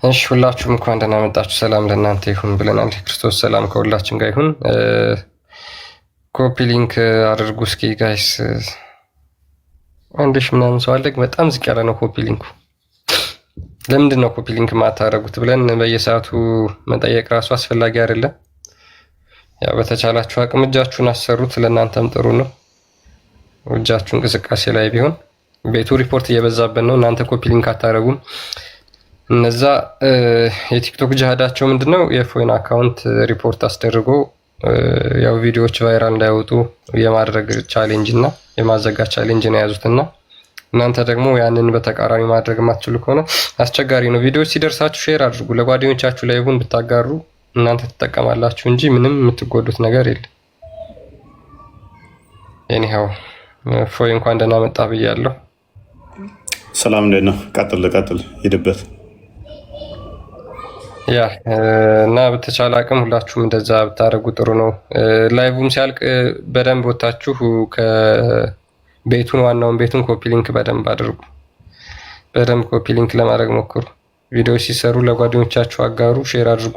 እሺ ሁላችሁም እንኳን ደህና መጣችሁ። ሰላም ለእናንተ ይሁን ብለናል። ክርስቶስ ሰላም ከሁላችን ጋር ይሁን። ኮፒ ሊንክ አድርጉ እስኪ ጋይስ። አንድ ሺህ ምናምን ሰው አለ፣ በጣም ዝቅ ያለ ነው ኮፒ ሊንኩ። ለምንድን ነው ኮፒ ሊንክ ማታደርጉት ብለን በየሰዓቱ መጠየቅ ራሱ አስፈላጊ አይደለም። ያው በተቻላችሁ አቅም እጃችሁን አሰሩት፣ ለእናንተም ጥሩ ነው። እጃችሁ እንቅስቃሴ ላይ ቢሆን ቤቱ ሪፖርት እየበዛበት ነው። እናንተ ኮፒ ሊንክ አታደርጉም። እነዛ የቲክቶክ ጅሃዳቸው ምንድነው? የፎይን አካውንት ሪፖርት አስደርጎ ያው ቪዲዮዎች ቫይራል እንዳይወጡ የማድረግ ቻሌንጅ እና የማዘጋት ቻሌንጅ ነው የያዙትና እናንተ ደግሞ ያንን በተቃራኒ ማድረግ የማትችሉ ከሆነ አስቸጋሪ ነው። ቪዲዮዎች ሲደርሳችሁ ሼር አድርጉ፣ ለጓደኞቻችሁ ላይ ይሁን ብታጋሩ እናንተ ትጠቀማላችሁ እንጂ ምንም የምትጎዱት ነገር የለም። ኤኒሃው ፎይ እንኳን ደህና መጣ ብያለሁ። ሰላም እንዴት ነው? ቀጥል ሂድበት። ያ እና በተቻለ አቅም ሁላችሁም እንደዛ ብታደርጉ ጥሩ ነው። ላይቭም ሲያልቅ በደንብ ወታችሁ ከቤቱን ዋናውን ቤቱን ኮፒ ሊንክ በደንብ አድርጉ። በደንብ ኮፒ ሊንክ ለማድረግ ሞክሩ። ቪዲዮ ሲሰሩ ለጓደኞቻችሁ አጋሩ፣ ሼር አድርጉ።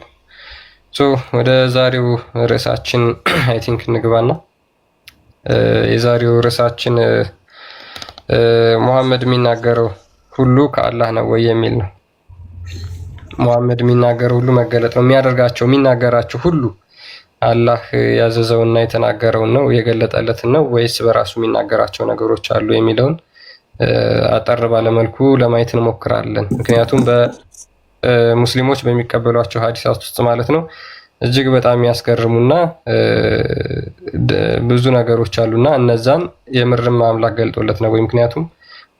ወደ ዛሬው ርዕሳችን አይ ቲንክ እንግባና የዛሬው ርዕሳችን ሙሐመድ የሚናገረው ሁሉ ከአላህ ነው ወይ የሚል ነው። ሙሐመድ የሚናገረው ሁሉ መገለጥ ነው። የሚናገራቸው ሁሉ አላህ ያዘዘውና የተናገረውን ነው የገለጠለትን ነው ወይስ በራሱ የሚናገራቸው ነገሮች አሉ የሚለውን አጠር ባለመልኩ ለማየት እንሞክራለን። ምክንያቱም በሙስሊሞች በሚቀበሏቸው ሀዲሳት ውስጥ ማለት ነው እጅግ በጣም የሚያስገርሙና ብዙ ነገሮች አሉና እነዛን የምርም አምላክ ገልጦለት ነው ወይ? ምክንያቱም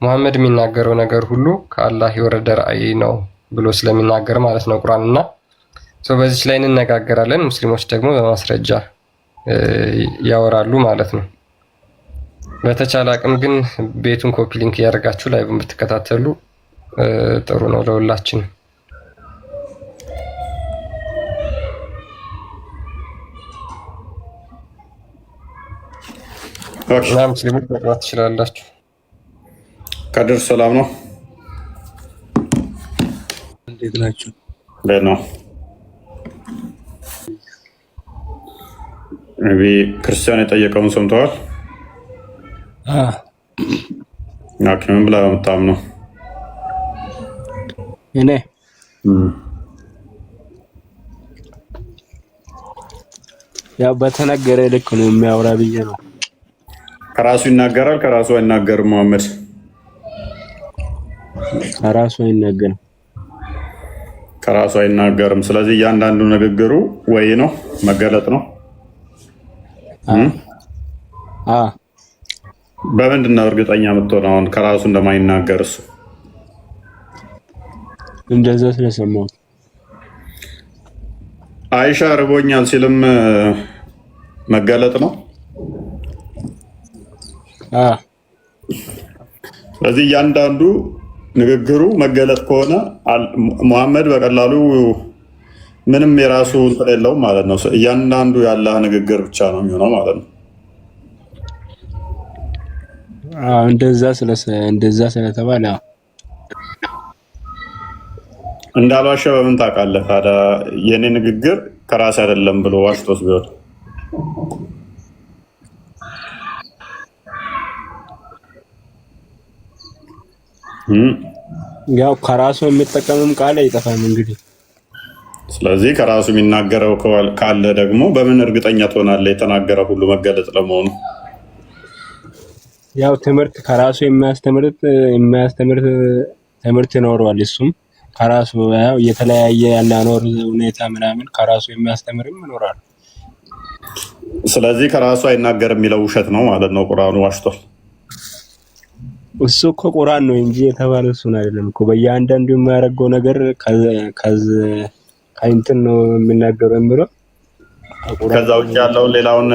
ሙሐመድ የሚናገረው ነገር ሁሉ ከአላህ የወረደ ራእይ ነው ብሎ ስለሚናገር ማለት ነው ቁርአን እና በዚች ላይ እንነጋገራለን። ሙስሊሞች ደግሞ በማስረጃ ያወራሉ ማለት ነው። በተቻለ አቅም ግን ቤቱን ኮፒ ሊንክ እያደረጋችሁ ላይ ብትከታተሉ ጥሩ ነው ለሁላችን። እና ሙስሊሞች መግባት ትችላላችሁ። ከድር ሰላም ነው? እንዴት ናችሁ? እንዴት ነው? ክርስቲያን የጠየቀውን ሰምተዋል? ምን ብላ የምታምነው? እኔ ያው በተነገረ ልክ ነው የሚያወራ ብዬ ነው። ከራሱ ይናገራል ከራሱ አይናገርም? ሙሐመድ ከራሱ አይናገርም። ከራሱ አይናገርም። ስለዚህ እያንዳንዱ ንግግሩ ወይ ነው መገለጥ ነው። በምንድን ነው እርግጠኛ የምትሆነው አሁን ከራሱ እንደማይናገር? እሱ እንደዛ ስለሰማሁ አይሻ ርቦኛል ሲልም መገለጥ ነው። ስለዚህ እያንዳንዱ ንግግሩ መገለጥ ከሆነ ሙሐመድ በቀላሉ ምንም የራሱ እንትን የለውም ማለት ነው። እያንዳንዱ ያላህ ንግግር ብቻ ነው የሚሆነው ማለት ነው። እንደዛ ስለተባለ እንዳልዋሸ በምን ታውቃለህ ታዲያ? የኔ ንግግር ከራስ አይደለም ብሎ ዋሽቶስ ቢሆን ያው ከራሱ የሚጠቀምም ቃል አይጠፋም እንግዲህ። ስለዚህ ከራሱ የሚናገረው ካለ ደግሞ በምን እርግጠኛ ትሆናለህ የተናገረ ሁሉ መገለጥ ለመሆኑ? ያው ትምህርት ከራሱ የሚያስተምር ትምህርት ይኖረዋል። እሱም ከራሱ ያው የተለያየ ያናኖር ሁኔታ ምናምን ከራሱ የሚያስተምርም ይኖራል። ስለዚህ ከራሱ አይናገርም የሚለው ውሸት ነው ማለት ነው። ቁርአኑ ዋሽቷል። እሱ እኮ ቁርአን ነው እንጂ የተባለው እሱን አይደለም እኮ። በእያንዳንዱ የሚያደርገው ነገር ከእንትን ነው የሚናገረው የሚለው። ከዛ ውጭ ያለውን ሌላውን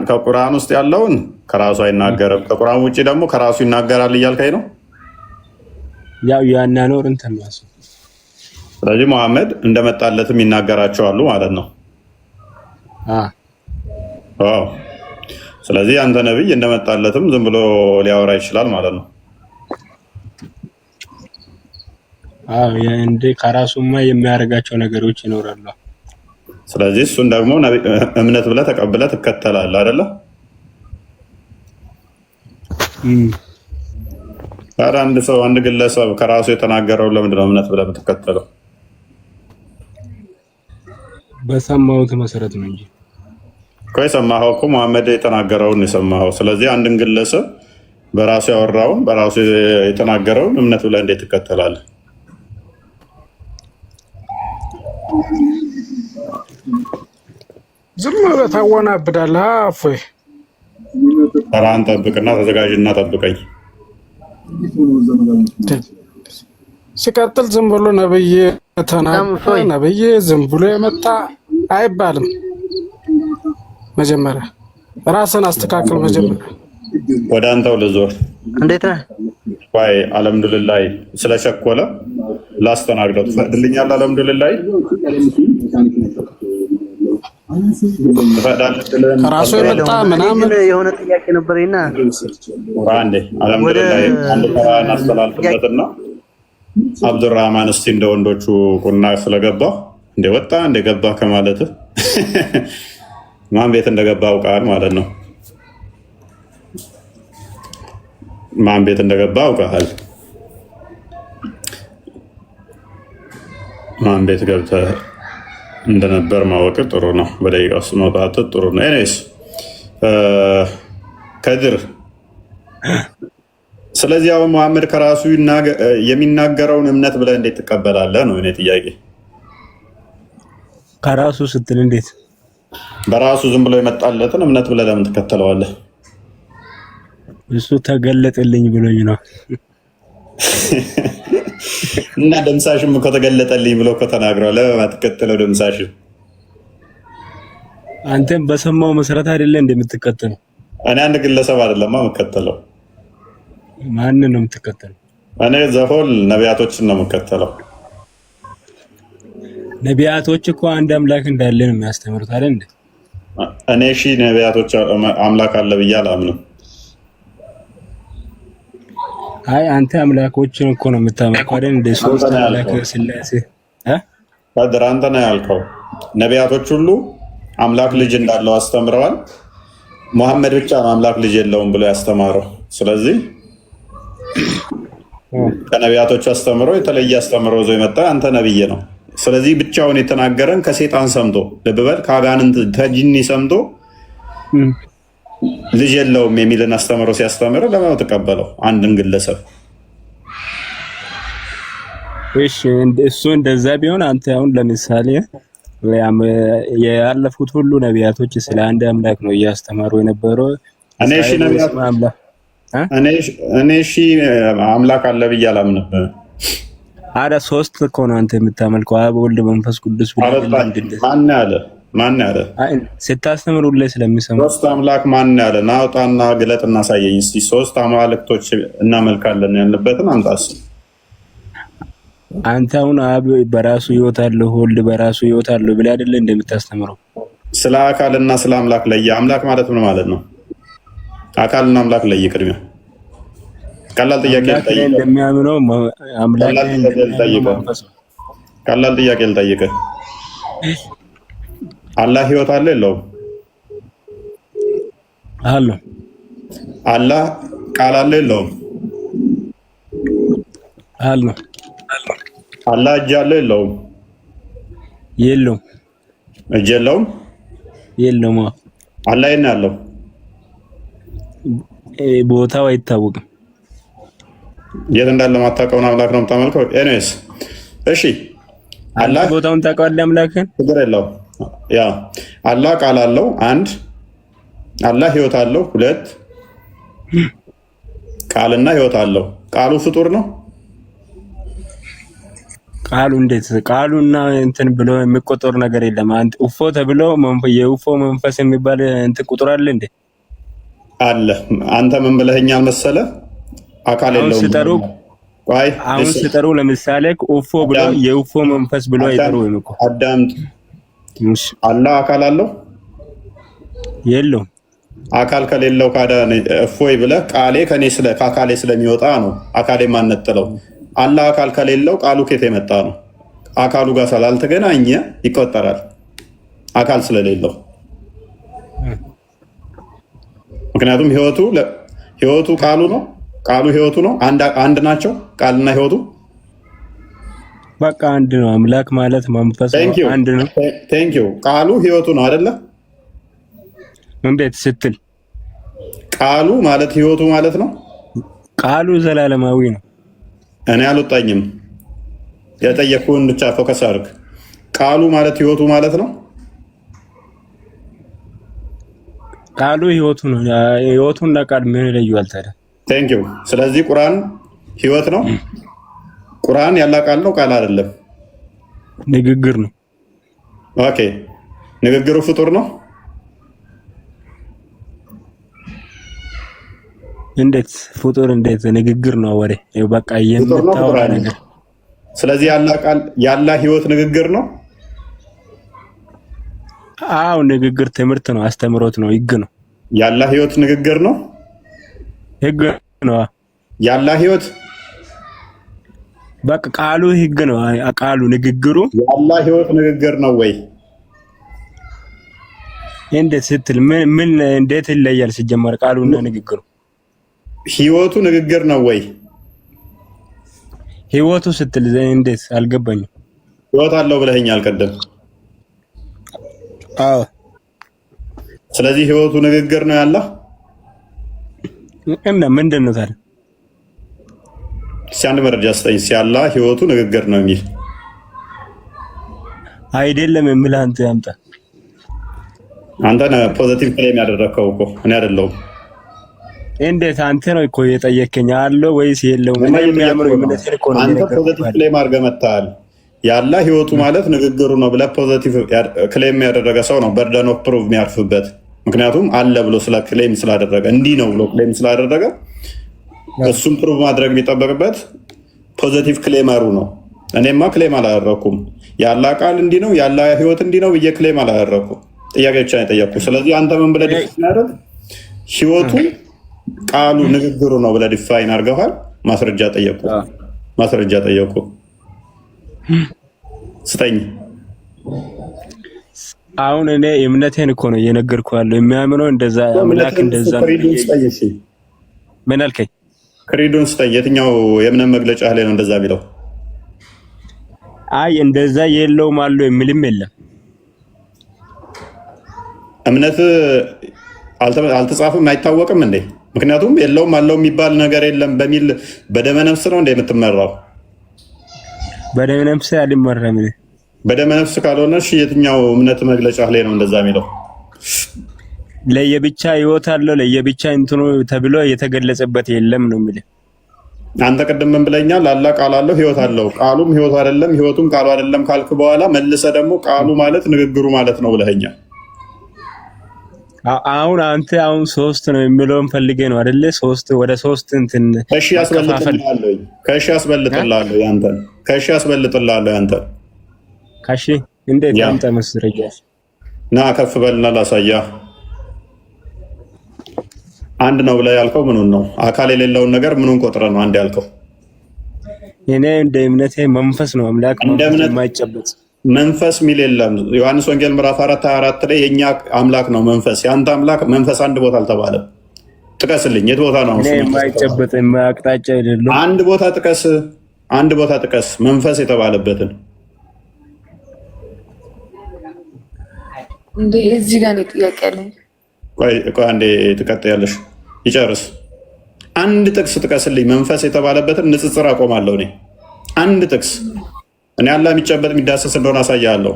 ከቁርአን ውስጥ ያለውን ከራሱ አይናገርም፣ ከቁርአን ውጭ ደግሞ ከራሱ ይናገራል እያልከኝ ነው? ያው ያናኖር እንትን ነው። ስለዚህ ሙሐመድ እንደመጣለትም ይናገራቸዋሉ ማለት ነው። ስለዚህ አንተ ነብይ እንደመጣለትም ዝም ብሎ ሊያወራ ይችላል ማለት ነው። እንደ ከራሱማ የሚያደርጋቸው ነገሮች ይኖራሉ። ስለዚህ እሱን ደግሞ እምነት ብለህ ተቀብለህ ትከተላለህ አይደለ? ታዲያ አንድ ሰው አንድ ግለሰብ ከራሱ የተናገረው ለምንድን ነው እምነት ብለህ የምትከተለው? በሰማሁት መሰረት ነው እንጂ እኮ የሰማኸው እኮ መሐመድ የተናገረውን የሰማኸው። ስለዚህ አንድን ግለሰብ በራሱ ያወራውን በራሱ የተናገረውን እምነት ብለህ እንዴት ትከተላለህ? ዝም ብለህ ታወናብዳለህ። እፎይ ተራህን ጠብቅና ተዘጋጅና ጠብቀኝ። ሲቀጥል ዝም ብሎ ነብይ ተናገረ ነብይ ዝም ብሎ የመጣ አይባልም። መጀመሪያ ራስን አስተካክል። መጀመሪያ ወደ አንተው ልዞር። እንዴት ነህ? ዋይ አልሐምዱሊላህ። ስለቸኮለ ላስተናግደው ትፈቅድልኛለህ? አልሐምዱሊላህ ከራሱ የመጣ ምናምን የሆነ ጥያቄ ነበረኝና አንዴ አልሐምዱሊላህ አንድ ተራህን አስተላልፍበትና አብዱራህማን እስቲ እንደ ወንዶቹ ቁና ስለገባ እንደወጣ እንደገባ ከማለት ማን ቤት እንደገባ አውቃል ማለት ነው። ማን ቤት እንደገባ አውቃል። ማን ቤት ገብተህ እንደነበር ማወቅ ጥሩ ነው። በደቂቃ ውስጥ መውጣት ጥሩ ነው። ኤኒዌይስ ከድር ስለዚህ አሁን መሐመድ ከራሱ የሚናገረውን እምነት ብለህ እንዴት ትቀበላለህ ነው እኔ ጥያቄ። ከራሱ ስትል እንዴት? በራሱ ዝም ብሎ የመጣለትን እምነት ብለህ ለምን ትከተለዋለህ? እሱ ተገለጠልኝ ብሎኝ ነው። እና ደምሳሽም እኮ ተገለጠልኝ ብሎ እኮ ተናግሯል። ለምን አትከተለው ደምሳሽም? አንተም በሰማው መሰረት አይደለ እንደምትከተለው? እኔ አንድ ግለሰብ አይደለም የምከተለው። ማንን ነው የምትከተለው? እኔ ዘሆል ነቢያቶችን ነው የምከተለው። ነቢያቶች እኮ አንድ አምላክ እንዳለ ነው የሚያስተምሩት አይደል እንዴ? እኔ ነቢያቶች አምላክ አለ ብዬ አላምንም። አይ አንተ አምላኮችን እኮ ነው የምታመልከው አይደል እንዴ? ሶስት አምላክ ስላሴ ከድር አንተ ነው ያልከው። ነቢያቶች ሁሉ አምላክ ልጅ እንዳለው አስተምረዋል። መሐመድ ብቻ ነው አምላክ ልጅ የለውም ብሎ ያስተማረው። ስለዚህ ከነቢያቶች አስተምሮ የተለየ አስተምሮ ይዞ የመጣ አንተ ነብይ ነው። ስለዚህ ብቻውን የተናገረን ከሴጣን ሰምቶ ልብ በል ከአጋንንት ተጂኒ ሰምቶ ልጅ የለውም የሚልን አስተምሮ ሲያስተምር ለምን ተቀበለው? አንድን ግለሰብ እሺ፣ እሱ እንደዛ ቢሆን አንተ አሁን ለምሳሌ ያለፉት ሁሉ ነቢያቶች ስለ አንድ አምላክ ነው እያስተማሩ የነበረው። እኔ አምላክ አለ ብዬ አላምንም። አረ ሶስት እኮ ነው አንተ የምታመልከው፣ አብ ወልድ መንፈስ ቅዱስ ማን ያለ ስታስተምሩ ላይ ስለሚሰሙ ሶስት አምላክ ማን ያለ? ናውጣና ግለጥ እናሳየኝ እስቲ። ሶስት አማልክቶች እናመልካለን ያለበትን አምጣስ። አንተ አሁን አብ በራሱ ህይወት አለው ወልድ በራሱ ህይወት አለው ብለህ አይደለ እንደምታስተምረው? ስለ አካልና ስለ አምላክ ለየ። አምላክ ማለት ምን ማለት ነው? አካልና አምላክ ለየ። ቅድሚያ ቀላል ጥያቄ እንደሚያምነው አምላክ ቀላል ጥያቄ ልጠይቅህ። አላህ ህይወት አለ የለውም? አለው። አላህ ቃል አለ የለውም? አለው። አላህ እጅ አለ የለውም? የለውም። እጅ የለውም? የለውም። አላህ የት ነው ያለው? ቦታው አይታወቅም። የት እንዳለ ማታውቀውን አምላክ ነው የምታመልከው? ኤኒዌይስ እሺ፣ አላህ ቦታውን ታውቀዋለህ አምላክን? ችግር የለውም። ያ አላህ ቃል አለው አንድ፣ አላህ ህይወት አለው ሁለት፣ ቃልና ህይወት አለው። ቃሉ ፍጡር ነው? ቃሉ እንዴት ቃሉና እንትን ብሎ የሚቆጠር ነገር የለም። አንተ ኡፎ ተብሎ የኡፎ መንፈስ የሚባል እንትን ቁጥር አለ እንዴ? አለ። አንተ ምን ብለኸኛል መሰለ? አካል የለውም ሲጠሩ አሁን ሲጠሩ ለምሳሌ ኡፎ ብሎ የኡፎ መንፈስ ብሎ አይጠሩም እኮ። አዳምጥ። አላህ አካል አለው? የለውም። አካል ከሌለው ካዳ እፎይ ብለህ ቃሌ ከአካሌ ስለሚወጣ ነው አካሌ ማነጥለው። አላህ አካል ከሌለው ቃሉ ከየት የመጣ ነው? አካሉ ጋር ስላልተገናኘ ይቆጠራል አካል ስለሌለው። ምክንያቱም ህይወቱ ቃሉ ነው፣ ቃሉ ህይወቱ ነው። አንድ ናቸው ቃልና ህይወቱ። በቃ አንድ ነው። አምላክ ማለት መንፈስ አንድ ነው። ቴንኪው። ቃሉ ህይወቱ ነው አይደለ? እንዴት ስትል ቃሉ ማለት ህይወቱ ማለት ነው። ቃሉ ዘላለማዊ ነው። እኔ አልወጣኝም። የጠየቅኩህን ብቻ ፎከስ አድርግ። ቃሉ ማለት ህይወቱ ማለት ነው። ቃሉ ህይወቱ ነው። ህይወቱና ቃል ምን ይለያል ታዲያ? ቴንኪው። ስለዚህ ቁርአን ህይወት ነው። ቁርአን ያላ ቃል ነው፣ ቃል አይደለም። ንግግር ነው። ኦኬ። ንግግሩ ፍጡር ነው። እንዴት ፍጡር? እንዴት ንግግር ነው? ወሬ በቃ የምታወራ ነገር። ስለዚህ ያላ ቃል ያላ ህይወት ንግግር ነው። አው ንግግር ትምህርት ነው፣ አስተምሮት ነው፣ ህግ ነው። ያላ ህይወት ንግግር ነው፣ ህግ ነው። ያላ ህይወት በቃ ቃሉ ህግ ነው። ቃሉ ንግግሩ ያላ ህይወት ንግግር ነው ወይ? እንዴት ስትል ምን እንዴት ይለያል? ሲጀመር ቃሉና ንግግሩ ህይወቱ ንግግር ነው ወይ? ህይወቱ ስትል እንዴት አልገባኝም። ህይወት አለው ብለኸኛል ቀደም። አዎ። ስለዚህ ህይወቱ ንግግር ነው ያላ እና ምንድን ነው ታዲያ? አንድ መረጃ ስጠኝ። ሲያላ ህይወቱ ንግግር ነው የሚል አይደለም የሚል አንተ ያምጣ። አንተ ነህ ፖዚቲቭ ክሌም ያደረከው እኮ እኔ አይደለሁም። እንዴት አንተ ነው እኮ የጠየከኝ አለው ወይስ የለውም? እኔ የሚያምረው የምነሰል እኮ ነው። አንተ ፖዚቲቭ ክሌም አድርገህ መጣል። ያላ ህይወቱ ማለት ንግግሩ ነው ብለህ ፖዚቲቭ ክሌም ያደረገ ሰው ነው በርደን ኦፍ ፕሩቭ የሚያርፍበት። ምክንያቱም አለ ብሎ ስለ ክሌም ስላደረገ እንዲህ ነው ብሎ ክሌም ስላደረገ እሱም ፕሩቭ ማድረግ የሚጠበቅበት ፖዚቲቭ ክሌመሩ ነው። እኔማ ክሌም አላደረኩም። ያላ ቃል እንዲህ ነው ያላ ህይወት እንዲህ ነው ብዬ ክሌም አላደረኩም። ጥያቄ ብቻ ነው የጠየቅኩ። ስለዚህ አንተ ምን ብለህ ዲፋይን አደረግ? ህይወቱ ቃሉ ንግግሩ ነው ብለህ ዲፋይን አድርገዋል። ማስረጃ ጠየቁ ስጠኝ። አሁን እኔ እምነቴን እኮ ነው እየነገርኩህ ያለው። የሚያምነው እንደዛ አምላክ እንደዛ ምን አልከኝ? ክሪዱን ስጠኝ። የትኛው የእምነት መግለጫ ላይ ነው እንደዛ የሚለው? አይ እንደዛ የለውም አለው የሚልም የለም። እምነት አልተጻፈም አይታወቅም እንዴ? ምክንያቱም የለውም አለው የሚባል ነገር የለም በሚል በደመነፍስ ነው እንደ የምትመራው? በደመነፍስ አልመራም። በደመነፍስ ካልሆነ የትኛው እምነት መግለጫ ላይ ነው እንደዛ የሚለው? ለየብቻ ህይወት አለው ለየብቻ እንትኑ ተብሎ የተገለጸበት የለም ነው የሚል። አንተ ቅድም ምን ብለኛል? አላ ቃል አለው ህይወት አለው። ቃሉም ህይወቱ አይደለም ህይወቱም ቃሉ አይደለም ካልክ በኋላ መልሰ ደግሞ ቃሉ ማለት ንግግሩ ማለት ነው ብለኸኛል። አንተ ሶስት ነው የሚለውን ፈልጌ ነው አይደለ? ሶስት ወደ ሶስት እንትን ከሺ ያስበልጥልሃለሁ። ያንተ ከሺ እንዴት ያንተ መስረጃ ና ከፍ በልና ላሳያ። አንድ ነው ብለህ ያልከው ምኑን ነው? አካል የሌለውን ነገር ምኑን ቆጥረህ ነው አንድ ያልከው? እኔ እንደ እምነቴ መንፈስ ነው አምላክ የማይጨበጥ መንፈስ ሚል የለም። ዮሐንስ ወንጌል ምዕራፍ 4:24 ላይ የኛ አምላክ ነው መንፈስ። ያንተ አምላክ መንፈስ አንድ ቦታ አልተባለም። ጥቀስልኝ። የት ቦታ ነው? የማይጨበጥ አቅጣጫ የሌለው አንድ ቦታ ጥቀስ መንፈስ የተባለበትን። እንዴ እዚህ ጋር ነው ጥያቄ ያለኝ። ቆይ አንዴ ትቀጥያለሽ። ይጨርስ። አንድ ጥቅስ ጥቀስልኝ መንፈስ የተባለበትን። ንጽጽር አቆማለሁ እኔ። አንድ ጥቅስ እኔ ያለ የሚጨበጥ የሚዳሰስ እንደሆነ አሳያለሁ።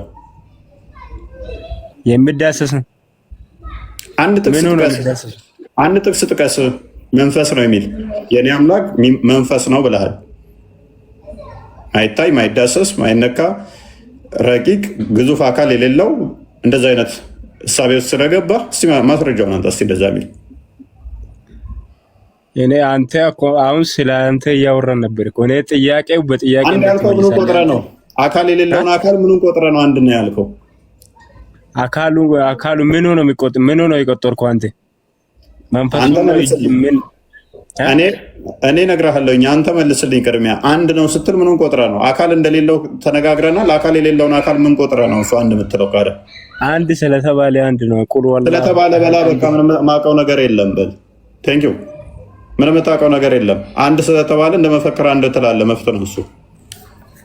የሚዳሰስ አንድ ጥቅስ ጥቀስ መንፈስ ነው የሚል። የኔ አምላክ መንፈስ ነው ብለሃል። ማይታይ፣ ማይዳሰስ፣ ማይነካ፣ ረቂቅ፣ ግዙፍ አካል የሌለው እንደዛ አይነት እሳቤ ውስጥ ስለገባ እስቲ ማስረጃውን አንተ። እስቲ እንደዛ የሚል እኔ አንተ አሁን ስለ አንተ እያወራን ነበር እኮ። እኔ ጥያቄው በጥያቄ አንድ ያልከው ምኑን ቆጥረህ ነው? አካል የሌለውን አካል ምኑን ቆጥረህ ነው አንድ ነው ያልከው? አካሉ ምን ሆኖ ነው የቆጠርከው አንተ? መንፈሱ ነው ምን? እኔ እነግርሃለሁ። አንተ መልስልኝ። ቅድሚያ አንድ ነው ስትል ምንም ቆጥረ ነው? አካል እንደሌለው ተነጋግረናል። አካል የሌለውን አካል ምን ቆጥረ ነው? እሱ አንድ የምትለው ካደ አንድ ስለተባለ አንድ ነው። ቁል ወላ ስለተባለ በላ በቃ ምንም ማውቀው ነገር የለም በል። ቴንክ ዩ። ምንም የምታውቀው ነገር የለም። አንድ ስለተባለ እንደ መፈክር አንድ ትላለህ፣ መፍት ነው እሱ።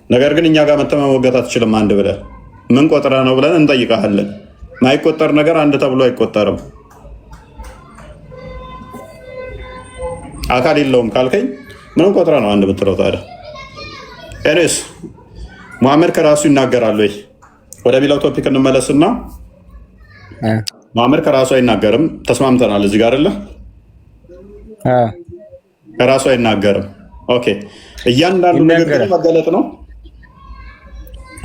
ነገር ግን እኛ ጋር መተህ መሞገት አትችልም። አንድ ብለህ ምን ቆጥረ ነው ብለን እንጠይቀሃለን። ማይቆጠር ነገር አንድ ተብሎ አይቆጠርም። አካል የለውም ካልከኝ ምንም ቆጥረ ነው አንድ ብትለው ታዲያ? ኤኒዌይስ ሙሐመድ ከራሱ ይናገራል ወይ ወደሚለው ቶፒክ እንመለስና ሙሐመድ ከራሱ አይናገርም። ተስማምተናል እዚህ ጋር አይደለ? ከራሱ አይናገርም። ኦኬ። እያንዳንዱ ንግግር መገለጥ ነው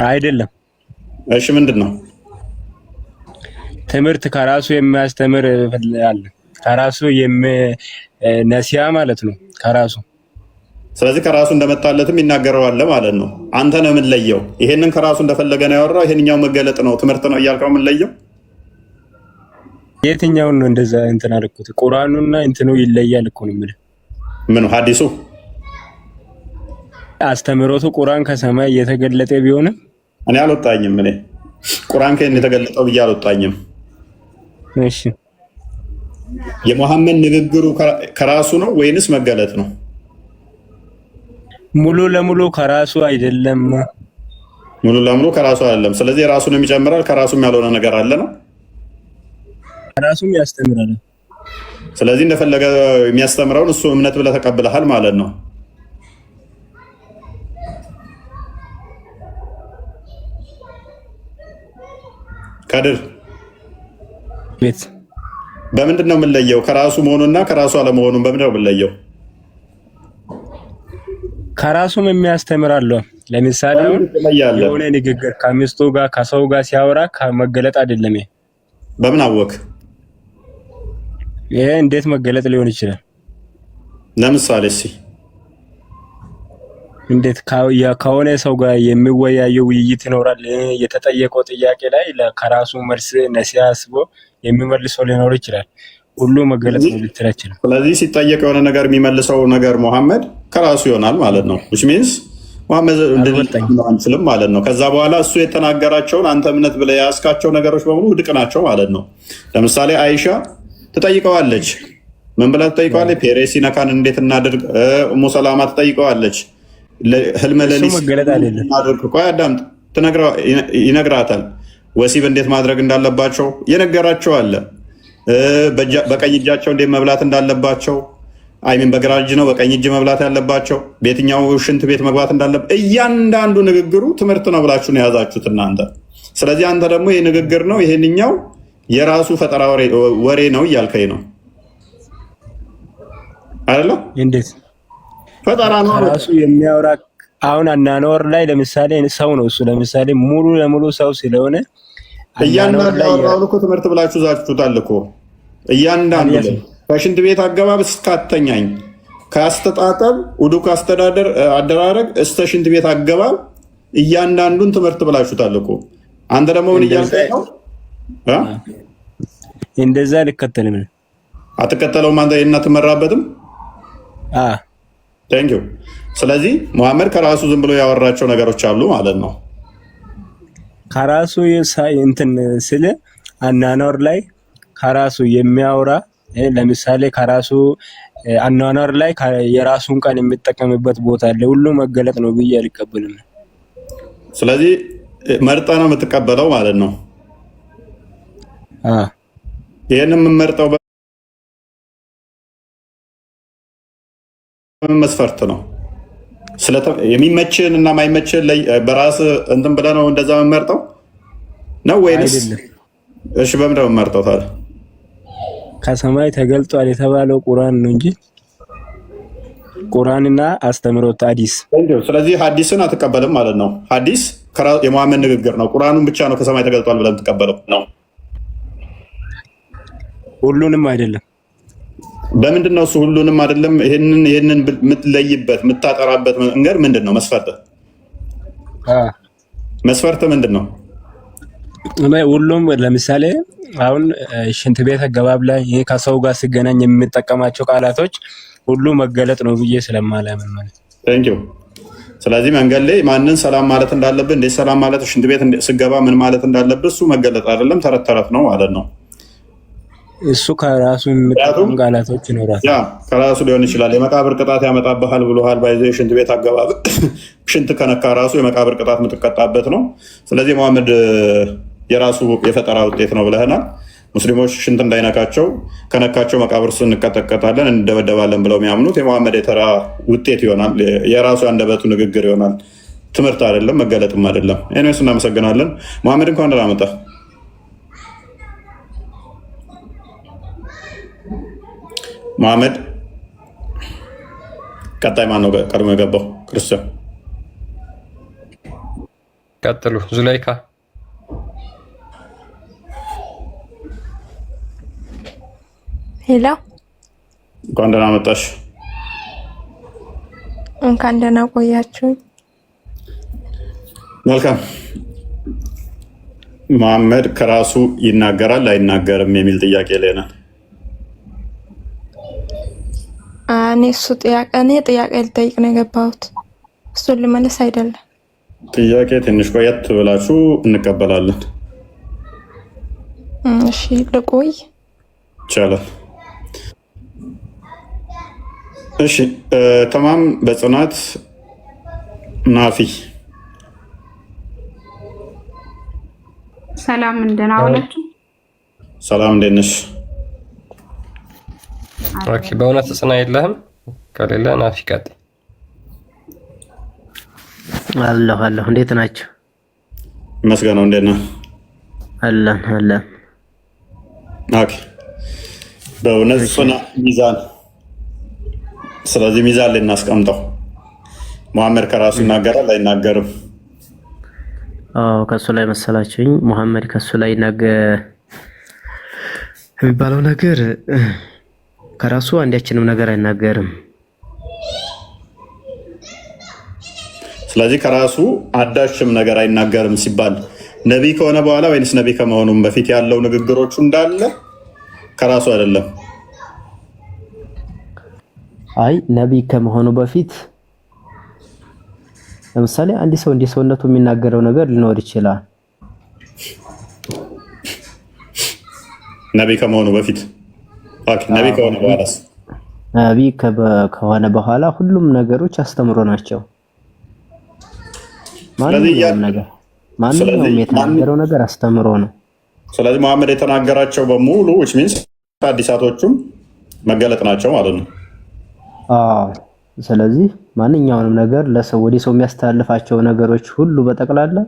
አይደለም? እሺ ምንድን ነው? ትምህርት ከራሱ የሚያስተምር አለ። ከራሱ ነሲያ ማለት ነው ከራሱ። ስለዚህ ከራሱ እንደመጣለትም ይናገረዋል ማለት ነው። አንተ ነው የምንለየው። ይሄንን ከራሱ እንደፈለገ ነው ያወራው። ይሄንኛው መገለጥ ነው ትምህርት ነው እያልከው የምንለየው የትኛውን ነው? እንደዛ እንትን አልኩት። ቁርአኑና እንትኑ ይለያል እኮ ነው የምልህ። ምን ሐዲሱ አስተምሮቱ ቁርአን ከሰማይ እየተገለጠ ቢሆንም እኔ አልወጣኝም። እኔ ቁርአን ከእኔ የተገለጠው ብዬ አልወጣኝም። እሺ የሙሐመድ ንግግሩ ከራሱ ነው ወይንስ መገለጥ ነው? ሙሉ ለሙሉ ከራሱ አይደለም። ሙሉ ለሙሉ ከራሱ አይደለም። ስለዚህ ራሱን የሚጨምራል ከራሱም ያልሆነ ነገር አለ ነው። ራሱም ያስተምራል። ስለዚህ እንደፈለገ የሚያስተምረውን እሱ እምነት ብለህ ተቀብለሃል ማለት ነው። ከድር ቤት በምንድን ነው የምንለየው? ከራሱ መሆኑና ከራሱ አለመሆኑን በምንድን ነው የምንለየው? ከራሱም የሚያስተምራለሁ። ለምሳሌ የሆነ ንግግር ከሚስቱ ጋር ከሰው ጋር ሲያወራ ከመገለጥ አይደለም። በምን አወቅ? ይሄ እንዴት መገለጥ ሊሆን ይችላል? ለምሳሌ እስኪ እንዴት ከሆነ ሰው ጋር የሚወያየው ውይይት ይኖራል። የተጠየቀው ጥያቄ ላይ ከራሱ መልስ ነሲያ አስቦ የሚመልሰው ሊኖር ይችላል። ሁሉ መገለጥ ነው ልትል አይችልም። ስለዚህ ሲጠየቅ የሆነ ነገር የሚመልሰው ነገር ሙሐመድ ከራሱ ይሆናል ማለት ነው። which means ሙሐመድ አንችልም ማለት ነው። ከዛ በኋላ እሱ የተናገራቸውን አንተ እምነት ብለህ ያስካቸው ነገሮች በሙሉ ውድቅ ናቸው ማለት ነው። ለምሳሌ አይሻ ትጠይቀዋለች። ምን ብላ ትጠይቀዋለች? ፔሬስ ሲነካን እንዴት እናድርግ? ኡሙ ሰላማ ትጠይቀዋለች። ህልመ ሌሊት ማድረግ ቆይ አዳምጥ፣ ይነግራታል። ወሲብ እንዴት ማድረግ እንዳለባቸው የነገራቸው አለ። በቀኝ እጃቸው እንዴት መብላት እንዳለባቸው፣ አይሚን በግራ እጅ ነው በቀኝ እጅ መብላት ያለባቸው፣ በየትኛው ሽንት ቤት መግባት እንዳለበት እያንዳንዱ ንግግሩ ትምህርት ነው ብላችሁ ነው የያዛችሁት እናንተ። ስለዚህ አንተ ደግሞ ይህ ንግግር ነው ይሄንኛው የራሱ ፈጠራ ወሬ ነው እያልከኝ ነው አይደለ? እንዴት ፈጠራ ነው ራሱ የሚያወራ? አሁን አናኖር ላይ ለምሳሌ ሰው ነው እሱ። ለምሳሌ ሙሉ ለሙሉ ሰው ስለሆነ እያንዳንዱ እኮ ትምህርት ብላችሁ ዛችሁታል እኮ እያንዳንዱ ከሽንት ቤት አገባብ እስካተኛኝ ከአስተጣጠብ ውዱ ከአስተዳደር አደራረግ እስከ ሽንት ቤት አገባብ እያንዳንዱን ትምህርት ብላችሁታል እኮ። አንተ ደግሞ ምን እያልከኝ ነው? እንደዛ ልከተልም አትከተለውም አንተ የእናትመራበትም ቴንክ ዩ። ስለዚህ ሙሐመድ ከራሱ ዝም ብሎ ያወራቸው ነገሮች አሉ ማለት ነው። ከራሱ እንትን ስለ አናኖር ላይ ከራሱ የሚያወራ ለምሳሌ ከራሱ አናኖር ላይ የራሱን ቃል የሚጠቀምበት ቦታ አለ። ሁሉ መገለጥ ነው ብዬ አልቀበልም። ስለዚህ መርጠ ነው የምትቀበለው ማለት ነው። ይሄን የምመርጠው መስፈርት ነው። የሚመችን እና ማይመችን በራስ እንትን ብለህ ነው እንደዛ የምመርጠው ነው ወይንስ? እሺ በምን ነው የምመርጠው ታዲያ? ከሰማይ ተገልጧል የተባለው ቁርአን ነው እንጂ ቁርአንና አስተምሮት ሐዲስ። ስለዚህ ሐዲስን አትቀበልም ማለት ነው። ሐዲስ የሙሐመድ ንግግር ነው። ቁርአኑን ብቻ ነው ከሰማይ ተገልጧል ብለን ተቀበለው ነው። ሁሉንም አይደለም። በምንድን ነው እሱ ሁሉንም አይደለም? ይሄንን የምትለይበት የምታጠራበት መንገድ ምንድን ነው? መስፈርት ምንድን ነው? ሁሉም ለምሳሌ አሁን ሽንት ቤት አገባብ ላይ ከሰው ጋር ሲገናኝ የሚጠቀማቸው ቃላቶች ሁሉ መገለጥ ነው ብዬ ስለማላምን ማለት ነው። ቴንክ ዩ። ስለዚህ መንገድ ላይ ማንን ሰላም ማለት እንዳለብህ፣ እንዴት ሰላም ማለት፣ ሽንት ቤት ስገባ ምን ማለት እንዳለብህ እሱ መገለጥ አይደለም፣ ተረት ተረት ነው ማለት ነው። እሱ ከራሱ የሚጠቀም ቃላቶች ይኖራል። ያ ከራሱ ሊሆን ይችላል። የመቃብር ቅጣት ያመጣብሃል ብሎሃል። ባይዘ ሽንት ቤት አገባብ ሽንት ከነካ ራሱ የመቃብር ቅጣት የምትቀጣበት ነው። ስለዚህ መሐመድ የራሱ የፈጠራ ውጤት ነው ብለህናል። ሙስሊሞች ሽንት እንዳይነካቸው ከነካቸው መቃብር ውስጥ እንቀጠቀጣለን እንደበደባለን ብለው የሚያምኑት የመሐመድ የተራ ውጤት ይሆናል። የራሱ አንደበቱ ንግግር ይሆናል። ትምህርት አይደለም፣ መገለጥም አይደለም። ኤኒዌይስ እናመሰግናለን። መሐመድ እንኳን ደህና መጣህ። መሐመድ ቀጣይ ማን ነው ቀድሞ የገባው? ክርስቲያን ቀጥሉ። ዙላይካ ሄሎ፣ እንኳን ደህና መጣሽ። እንኳን ደህና ቆያችሁ። መልካም። መሐመድ ከራሱ ይናገራል አይናገርም የሚል ጥያቄ ላይ ነን። እኔ ጥያቄ ልጠይቅ ነው የገባሁት፣ እሱን ልመልስ አይደለም። ጥያቄ ትንሽ ቆየት ብላችሁ እንቀበላለን። እሺ ልቆይ ይቻላል። እሺ ተማም በጽናት ናፊ ሰላም እንደና ዋላችሁ። ሰላም እንዴት ነሽ? ኦኬ። በእውነት ጽና የለህም? ከሌለ ናፊ ቀጥይ። አለሁ እንዴት ናችሁ? መስገነው እንዴት ነህ? አለን። ኦኬ። በእውነት ጽና ሚዛን። ስለዚህ ሚዛን ላይ እናስቀምጠው። መሐመድ ከራሱ ይናገራል አይናገርም? ከሱ ላይ መሰላችሁኝ። መሐመድ ከሱ ላይ የሚባለው ነገር ከራሱ አንዳችንም ነገር አይናገርም። ስለዚህ ከራሱ አንዳችም ነገር አይናገርም ሲባል ነቢይ ከሆነ በኋላ ወይንስ ነቢይ ከመሆኑም በፊት ያለው ንግግሮቹ እንዳለ ከራሱ አይደለም? አይ ነቢይ ከመሆኑ በፊት ለምሳሌ አንድ ሰው እንደ ሰውነቱ የሚናገረው ነገር ሊኖር ይችላል። ነቢይ ከመሆኑ በፊት ነቢይ ከሆነ በኋላ ነቢይ ከሆነ በኋላ ሁሉም ነገሮች አስተምሮ ናቸው። ማንኛውም የተናገረው ነገር አስተምሮ ነው። ስለዚህ መሐመድ የተናገራቸው በሙሉ which means አዲሳቶቹም መገለጥ ናቸው ማለት ነው። ስለዚህ ማንኛውንም ነገር ለሰው ወደ ሰው የሚያስተላልፋቸው ነገሮች ሁሉ በጠቅላላ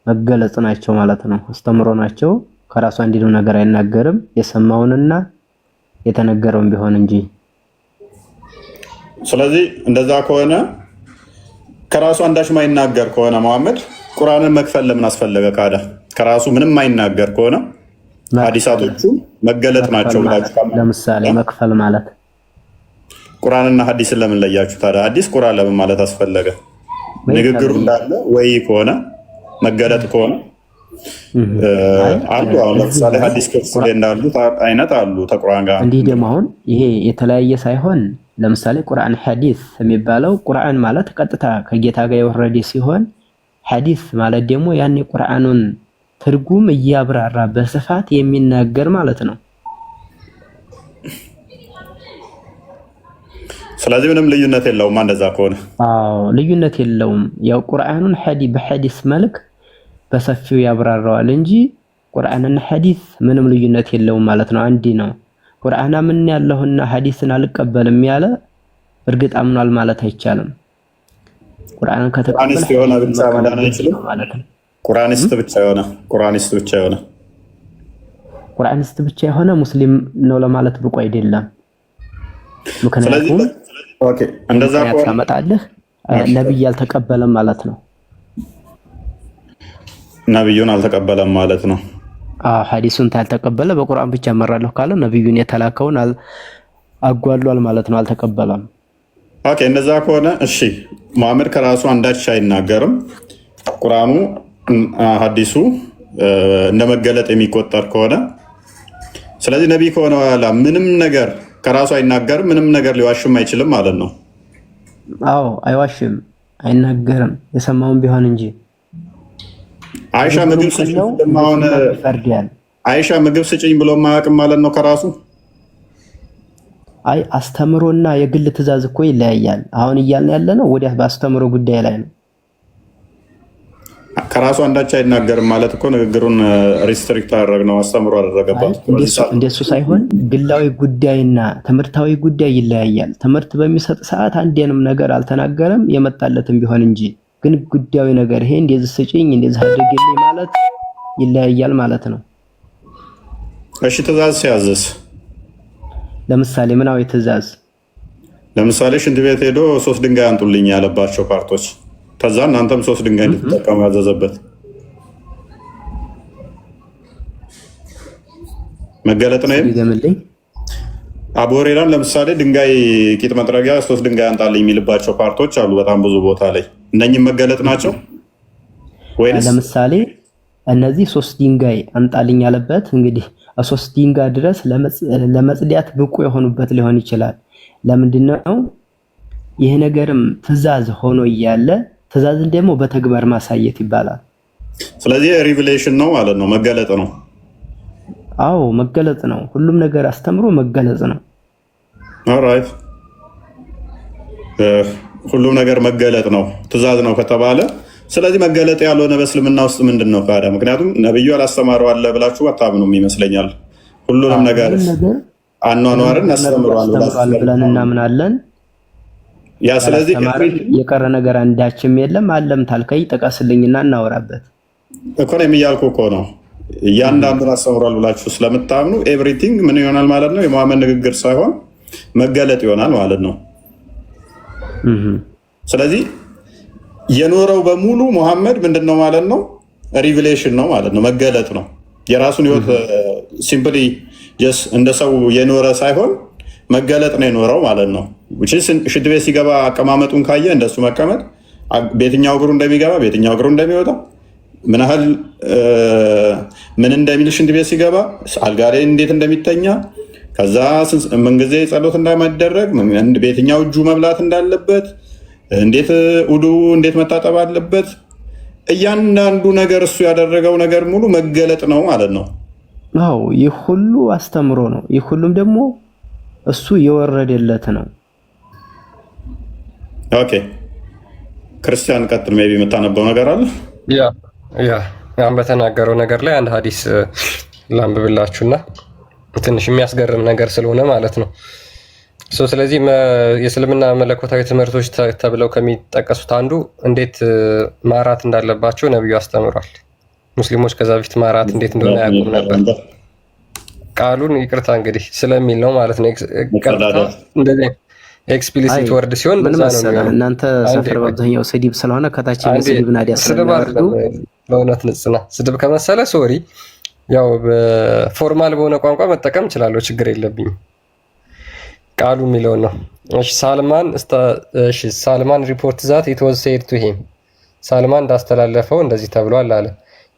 መገለጽ ናቸው ማለት ነው። አስተምሮ ናቸው። ከራሱ አንድንም ነገር አይናገርም፣ የሰማውንና የተነገረውን ቢሆን እንጂ። ስለዚህ እንደዛ ከሆነ ከራሱ አንዳች ማይናገር ከሆነ መሐመድ ቁርአንን መክፈል ለምን አስፈለገ? ካዳ ከራሱ ምንም ማይናገር ከሆነ ሐዲሳቶቹ መገለጥ ናቸው ብላችሁ ለምሳሌ መክፈል ማለት ቁርአንና ሐዲስን ለምን ለያችሁ ታዲያ? ሐዲስ ቁርአን ለምን ማለት አስፈለገ? ንግግሩ እንዳለ ወይ ከሆነ መገለጥ ከሆነ አሉ። አሁን ለምሳሌ ሐዲስ ክፍል እንዳሉት አይነት አሉ ተቁርአን ጋር። እንዲህ ደግሞ አሁን ይሄ የተለያየ ሳይሆን ለምሳሌ ቁርአን ሐዲስ የሚባለው ቁርአን ማለት ቀጥታ ከጌታ ጋር የወረደ ሲሆን ሐዲስ ማለት ደግሞ ያን የቁርአኑን ትርጉም እያብራራ በስፋት የሚናገር ማለት ነው። ስለዚህ ምንም ልዩነት የለውም እንደዛ ከሆነ። ልዩነት የለውም። ያው ቁርአኑን በሐዲስ መልክ በሰፊው ያብራራዋል እንጂ ቁርአንና ሐዲስ ምንም ልዩነት የለውም ማለት ነው። አንዲ ነው። ቁርአን ምን ያለውና ሐዲስን አልቀበልም ያለ እርግጥ አምኗል ማለት አይቻልም። ቁርአንን ከተቀበለ የሆነ ብቻ መዳን አይችልም ማለት ነው። ቁርአኒስት ብቻ የሆነ ሙስሊም ነው ለማለት ብቁ አይደለም። ምክንያቱም እንደዛ ታመጣለህ ነብይ አልተቀበለም ማለት ነው። ነብዩን አልተቀበለም ማለት ነው። ሐዲሱን ታልተቀበለ በቁርአን ብቻ መራለሁ ካለ ነብዩን የተላከውን አጓሏል ማለት ነው። አልተቀበለም። እንደዛ ከሆነ እሺ መሐመድ ከራሱ አንዳች አይናገርም። ቁርአኑ ሐዲሱ እንደመገለጥ የሚቆጠር ከሆነ ስለዚህ ነብይ ከሆነ በኋላ ምንም ነገር ከራሱ አይናገርም፣ ምንም ነገር ሊዋሽም አይችልም ማለት ነው። አዎ አይዋሽም፣ አይናገርም የሰማውን ቢሆን እንጂ። አይሻ ምግብ ስጭኝ ብሎ ማያውቅም ማለት ነው ከራሱ። አይ አስተምሮና የግል ትእዛዝ እኮ ይለያያል። አሁን እያልን ያለ ነው ወዲያ በአስተምሮ ጉዳይ ላይ ነው። ከራሱ አንዳች አይናገርም ማለት እኮ ንግግሩን ሪስትሪክት አደረግነው፣ አስተምሮ አደረገባት። እንደሱ ሳይሆን ግላዊ ጉዳይና ትምህርታዊ ጉዳይ ይለያያል። ትምህርት በሚሰጥ ሰዓት አንዴንም ነገር አልተናገረም የመጣለትም ቢሆን እንጂ፣ ግን ጉዳዩ ነገር ይሄ እንደዚህ ስጭኝ እንደዚህ አድርግልኝ ማለት ይለያያል ማለት ነው። እሺ ትእዛዝ ሲያዝስ ለምሳሌ ምናዊ ትእዛዝ፣ ለምሳሌ ሽንት ቤት ሄዶ 3 ድንጋይ አንጡልኝ ያለባቸው ፓርቶች፣ ከዛ እናንተም 3 ድንጋይ እንድትጠቀሙ ያዘዘበት መገለጥ ነው። ይገምልኝ አቡ ሁረይራን ለምሳሌ ድንጋይ ቂጥ መጥረጊያ 3 ድንጋይ አንጣልኝ የሚልባቸው ፓርቶች አሉ በጣም ብዙ ቦታ ላይ። እነኚህም መገለጥ ናቸው ወይስ? ለምሳሌ እነዚህ 3 ድንጋይ አንጣልኝ ያለበት እንግዲህ 3 ድንጋይ ድረስ ለመጽዳት ብቁ የሆኑበት ሊሆን ይችላል። ለምንድነው ይሄ ነገርም ትእዛዝ ሆኖ እያለ ትእዛዝን ደግሞ በተግባር ማሳየት ይባላል። ስለዚህ ሪቪሌሽን ነው ማለት ነው፣ መገለጥ ነው። አዎ መገለጥ ነው። ሁሉም ነገር አስተምሮ መገለጽ ነው። ኦልራይት ሁሉም ነገር መገለጥ ነው፣ ትእዛዝ ነው ከተባለ ስለዚህ መገለጥ ያልሆነ በእስልምና ውስጥ ምንድን ነው ታዲያ? ምክንያቱም ነብዩ አላስተማረው አለ ብላችሁ አታምኑም ይመስለኛል። ሁሉንም ነገር አኗኗርን አስተምሯል ብለን እናምናለን። ያ ስለዚህ የቀረ ነገር አንዳችም የለም። አለም ታልከይ ጠቀስልኝና እናወራበት እኮ ነው የሚያልኩ እኮ ነው። እያንዳንዱን አስተምሯል ብላችሁ ስለምታምኑ ኤቭሪቲንግ ምን ይሆናል ማለት ነው? የመሐመድ ንግግር ሳይሆን መገለጥ ይሆናል ማለት ነው። ስለዚህ የኖረው በሙሉ መሐመድ ምንድነው ማለት ነው? ሪቪሌሽን ነው ማለት ነው፣ መገለጥ ነው። የራሱን ህይወት ሲምፕሊ ጀስት እንደ ሰው የኖረ ሳይሆን መገለጥ ነው የኖረው ማለት ነው። ሽንት ቤት ሲገባ አቀማመጡን ካየ እንደሱ መቀመጥ፣ በየትኛው እግሩ እንደሚገባ በየትኛው እግሩ እንደሚወጣ፣ ምን ያህል ምን እንደሚል ሽንት ቤት ሲገባ፣ አልጋ ላይ እንዴት እንደሚተኛ፣ ከዛ ምንጊዜ ጸሎት እንደማይደረግ፣ በየትኛው እጁ መብላት እንዳለበት፣ እንዴት ውዱ እንዴት መታጠብ አለበት፣ እያንዳንዱ ነገር እሱ ያደረገው ነገር ሙሉ መገለጥ ነው ማለት ነው። አዎ ይህ ሁሉ አስተምሮ ነው። ይህ ሁሉም ደግሞ እሱ የወረደለት ነው። ኦኬ ክርስቲያን ቀጥል። ሜቢ የምታነበው ነገር አለ? ያን በተናገረው ነገር ላይ አንድ ሀዲስ ላንብብላችሁና ትንሽ የሚያስገርም ነገር ስለሆነ ማለት ነው። ስለዚህ የእስልምና መለኮታዊ ትምህርቶች ተብለው ከሚጠቀሱት አንዱ እንዴት ማራት እንዳለባቸው ነብዩ አስተምሯል። ሙስሊሞች ከዛ በፊት ማራት እንዴት እንደሆነ አያውቁም ነበር። ቃሉን ይቅርታ እንግዲህ ስለሚል ነው ማለት ነው። እንደዚህ ኤክስፕሊሲት ወርድ ሲሆን ምን መሰለህ እናንተ ሰፈር በአብዛኛው ስድብ ስለሆነ ከታች ስድብ ናዲያ ስለሚያደርጉ ለእውነት ንጽና ስድብ ከመሰለ ሶሪ፣ ያው በፎርማል በሆነ ቋንቋ መጠቀም እችላለሁ፣ ችግር የለብኝም። ቃሉ የሚለውን ነው። ሳልማን ሪፖርት ዛት ኢት ዋዝ ሴድ ቱ ሂም፣ ሳልማን እንዳስተላለፈው እንደዚህ ተብሏል አለ።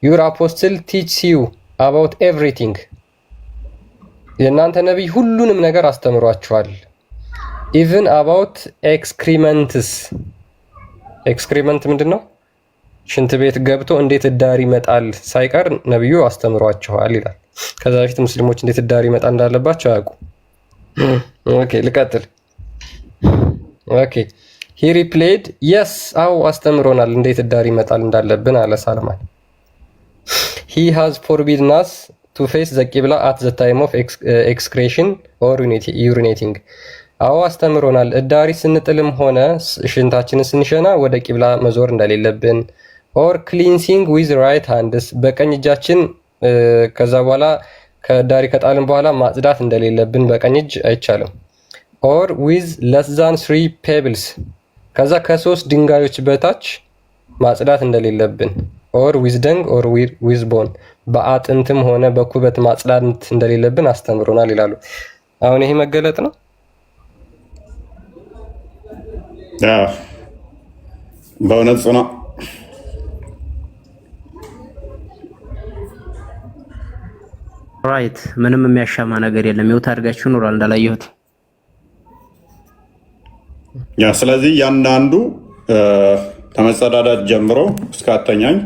ዩር አፖስትል ቲችስ ዩ አባውት ኤቭሪቲንግ፣ የእናንተ ነቢይ ሁሉንም ነገር አስተምሯችኋል። ኢቭን አባውት ኤክስክሪመንትስ፣ ኤክስክሪመንት ምንድን ነው? ሽንት ቤት ገብቶ እንዴት እዳሪ ይመጣል ሳይቀር ነቢዩ አስተምሯችኋል ይላል። ከዛ በፊት ሙስሊሞች እንዴት እዳሪ ይመጣ እንዳለባቸው አያውቁ። ኦኬ ልቀጥል። ኦኬ ሂ ሪፕሌድ የስ፣ አው አስተምሮናል እንዴት እዳሪ ይመጣል እንዳለብን አለ ሳልማን። ሂ ሃዝ ፎርቢድን አስ ቱ ፌስ ዘ ቂብላ አት ዘ ታይም ኦፍ ኤክስክሬሽን ኦር ዩሪኔቲንግ፣ አዎ አስተምሮናል እዳሪ ስንጥልም ሆነ ሽንታችንን ስንሸና ወደ ቂብላ መዞር እንደሌለብን፣ ኦር ክሊንሲንግ ዊዝ ራይት ሃንድስ፣ በቀኝ እጃችን ከዛ በኋላ ከዳሪ ከጣልን በኋላ ማጽዳት እንደሌለብን በቀኝ እጅ አይቻልም። ኦር ዊዝ ለስ ዛን 3 ፔብልስ፣ ከዛ ከ3 ድንጋዮች በታች ማጽዳት እንደሌለብን። ኦር ዊዝ ደንግ ኦር ዊዝ ቦን፣ በአጥንትም ሆነ በኩበት ማጽዳት እንደሌለብን አስተምሮናል ይላሉ። አሁን ይሄ መገለጥ ነው? በእውነት ጽና ራይት፣ ምንም የሚያሻማ ነገር የለም። ይኸው ታርጋችሁ ኑሯል እንዳላየሁት ያ ስለዚህ ያንዳንዱ ከመጸዳዳት ጀምሮ እስከ አተኛኝ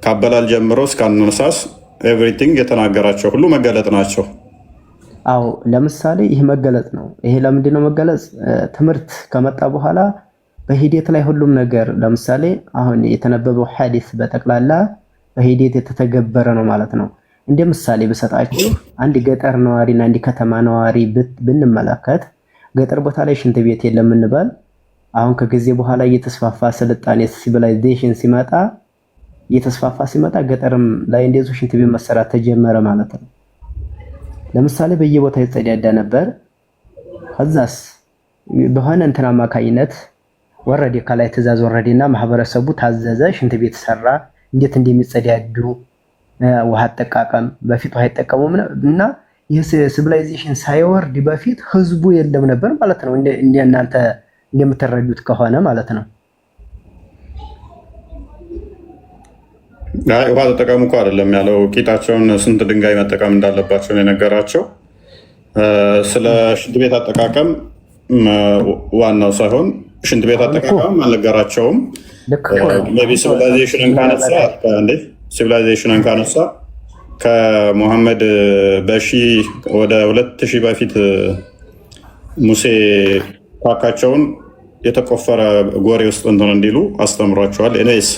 ካበላል ጀምሮ እስከ አነሳስ ኤቭሪቲንግ የተናገራቸው ሁሉ መገለጥ ናቸው። አዎ ለምሳሌ ይህ መገለጥ ነው። ይሄ ለምንድን ነው መገለጽ? ትምህርት ከመጣ በኋላ በሂደት ላይ ሁሉም ነገር ለምሳሌ አሁን የተነበበው ሐዲስ በጠቅላላ በሂደት የተተገበረ ነው ማለት ነው። እንደ ምሳሌ ብሰጣችሁ አንድ ገጠር ነዋሪና አንድ ከተማ ነዋሪ ብንመለከት ገጠር ቦታ ላይ ሽንት ቤት የለም እንበል። አሁን ከጊዜ በኋላ እየተስፋፋ ስልጣኔ ሲቪላይዜሽን ሲመጣ ገጠርም ላይ እንደዚሁ ሽንት ቤት መሰራት ተጀመረ ማለት ነው። ለምሳሌ በየቦታው ይጸዳዳ ነበር። ከዛስ በሆነ እንትን አማካይነት ወረደ፣ ከላይ ትእዛዝ ወረደና ማህበረሰቡ ታዘዘ፣ ሽንት ቤት ሰራ። እንዴት እንደሚጸዳዱ ውሃ አጠቃቀም በፊት ውሃ አይጠቀሙም እና ይህ ሲቪላይዜሽን ሳይወርድ በፊት ህዝቡ የለም ነበር ማለት ነው። እናንተ እንደምትረዱት ከሆነ ማለት ነው። ውሃ ተጠቀሙ እኮ አይደለም ያለው። ቂጣቸውን ስንት ድንጋይ መጠቀም እንዳለባቸው ነው የነገራቸው። ስለ ሽንት ቤት አጠቃቀም ዋናው ሳይሆን ሽንት ቤት አጠቃቀም አልነገራቸውም። ሲቪላይዜሽንን ካነሳ ከሙሐመድ ወደ 2000 በፊት ሙሴ ፓካቸውን የተቆፈረ ጎሬ ውስጥ እንትን እንዲሉ አስተምሯቸዋል። ኤኒዌይስ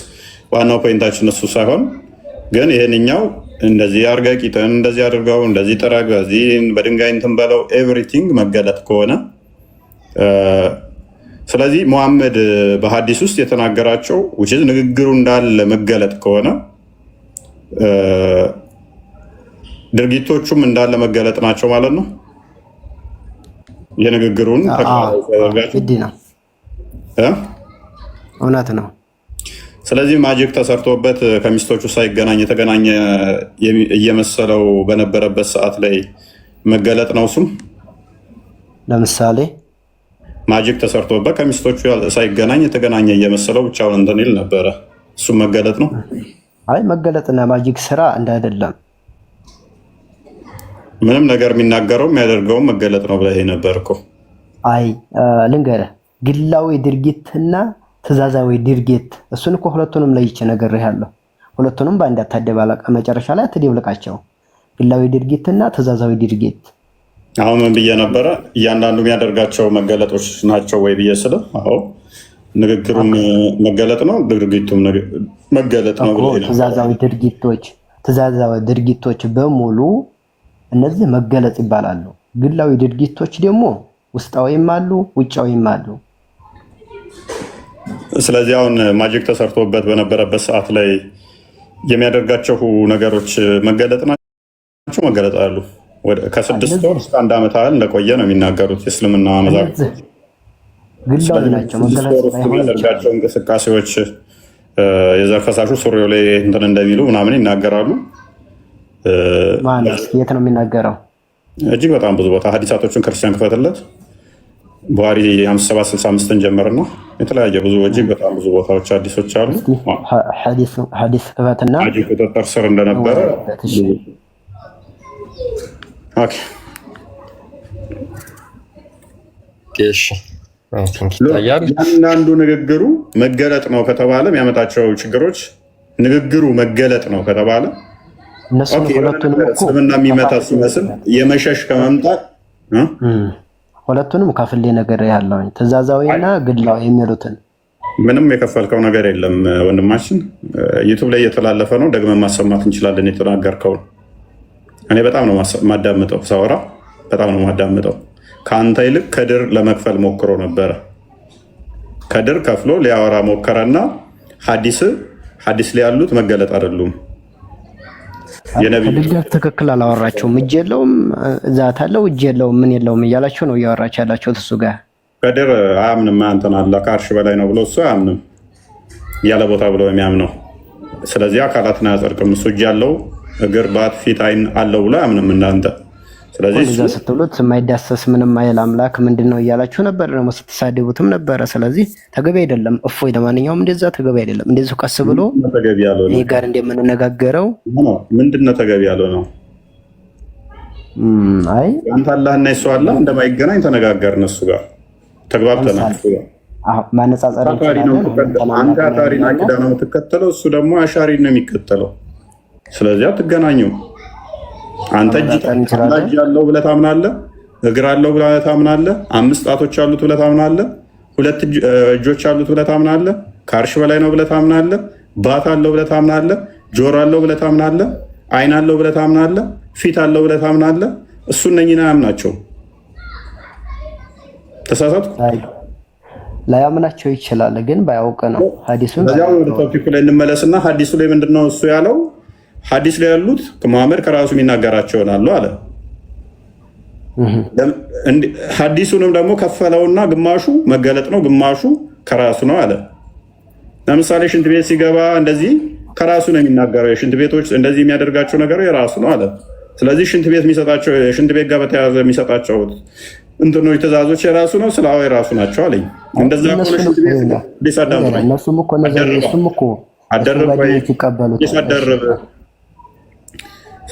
ዋናው ፖይንታችን እሱ ሳይሆን ግን ይሄንኛው እንደዚህ አድርገህ ቂጥን እንደዚህ አድርገው እንደዚህ ጥረግ በዚህ በድንጋይ እንትን በለው ኤቭሪቲንግ መገለጥ ከሆነ ስለዚህ ሙሐመድ በሐዲስ ውስጥ የተናገራቸው ንግግሩ እንዳለ መገለጥ ከሆነ ድርጊቶቹም እንዳለ መገለጥ ናቸው ማለት ነው። የንግግሩን እውነት ነው። ስለዚህ ማጂክ ተሰርቶበት ከሚስቶቹ ሳይገናኝ የተገናኘ እየመሰለው በነበረበት ሰዓት ላይ መገለጥ ነው። እሱም ለምሳሌ ማጂክ ተሰርቶበት ከሚስቶቹ ሳይገናኝ የተገናኘ እየመሰለው ብቻውን እንትን ይል ነበረ። እሱም መገለጥ ነው። አይ መገለጥና ማጂክ ስራ እንዳይደለም ምንም ነገር የሚናገረው የሚያደርገውም መገለጥ ነው ብለህ ነበር እኮ። አይ ልንገርህ፣ ግላዊ ድርጊትና ትእዛዛዊ ድርጊት እሱን እኮ ሁለቱንም ለይቼ ነግሬሃለሁ። ሁለቱንም በአንድ አታደባለቃ፣ መጨረሻ ላይ አትደብልቃቸው። ግላዊ ድርጊትና ትእዛዛዊ ድርጊት። አሁን ምን ብዬ ነበረ? እያንዳንዱ የሚያደርጋቸው መገለጦች ናቸው ወይ ብዬ ስለ አዎ ንግግሩም መገለጥ ነው፣ ድርጊቱም መገለጥ ነው ብለህ ትእዛዛዊ ድርጊቶች በሙሉ እነዚህ መገለጥ ይባላሉ። ግላዊ ድርጊቶች ደግሞ ውስጣዊም አሉ ውጫዊም አሉ። ስለዚህ አሁን ማጂክ ተሰርቶበት በነበረበት ሰዓት ላይ የሚያደርጋቸው ነገሮች መገለጥ ናቸው፣ መገለጥ አሉ። ከ6 ወር እስከ 1 ዓመት ያህል እንደቆየ ነው የሚናገሩት የእስልምና መዛግብት። ግላዊ ናቸው፣ መገለጥ የሚያደርጋቸው እንቅስቃሴዎች የዘር ፈሳሹ ሱሪው ላይ እንትን እንደሚሉ ምናምን ይናገራሉ። ማለት የት ነው የሚናገረው? እጅግ በጣም ብዙ ቦታ ሀዲሳቶችን ክርስቲያን ክፈትለት ቡሃሪ 5765ን ጀምርና የተለያየ ብዙ እጅግ በጣም ብዙ ቦታዎች ሀዲሶች አሉ። ሀዲስ ክፈትና ማጂክ ቁጥጥር ስር እንደነበረ ያንዳንዱ ንግግሩ መገለጥ ነው ከተባለ የሚያመጣቸው ችግሮች ንግግሩ መገለጥ ነው ከተባለ እስልምና የሚመታ ሲመስል የመሸሽ ከመምጣት ሁለቱንም ከፍሌ ነገር ያለው ትእዛዛዊና ግላዊ የሚሉትን ምንም የከፈልከው ነገር የለም ወንድማችን። ዩቱብ ላይ እየተላለፈ ነው፣ ደግመን ማሰማት እንችላለን። የተናገርከው እኔ በጣም ነው ማዳምጠው፣ ሳወራ በጣም ነው ማዳምጠው። ከአንተ ይልቅ ከድር ለመክፈል ሞክሮ ነበረ። ከድር ከፍሎ ሊያወራ ሞከረና ሀዲስ ላይ ያሉት መገለጥ አይደሉም። ከድር ጋር ትክክል አላወራቸውም። እጅ የለውም ዛት አለው እጅ የለውም ምን የለውም እያላቸው ነው እያወራች ያላቸው እሱ ጋር። ከድር አያምንም አንተን አለ ከአርሽ በላይ ነው ብሎ እሱ አያምንም ያለ ቦታ ብሎ የሚያምነው። ስለዚህ አካላትን አያጸድቅም። እሱ እጅ ያለው እግር፣ ባት፣ ፊት፣ አይን አለው ብሎ አያምንም እንዳንተ። ስለዚህ እዛ ስትሉት የማይዳሰስ ምንም አይል አምላክ ምንድን ነው እያላችሁ ነበር፣ ደግሞ ስትሳደቡትም ነበረ። ስለዚህ ተገቢ አይደለም። እፎይ ለማንኛውም እንደዛ ተገቢ አይደለም። እንደዚሁ ቀስ ብሎ እኔ ጋር እንደምንነጋገረው ምንድን ነው ተገቢ ያለው ነው። አይ አንተ አላህና እሱ አላህ እንደማይገናኝ ተነጋገርን እሱ ጋር። ተግባብተናል። ማነጻጸር አንተ አታሪን አቂዳ ነው የምትከተለው፣ እሱ ደግሞ አሻሪ ነው የሚከተለው። ስለዚህ አትገናኙ። አንተ እጅ ያለው ብለህ ታምናለህ፣ እግር አለው ብለህ ታምናለህ፣ 5 ጣቶች አሉት ብለህ ታምናለህ፣ 2 እጆች አሉት ብለህ ታምናለህ፣ ከአርሽ በላይ ነው ብለህ ታምናለህ፣ ባት አለው ብለህ ታምናለህ፣ ጆሮ አለው ብለህ ታምናለህ፣ አይን አለው ብለህ ታምናለህ፣ ፊት አለው ብለህ ታምናለህ። እሱ እነኝን አያምናቸውም። ተሳሳትኩ? ላያምናቸው ይችላል፣ ግን ባያውቅ ነው። ሐዲሱን ወደ ቶፒኩ ላይ እንመለስና ሐዲሱ ላይ ምንድነው እሱ ያለው? ሐዲስ ላይ ያሉት መሐመድ ከራሱ የሚናገራቸው ይሆናሉ አለ። ሐዲሱንም ደግሞ ከፈለውና ግማሹ መገለጥ ነው፣ ግማሹ ከራሱ ነው አለ። ለምሳሌ ሽንት ቤት ሲገባ እንደዚህ ከራሱ ነው የሚናገረው። የሽንት ቤቶች እንደዚህ የሚያደርጋቸው ነገር የራሱ ነው አለ። ስለዚህ ሽንት ቤት የሚሰጣቸው ሽንት ቤት ጋር በተያያዘ የሚሰጣቸው እንትኖች ትእዛዞች የራሱ ነው፣ ስለ የራሱ ናቸው አለኝ። እንደዛ ከሆነ ሽንት ቤት አደረብ።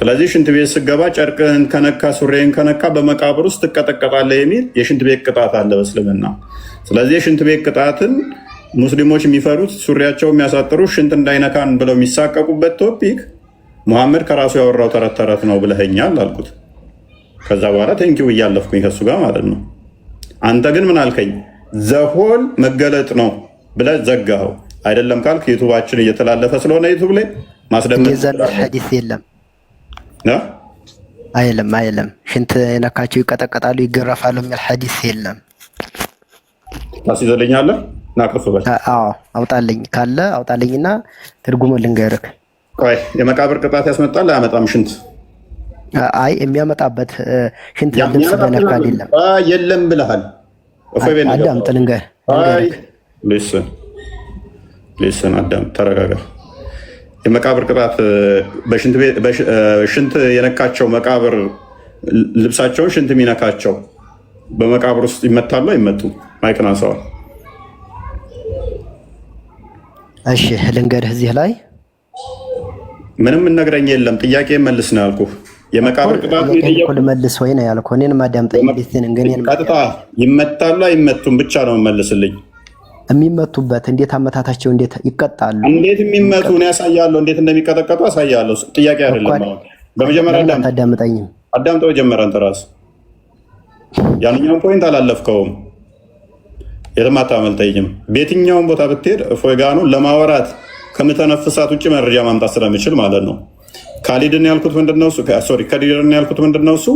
ስለዚህ ሽንት ቤት ስገባ ጨርቅህን ከነካ ሱሬህን ከነካ በመቃብር ውስጥ ትቀጠቀጣለህ የሚል የሽንት ቤት ቅጣት አለ በእስልምና። ስለዚህ የሽንት ቤት ቅጣትን ሙስሊሞች የሚፈሩት ሱሪያቸው የሚያሳጥሩ ሽንት እንዳይነካን ብለው የሚሳቀቁበት ቶፒክ መሐመድ ከራሱ ያወራው ተረት ተረት ነው ብለኸኛል አልኩት። ከዛ በኋላ ቴንኪው እያለፍኩኝ ከሱ ጋር ማለት ነው። አንተ ግን ምን አልከኝ? ዘሆል መገለጥ ነው ብለህ ዘጋኸው። አይደለም ካልክ ዩቱባችን እየተላለፈ ስለሆነ ዩቱብ ላይ ማስደመጥ ሐዲስ የለም አይለም ሽንት የነካቸው ይቀጠቀጣሉ ይገረፋሉ የሚል ሐዲስ የለም። ታስይዘልኛለህ? ናቀፍበል አውጣልኝ ካለ አውጣልኝና ትርጉሙን ልንገርህ። ቆይ የመቃብር ቅጣት ያስመጣል አያመጣም? ሽንት አይ የሚያመጣበት ሽንት ልብስ በነካ አይደለም። የለም ብለሃል። አዳምጥ ልንገርህ። ሊስን አዳምጥ፣ ተረጋጋ። የመቃብር ቅጣት ሽንት የነካቸው መቃብር ልብሳቸውን ሽንት የሚነካቸው በመቃብር ውስጥ ይመታሉ አይመጡም? ማይክን አንሳዋል። እሺ ልንገርህ፣ እዚህ ላይ ምንም ነግረኝ የለም። ጥያቄ መልስ ነው ያልኩህ። የመቃብር ቅጣት መልስ ወይ ነው ያልኩህ። እኔን ማዳምጠኝ። ቀጥታ ይመታሉ አይመቱም ብቻ ነው መልስልኝ። የሚመቱበት እንዴት አመታታቸው እንዴት ይቀጣሉ? እንዴት የሚመቱ ነው ያሳያለሁ። እንዴት እንደሚቀጠቀጡ አሳያለሁ። ጥያቄ አይደለም። በመጀመሪያ አዳምጠኝም አዳምጠው ጀመረ። አንተ ራስህ ያንኛውን ፖይንት አላለፍከውም። የትም አታመልጠኝም። በየትኛውም ቦታ ብትሄድ ፎጋኑ ለማወራት ከምተነፍሳት ውጭ መረጃ ማምጣት ስለምችል ማለት ነው። ካሊድን ያልኩት ምንድነው? ከዲድን ያልኩት ምንድነው? እሱ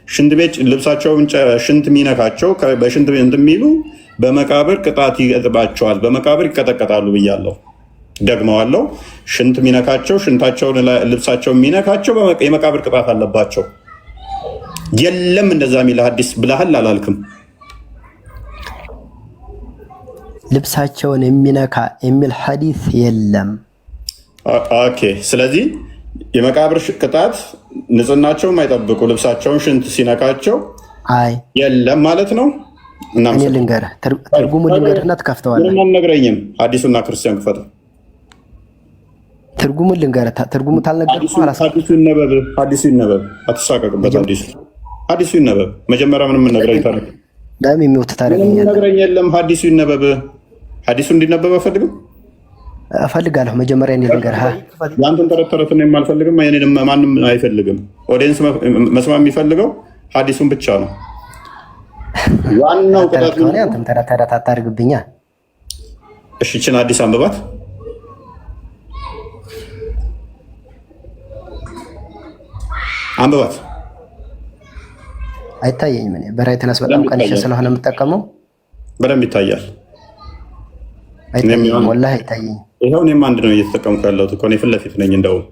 ሽንት ቤት ልብሳቸውን ሽንት የሚነካቸው በሽንት ቤት እንደሚሉ በመቃብር ቅጣት ይገጥባቸዋል፣ በመቃብር ይቀጠቀጣሉ ብያለሁ። ደግመዋለሁ። ሽንት የሚነካቸው ሽንታቸውን ልብሳቸው የሚነካቸው የመቃብር ቅጣት አለባቸው። የለም እንደዛ የሚል ሐዲስ ብለሃል አላልክም? ልብሳቸውን የሚነካ የሚል ሐዲስ የለም። ኦኬ። ስለዚህ የመቃብር ቅጣት ንጽህናቸውን የማይጠብቁ ልብሳቸውን ሽንት ሲነካቸው የለም ማለት ነው። እኔ ልንገርህ፣ ትርጉሙን ልንገርህና ትከፍተዋለህ። ምንም አልነግረኝም። ሐዲሱና ክርስቲያን ክፈተው። ትርጉሙን ልንገርህ። ትርጉሙ ታልነገርኩህ ሐዲሱ ይነበብ። ሐዲሱ ይነበብ። አትሳቀቅበት። ሐዲሱ ይነበብ። መጀመሪያ ምንም ነግረኝ ታረክ ለምን የሚወት ታረጋኛለህ? ነግረኝ የለም። ሐዲሱ ይነበብ። ሐዲሱ እንዲነበብ እፈልጋለሁ። መጀመሪያ እኔ ልንገርህ። ያንተን ተረት ተረት ነው የማልፈልግም። እኔንም ማንም አይፈልግም። ኦዲየንስ መስማት የሚፈልገው ሐዲሱን ብቻ ነው። ዋናው ቅጣት ነው። አንተም ተረት ተረት አታርግብኛ። እሺ እቺን አዲስ አንብባት። አንብባት። አይታየኝም። እኔ በራይትነስ በጣም ቀንሼ ስለሆነ የምጠቀመው በደንብ ይታያል። አይታየኝም፣ ወላሂ አይታየኝም። ይሄው እኔም አንድ ነው እየተጠቀምኩ ያለሁት እኮ። እኔ ፊት ለፊት ነኝ። እንደውም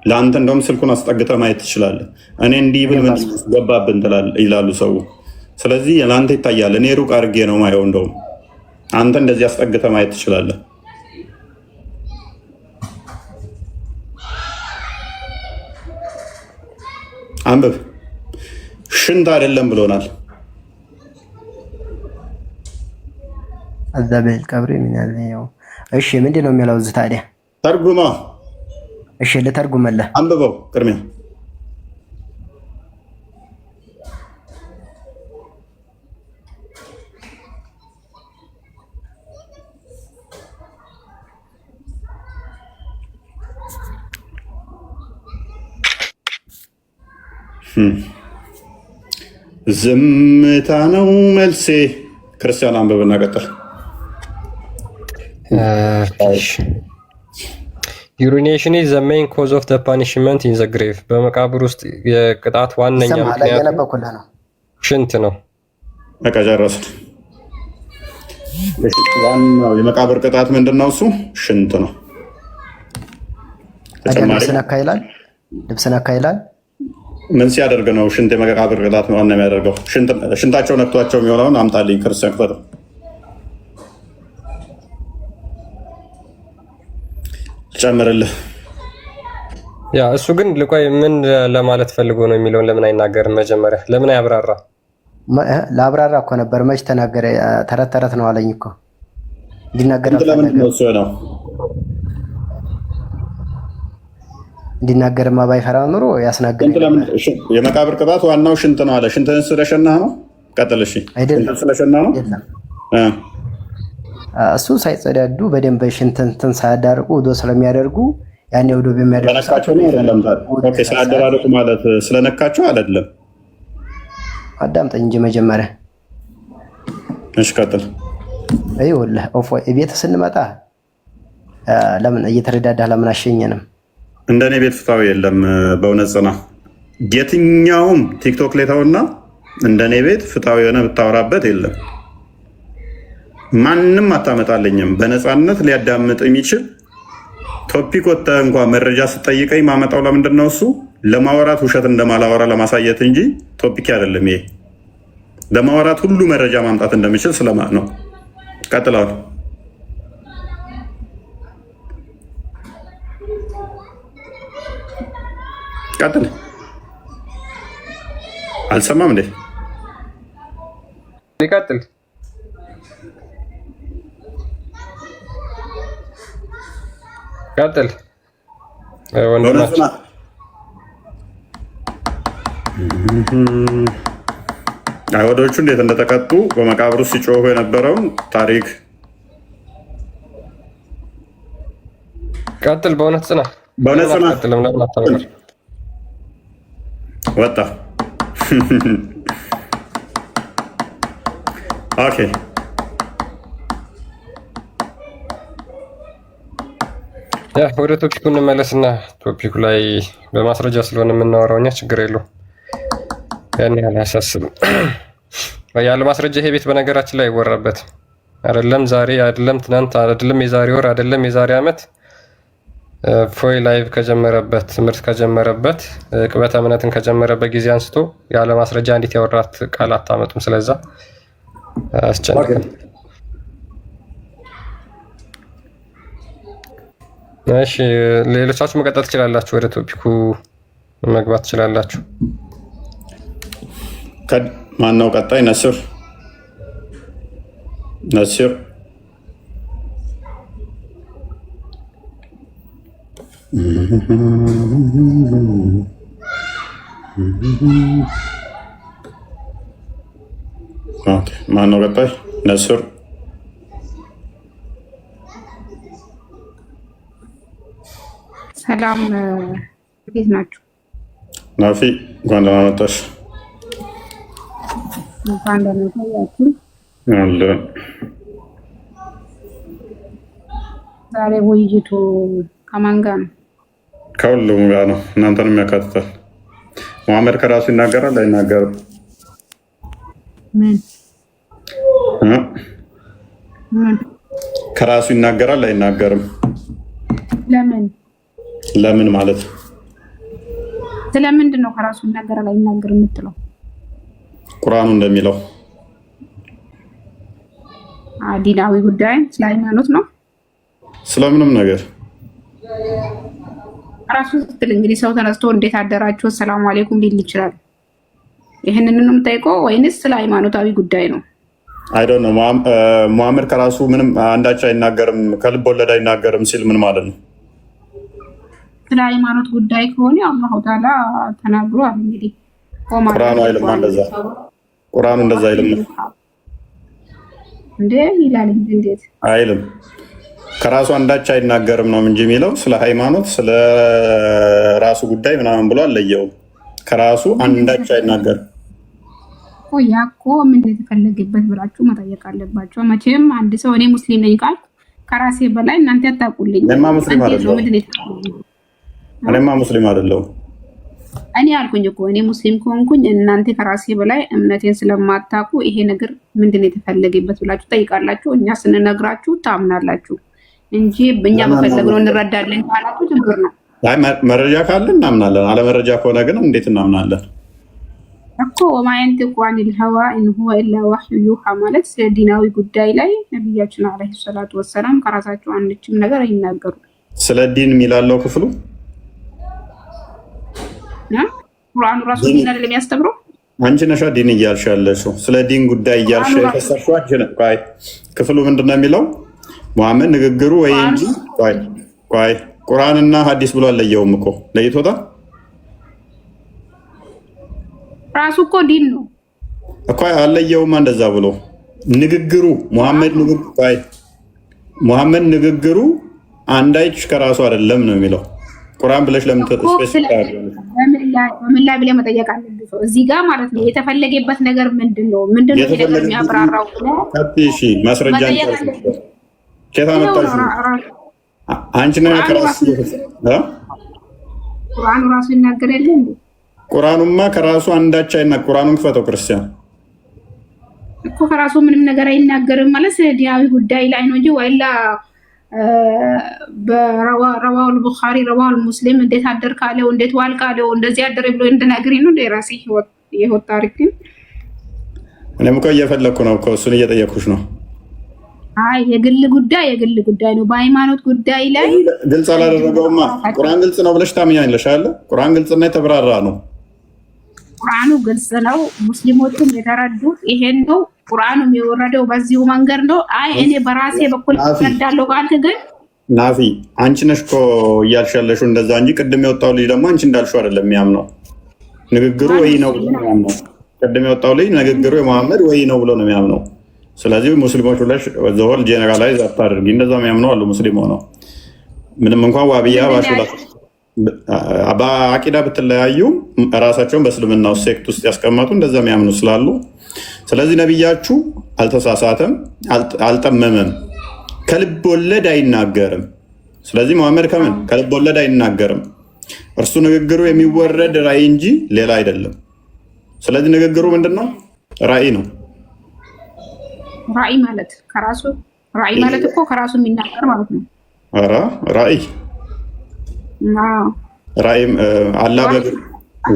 ለአንተ እንደውም ስልኩን አስጠግተህ ማየት ትችላለህ። እኔ እንዲህ ብል ምን ገባብን ይላሉ ሰው። ስለዚህ ለአንተ ይታያል። እኔ ሩቅ አድርጌ ነው ማየው። እንደውም አንተ እንደዚህ አስጠግተህ ማየት ትችላለህ። አንብብ። ሽንት አይደለም ብሎናል። አዛበል ቀብሬ ምን ያለው? እሺ ምንድን ነው የሚለው እዚህ ታዲያ? ተርጉማ። እሺ ልተርጉመልህ። አንብበው ቅድሚያ። ዝምታ ነው መልሴ። ክርስቲያን አንብብና ቀጥል። ዩሪኔሽን ኢዝ ዘ ሜይን ኮዝ ኦፍ ዘ ፓኒሽመንት ኢን ዘ ግሬቭ። በመቃብር ውስጥ የቅጣት ዋነኛ ምክንያት ሽንት ነው። በቃ ጨረስን። ዋናው የመቃብር ቅጣት ምንድን ነው? እሱ ሽንት ነው። ልብስ ነካ ይላል። ምን ሲያደርግ ነው ሽንት የመቃብር ቅጣት ዋና የሚያደርገው? ሽንታቸው ነክቷቸው የሚሆነውን አምጣልኝ ክርስቲያን ክፈተው። ጨምርልህ። ያ እሱ ግን ልቆይ ምን ለማለት ፈልጎ ነው የሚለውን ለምን አይናገርም? መጀመሪያ ለምን አያብራራ? ለአብራራ እኮ ነበር። መች ተናገረ? ተረት ተረት ነው አለኝ እኮ እንዲናገር እንዲናገርማ ባይፈራ ኑሮ ያስናገር። የመቃብር ቅጣት ዋናው ሽንት ነው አለ። ሽንትን ስለሸናህ ነው? ቀጥል። እሺ አይደለም ስለሸናህ ነው። እሱ ሳይጸዳዱ በደንብ ሽንትን ሳያዳርቁ ውዶ ስለሚያደርጉ ያኔ ውዶ በሚያደርጉ ነው አይደለም? ኦኬ ሳያደራርቁ ማለት ስለነካቸው አይደለም። አዳምጠኝ እንጂ መጀመሪያ። እሺ ቀጥል። ይኸውልህ ቤት ስንመጣ ለምን እየተረዳዳህ ለምን አሸኘንም? እንደኔ ቤት ፍታው የለም። በእውነት ጽና። የትኛውም ቲክቶክ ላይ ተውና እንደኔ ቤት ፍታው የሆነ ብታወራበት የለም። ማንም አታመጣልኝም። በነፃነት ሊያዳምጥ የሚችል ቶፒክ ወጥተህ እንኳን መረጃ ስጠይቀኝ ማመጣው ለምንድን ነው? እሱ ለማወራት ውሸት እንደማላወራ ለማሳየት እንጂ ቶፒክ አይደለም። ይሄ ለማወራት ሁሉ መረጃ ማምጣት እንደሚችል ስለማ ነው። ቀጥላል። ቀጥል። አልሰማም እንዴ? ይቀጥል። ቀጥል። ወንድማችን አይሁዶቹ እንዴት እንደተቀጡ በመቃብሩ ሲጮሁ የነበረውን ታሪክ ቀጥል። በእውነት ጽና። በእውነት ጽና። ወጣ። ኦኬ ወደ ቶፒኩ እንመለስና ቶፒኩ ላይ በማስረጃ ስለሆነ የምናወራው እኛ ችግር የለውም። ያን ያህል አያሳስብም። ያለ ማስረጃ ይሄ ቤት በነገራችን ላይ አይወራበትም። አይደለም ዛሬ፣ አይደለም ትናንት፣ አይደለም የዛሬ ወር፣ አይደለም የዛሬ ዓመት ፎይ ላይቭ ከጀመረበት ትምህርት ከጀመረበት ቅበተ እምነትን ከጀመረበት ጊዜ አንስቶ ያለ ማስረጃ እንዴት ያወራት ቃል አታመጡም። ስለዛ አስጨንቀን። እሺ ሌሎቻችሁ መቀጠል ትችላላችሁ። ወደ ቶፒኩ መግባት ትችላላችሁ። ማነው ቀጣይ? ነስር ማነው ቀጣይ? ነስር ሰላም፣ እንዴት ናችሁ? ናፊ እንኳን ደህና መጣሽ። እንኳን ደህና ቆያችሁ። ዛሬ ውይይቱ ከማን ጋር ነው? ከሁሉም ጋር ነው። እናንተንም ያካትታል። መሐመድ ከራሱ ይናገራል አይናገርም? ምን ከራሱ ይናገራል አይናገርም? ለምን ማለት ስለምንድን ነው ከራሱ ይናገራል አይናገርም የምትለው? ቁርአኑ እንደሚለው ዲናዊ ጉዳይ ስለ ሃይማኖት ነው። ስለምንም ነገር ራሱ ስትል እንግዲህ ሰው ተነስቶ እንዴት አደራችሁ ሰላም አለይኩም ሊል ይችላል። ይሄንን ነው የምጠይቀው ወይንስ ስለ ሃይማኖታዊ ጉዳይ ነው? አይ ዶንት ኖ። መሐመድ ከራሱ ምንም አንዳች አይናገርም፣ ከልብ ወለድ አይናገርም ሲል ምን ማለት ነው? ስለ ሃይማኖት ጉዳይ ከሆነ አላሁ ተዓላ ተናግሯል። እንግዲህ ቁርአኑ አይልም እንደዛ። ቁርአኑ እንደዛ አይልም እንዴ? ይላል። እንዴት አይልም? ከራሱ አንዳች አይናገርም ነው እንጂ የሚለው ስለ ሃይማኖት ስለ ራሱ ጉዳይ ምናምን ብሎ አለየውም። ከራሱ አንዳች አይናገርም። ያ እኮ ምን የተፈለገበት ብላችሁ መጠየቅ አለባቸው። መቼም አንድ ሰው እኔ ሙስሊም ነኝ ቃል ከራሴ በላይ እናንተ አታውቁልኝ። እኔማ ሙስሊም አይደለሁም። እኔ አልኩኝ እኮ እኔ ሙስሊም ከሆንኩኝ እናንተ ከራሴ በላይ እምነቴን ስለማታውቁ ይሄ ነገር ምንድን ነው የተፈለገበት ብላችሁ ጠይቃላችሁ። እኛ ስንነግራችሁ ታምናላችሁ እንጂ እኛ በፈለግነው እንረዳለን ካላችሁ ችግር ነው። መረጃ ካለ እናምናለን፣ አለ መረጃ ከሆነ ግን እንዴት እናምናለን? እኮ ወማ የንጢቁ ዐኒል ሀዋ ኢን ሁወ ኢላ ወሕዩ ዩሃ ማለት ስለ ዲናዊ ጉዳይ ላይ ነቢያችን ዓለይሂ ሰላቱ ወሰላም ከራሳቸው አንድችም ነገር አይናገሩም። ስለ ዲን የሚላለው ክፍሉ ቁርአኑ ራሱ ዲን አይደለም የሚያስተምረው። አንቺ ነሻ ዲን እያልሽ ያለሽው፣ ስለ ዲን ጉዳይ እያልሽ የፈሰሽው አንቺ ነሽ። ክፍሉ ምንድን ነው የሚለው? ሙሐመድ ንግግሩ ወይ እንጂ ቆይ ቁርአንና ሐዲስ ብሎ አለየውም እኮ ለይቶታል። ራሱ እኮ ዲን ነው እኮ አለየውም። እንደዛ ብሎ ንግግሩ ሙሐመድ ንግግሩ አንዳች ከራሱ አይደለም ነው የሚለው። ቁርአን ብለሽ ለምን ተስፔሲፊክ በምን ላይ ብለህ መጠየቅ አለብህ። እዚህ ጋር ማለት ነው የተፈለገበት ነገር ምንድነው? ምንድነው ይሄ ነገር የሚያብራራው? እሺ ማስረጃ ከታ መጣሽ አንቺ ነህ ከራሱ ቁርአኑ ራሱ ይናገር የለ እንዴ? ቁርአኑማ ከራሱ አንዳች አይናገርም። ቁርአኑን ክፈተው ክርስቲያን እኮ ከራሱ ምንም ነገር አይናገርም ማለት ዲናዊ ጉዳይ ላይ ነው እንጂ ወይላ በረዋው ቡኻሪ ረዋው ሙስሊም እንዴት አደርክ አለው እንዴት ዋልክ አለው እንደዚህ አደረ ብሎ እንደነገረኝ ነው የራሴ ህይወት ታሪክ። እኔም እኮ እየፈለኩ ነው እኮ እሱን እየጠየኩሽ ነው። አይ የግል ጉዳይ ነው። በሃይማኖት ጉዳይ ላይ ግልጽ አላደረገውማ። ቁርአን ግልጽ ነው ብለሽ ታምኛለሽ አይደል? ቁርአን ግልጽና የተብራራ ነው። ቁርአኑ ግልጽ ነው። ሙስሊሞቹም የተረዱት ይሄን ነው። ቁርአኑ የወረደው በዚሁ መንገድ ነው። አይ እኔ በራሴ በኩል ተረዳለሁ ካልክ ግን ናፊ አንቺ ነሽ እኮ እያልሽ ያለሽው እንደዛ እንጂ ቅድም የወጣው ልጅ ደግሞ አንቺ እንዳልሽው አይደለም የሚያምነው። ንግግሩ ወይ ነው ብሎ ነው የሚያምነው። ቅድም የወጣው ልጅ ንግግሩ የመሐመድ ወይ ነው ብሎ ነው የሚያምነው። ስለዚህ ሙስሊሞች ብለሽ ዘሆል ጄኔራላይዝ አታድርጊ። እንደዛ የሚያምነው አሉ ሙስሊም ሆነው ምንም እንኳን ዋብያ ባሽላ በአቂዳ ብትለያዩ ራሳቸውን በእስልምና ሴክት ውስጥ ያስቀመጡ እንደዛ የሚያምኑ ስላሉ፣ ስለዚህ ነቢያችሁ አልተሳሳተም፣ አልጠመመም፣ ከልብ ወለድ አይናገርም። ስለዚህ መሐመድ ከልብ ወለድ አይናገርም። እርሱ ንግግሩ የሚወረድ ራእይ እንጂ ሌላ አይደለም። ስለዚህ ንግግሩ ምንድን ነው? ራእይ ነው። ራእይ ማለት እኮ ከራሱ የሚናገር ማለት ነው። ኧረ ራእይ አላ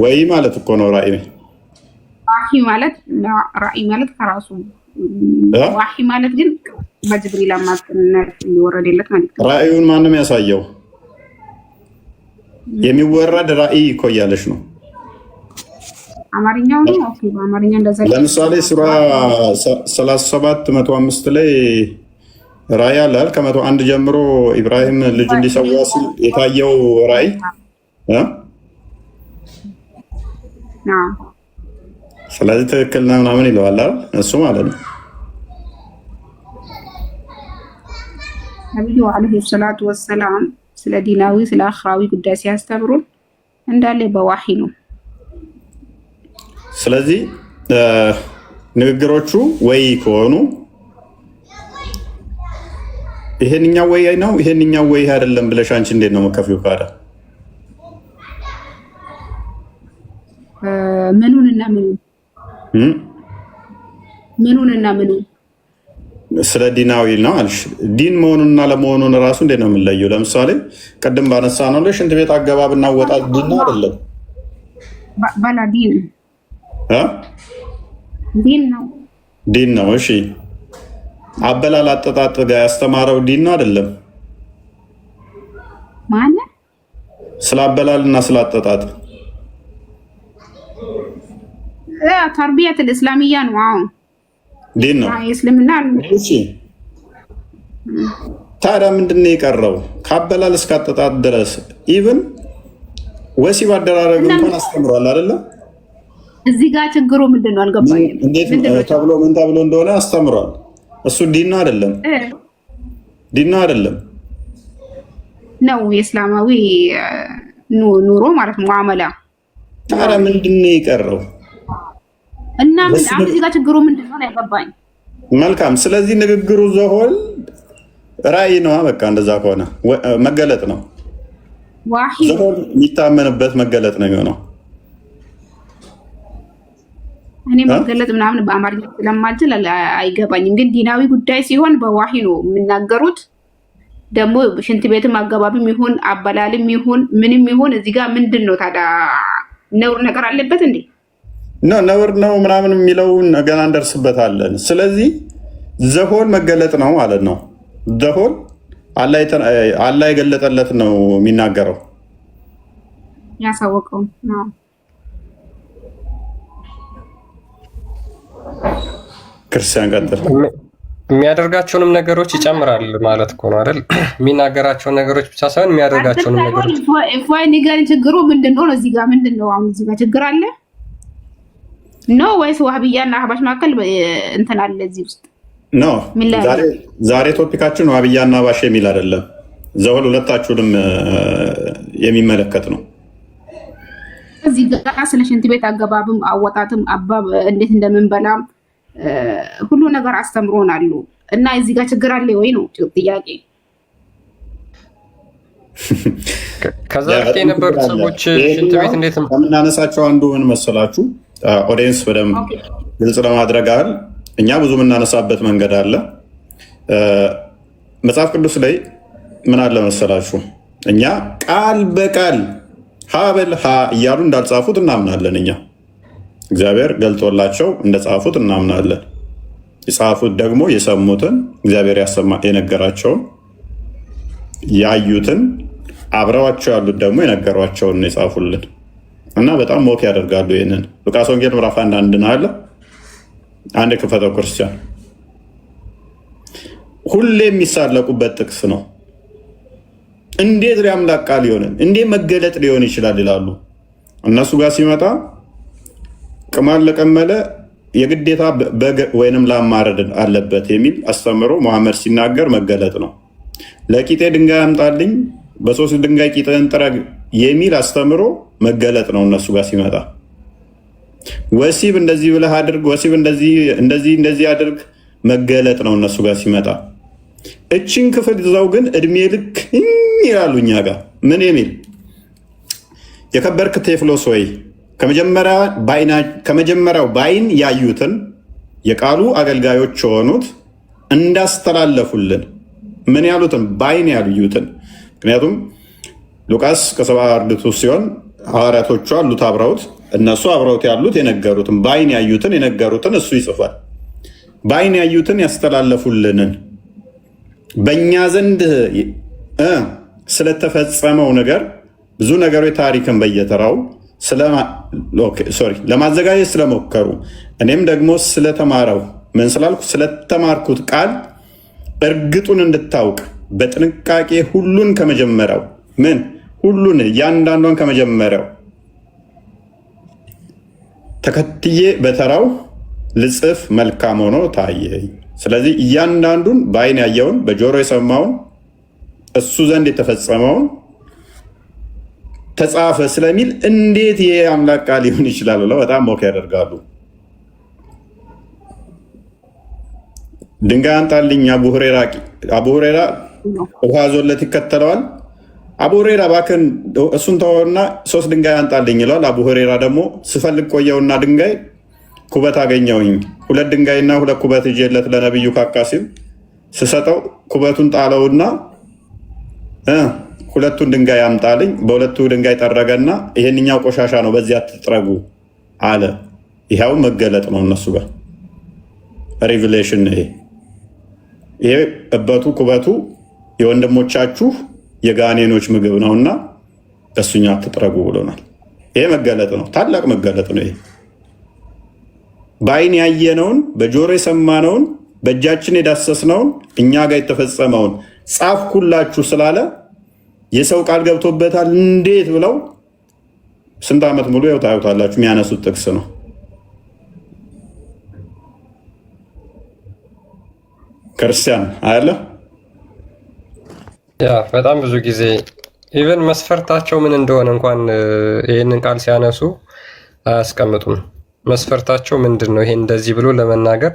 ወይ ማለት እኮ ነው። ራእይ ማለት ከራሱ ዋሂ ማለት ግን በጅብሪል አማካኝነት የሚወረድለት ማለት ነው። ራእዩን ማንም ያሳየው የሚወረድ ራእይ እኮ እያለች ነው። አማርኛው ነው። ኦኬ በአማርኛ እንደዛ ለምሳሌ ሱራ 37:105 ላይ ራእይ አለ። ከ101 ጀምሮ ኢብራሂም ልጁ እንዲሰዋ ሲል የታየው ራእይ ስለዚህ ትክክል ነው ምናምን ይለዋል እሱ ማለት ነው። ነብዩ አለይሂ ሰላቱ ወሰላም ስለ ዲናዊ ስለ አኽራዊ ጉዳይ ሲያስተምሩን እንዳለ በዋሂ ነው። ስለዚህ ንግግሮቹ ወይ ከሆኑ ይሄንኛው ወይ ነው ይሄንኛው ወይ አይደለም ብለሽ አንቺ እንዴት ነው መከፊው ካለ ምኑንና ምኑን ስለ ዲናዊ ነው አልሽ። ዲን መሆኑንና ለመሆኑን ራሱ እንዴት ነው የምንለየው? ለምሳሌ ቅድም ባነሳ ነው ሽንት ቤት አገባብና ወጣት ዲን ነው አይደለም? ባላ ዲን ነው። እሺ አበላል አጠጣጥ ጋር ያስተማረው ዲን ነው አይደለም? ማለት ስለ አበላልና ስለ አጠጣጥ ተርቢያት እስላሚያ ነው። አሁን ዲን ነው እስልምና። እሺ ታዲያ ምንድን ነው የቀረው? ከአበላል እስከ አጠጣጥ ድረስ ኢቭን ወሲብ አደራረግ እንኳን አስተምሯል አይደለም? እዚህ ጋር ችግሩ ምንድን ነው አልገባኝም። እንዴት ተብሎ ምን ተብሎ እንደሆነ አስተምሯል። እሱ ዲን ነው አይደለም? ነው የእስላማዊ ኑሮ ማለት ሙዓመላ ታዲያ ምንድን ነው የቀረው? እና ምን አሁን እዚህ ጋር ችግሩ ምንድን ነው ያገባኝ? መልካም። ስለዚህ ንግግሩ ዘሆል ራእይ ነው። በቃ እንደዛ ከሆነ መገለጥ ነው። ዘሆል የሚታመንበት መገለጥ ነው የሚሆነው። እኔ መገለጥ ምናምን በአማርኛ ስለማልችል አይገባኝም። ግን ዲናዊ ጉዳይ ሲሆን በዋሂ ነው የሚናገሩት። ደግሞ ሽንት ቤትም አገባብም ይሁን አበላልም ይሁን ምንም ይሁን እዚህ ጋር ምንድን ነው ታዲያ ነውር ነገር አለበት እንዴ? ነውር ነው ምናምን የሚለውን ገና እንደርስበታለን። ስለዚህ ዘሆል መገለጥ ነው ማለት ነው። ዘሆል አላህ የገለጠለት ነው የሚናገረው ያሳወቀው ነው። ክርስቲያን ቀጥል። የሚያደርጋቸውንም ነገሮች ይጨምራል ማለት እኮ ነው አይደል? የሚናገራቸውን ነገሮች ብቻ ሳይሆን የሚያደርጋቸውንም ነገሮች እፎይ ንገረኝ። ችግሩ ምንድን ነው? እዚህ ጋር ምንድን ነው አሁን እዚህ ጋር ችግር አለ ነው ወይስ ዋህብያና አህባሽ መካከል እንትን አለ እዚህ ውስጥ ነው? ዛሬ ቶፒካችን ዋህብያና አህባሽ የሚል አይደለም። ዘሆል ሁለታችሁንም የሚመለከት ነው። እዚህ ጋር ስለ ሽንት ቤት አገባብም አወጣትም አባብ እንዴት እንደምንበላም ሁሉ ነገር አስተምሮናል። እና እዚህ ጋር ችግር አለ ወይ ነው ጥያቄ። ከዛ በፊት የነበሩት ሰዎች ሽንት ቤት እንዴት ከምናነሳቸው አንዱ ምን መሰላችሁ? ኦዲየንስ በደንብ ግልጽ ለማድረግ ያህል እኛ ብዙ የምናነሳበት መንገድ አለ። መጽሐፍ ቅዱስ ላይ ምን አለ መሰላችሁ? እኛ ቃል በቃል ሀበል ሀ እያሉ እንዳልጻፉት እናምናለን። እኛ እግዚአብሔር ገልጦላቸው እንደጻፉት እናምናለን። የጻፉት ደግሞ የሰሙትን እግዚአብሔር የነገራቸውን ያዩትን አብረዋቸው ያሉት ደግሞ የነገሯቸውን የጻፉልን እና በጣም ሞክ ያደርጋሉ። ይህንን ሉቃስ ወንጌል ምዕራፍ 1 አለ። አንድ ክፈተው ክርስቲያን። ሁሌ የሚሳለቁበት ጥቅስ ነው። እንዴት የአምላክ ቃል ሊሆንን እንዴት መገለጥ ሊሆን ይችላል ይላሉ። እነሱ ጋር ሲመጣ ቅማል ለቀመለ የግዴታ በግ ወይንም ላማረድ አለበት የሚል አስተምሮ መሐመድ ሲናገር መገለጥ ነው። ለቂጤ ድንጋይ አምጣልኝ በ3 ድንጋይ ቂጥህን ጥረግ የሚል አስተምሮ መገለጥ ነው። እነሱ ጋር ሲመጣ ወሲብ እንደዚህ ብለህ አድርግ፣ ወሲብ እንደዚህ አድርግ መገለጥ ነው። እነሱ ጋር ሲመጣ እችን ክፍል ይዘው ግን እድሜ ልክ ይላሉ። እኛ ጋር ምን የሚል የከበርክ ቴዎፍሎስ ወይ ከመጀመሪያው በዓይን ያዩትን የቃሉ አገልጋዮች የሆኑት እንዳስተላለፉልን ምን ያሉትን በዓይን ያዩትን። ምክንያቱም ሉቃስ ከሰባ አርድእቱ ሲሆን ሐዋርያቶቹ አሉት አብረውት፣ እነሱ አብረውት ያሉት የነገሩትን በዓይን ያዩትን የነገሩትን እሱ ይጽፋል። በዓይን ያዩትን ያስተላለፉልንን በእኛ ዘንድ ስለተፈጸመው ነገር ብዙ ነገሮች ታሪክን በየተራው ለማዘጋጀት ስለሞከሩ እኔም ደግሞ ስለተማረው ምን ስላልኩ ስለተማርኩት ቃል እርግጡን እንድታውቅ በጥንቃቄ ሁሉን ከመጀመሪያው ሁሉን እያንዳንዷን ከመጀመሪያው ተከትዬ በተራው ልጽፍ መልካም ሆኖ ታየኝ። ስለዚህ እያንዳንዱን በዓይን ያየውን በጆሮ የሰማውን እሱ ዘንድ የተፈጸመውን ተጻፈ ስለሚል እንዴት ይሄ አምላክ ቃል ሊሆን ይችላል ብለው በጣም ሞክ ያደርጋሉ። ድንጋይ አንጣልኝ አቡ ሁሬራ ውሃ ዞለት ይከተለዋል። አቡ ሁሬራ እባክህን እሱን ተወውና 3 ድንጋይ አንጣልኝ ይለዋል። አቡ ሁሬራ ደግሞ ስፈልግ ቆየውና ድንጋይ ኩበት አገኘውኝ 2 ድንጋይና 2 ኩበት ይዤለት ለነቢዩ ካቃሲም ስሰጠው ኩበቱን ጣለውና 2ቱን ድንጋይ አምጣልኝ፣ በ2ቱ ድንጋይ ጠረገና ይሄንኛው ቆሻሻ ነው በዚህ አትጥረጉ አለ። ይሄው መገለጥ ነው። እነሱ ጋር ሪቪሌሽን ይሄ እበቱ ኩበቱ የወንድሞቻችሁ የጋኔኖች ምግብ ነውና በሱኛ አትጥረጉ ብሎናል። ይሄ መገለጥ ነው። ታላቅ መገለጥ ነው። ይሄ በዓይን ያየነውን በጆሮ የሰማነውን በእጃችን የዳሰስነውን እኛ ጋር የተፈጸመውን ጻፍኩላችሁ ስላለ የሰው ቃል ገብቶበታል እንዴት ብለው ስንት ዓመት ሙሉ ያው ታዩታላችሁ የሚያነሱት ጥቅስ ነው። ክርስቲያን አለ ያ በጣም ብዙ ጊዜ ኢቨን መስፈርታቸው ምን እንደሆነ እንኳን ይህንን ቃል ሲያነሱ አያስቀምጡም። መስፈርታቸው ምንድን ነው? ይሄ እንደዚህ ብሎ ለመናገር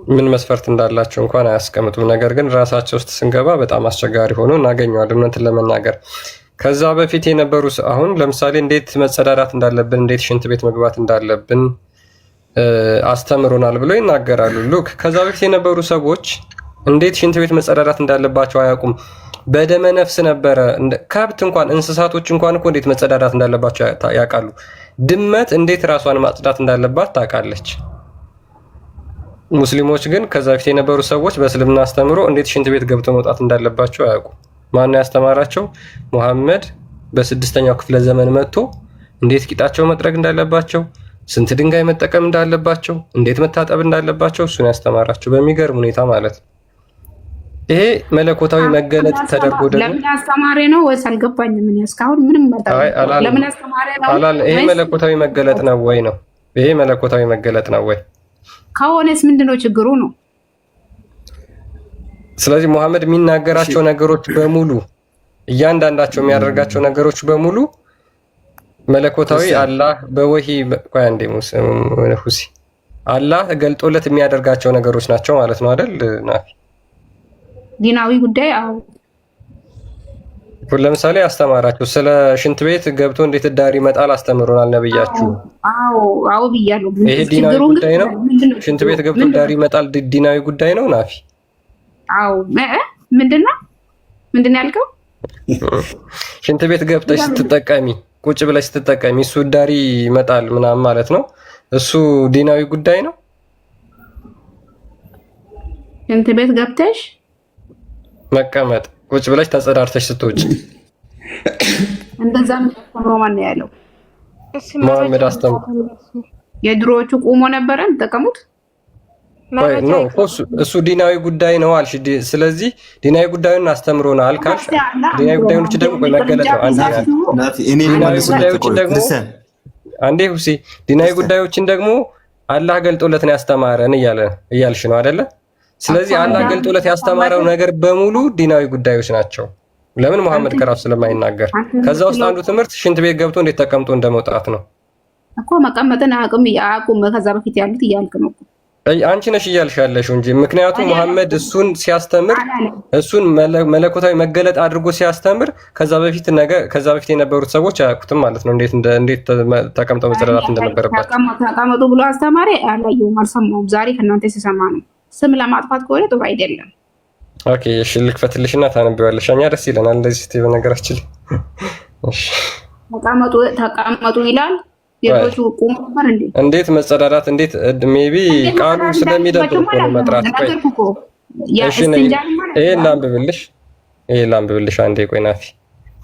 ምን መስፈርት እንዳላቸው እንኳን አያስቀምጡም። ነገር ግን ራሳቸው ውስጥ ስንገባ በጣም አስቸጋሪ ሆኖ እናገኘዋለን እውነትን ለመናገር። ከዛ በፊት የነበሩ አሁን ለምሳሌ እንዴት መጸዳዳት እንዳለብን፣ እንዴት ሽንት ቤት መግባት እንዳለብን አስተምሮናል ብሎ ይናገራሉ። ሉክ ከዛ በፊት የነበሩ ሰዎች እንዴት ሽንት ቤት መጸዳዳት እንዳለባቸው አያውቁም። በደመ ነፍስ ነበረ። ከብት እንኳን እንስሳቶች እንኳን እኮ እንዴት መጸዳዳት እንዳለባቸው ያውቃሉ። ድመት እንዴት ራሷን ማጽዳት እንዳለባት ታውቃለች። ሙስሊሞች ግን ከዛ በፊት የነበሩ ሰዎች በእስልምና አስተምሮ እንዴት ሽንት ቤት ገብተው መውጣት እንዳለባቸው አያውቁ። ማነው ያስተማራቸው? ሙሐመድ በ6ኛው ክፍለ ዘመን መጥቶ እንዴት ቂጣቸው መጥረግ እንዳለባቸው፣ ስንት ድንጋይ መጠቀም እንዳለባቸው፣ እንዴት መታጠብ እንዳለባቸው እሱን ያስተማራቸው በሚገርም ሁኔታ ማለት ነው። ይሄ መለኮታዊ መገለጥ ተደርጎ ደግሞ ለምን አስተማሪ ነው ወይስ አልገባኝም። ምን እስካሁን ምንም ለምን አስተማሪ ነው አላል። ይሄ መለኮታዊ መገለጥ ነው ወይ ነው? ይሄ መለኮታዊ መገለጥ ነው ወይ? ከሆነስ ምንድነው ችግሩ ነው? ስለዚህ ሙሐመድ የሚናገራቸው ነገሮች በሙሉ እያንዳንዳቸው የሚያደርጋቸው ነገሮች በሙሉ መለኮታዊ አላህ በወሂ አንዴ ሁሲ አላህ ገልጦለት የሚያደርጋቸው ነገሮች ናቸው ማለት ነው አይደል ናፊ? ዲናዊ ጉዳይ አዎ። ለምሳሌ አስተማራቸው ስለ ሽንት ቤት ገብቶ እንዴት ዳር ይመጣል አስተምሮናል ነብያችሁ። አዎ ብያለሁ። ይሄ ዲናዊ ጉዳይ ነው። ሽንት ቤት ገብቶ ዳር ይመጣል ዲናዊ ጉዳይ ነው ናፊ? አዎ ምንድነው ያልከው? ሽንት ቤት ገብተሽ ስትጠቀሚ ቁጭ ብለሽ ስትጠቀሚ እሱ ዳሪ ይመጣል ምናምን ማለት ነው። እሱ ዲናዊ ጉዳይ ነው። ሽንት ቤት ገብተሽ መቀመጥ ቁጭ ብለሽ ተጸዳርተሽ ስትወጪ እንደዛ ነው ማን ያለው? መሐመድ አስተምሮ የድሮዎቹ ቆሞ ነበረ ተጠቀሙት። ነው እሱ ዲናዊ ጉዳይ ነው አልሽ። ስለዚህ ዲናዊ ጉዳዩን አስተምሮናል ካልሽ ዲናዊ ጉዳዮች ደግሞ መገለጥ ነው። አንዴ ሁሴ ዲናዊ ጉዳዮችን ደግሞ አላህ ገልጦለት ነው ያስተማረን እያልሽ ነው አይደለ? ስለዚህ አላህ ገልጦለት ያስተማረው ነገር በሙሉ ዲናዊ ጉዳዮች ናቸው። ለምን? መሐመድ ከራሱ ስለማይናገር። ከዛ ውስጥ አንዱ ትምህርት ሽንት ቤት ገብቶ እንዴት ተቀምጦ እንደመውጣት ነው እኮ። መቀመጥን አቁም ከዛ በፊት ያሉት እያልክ ነው። አንቺ ነሽ እያልሽ ያለሽው እንጂ። ምክንያቱም መሐመድ እሱን ሲያስተምር እሱን መለኮታዊ መገለጥ አድርጎ ሲያስተምር ከዛ በፊት የነበሩት ሰዎች አያውቁትም ማለት ነው። እንዴት ተቀምጠው መጸዳዳት እንደነበረባቸው ተቀመጡ ብሎ አስተማሪ አላየሁም፣ አልሰማሁም። ዛሬ ከእናንተ ሲሰማ ነው። ስም ለማጥፋት ከሆነ ጥሩ አይደለም። ኦኬ እሺ፣ ልክፈትልሽና ታነቢዋለሽ። እኛ ደስ ይለናል እንደዚህ ስትይ። በነገራችን እሺ ተቀመጡ ይላል። የሮቹ ቁም ነበር እንዴ? እንዴት መጸዳዳት እንዴት ሜቢ ቃሉ ስለሚደብር እኮ ነው መጥራት። እሺ ይሄን ላንብብልሽ አንዴ። ቆይ ናፊ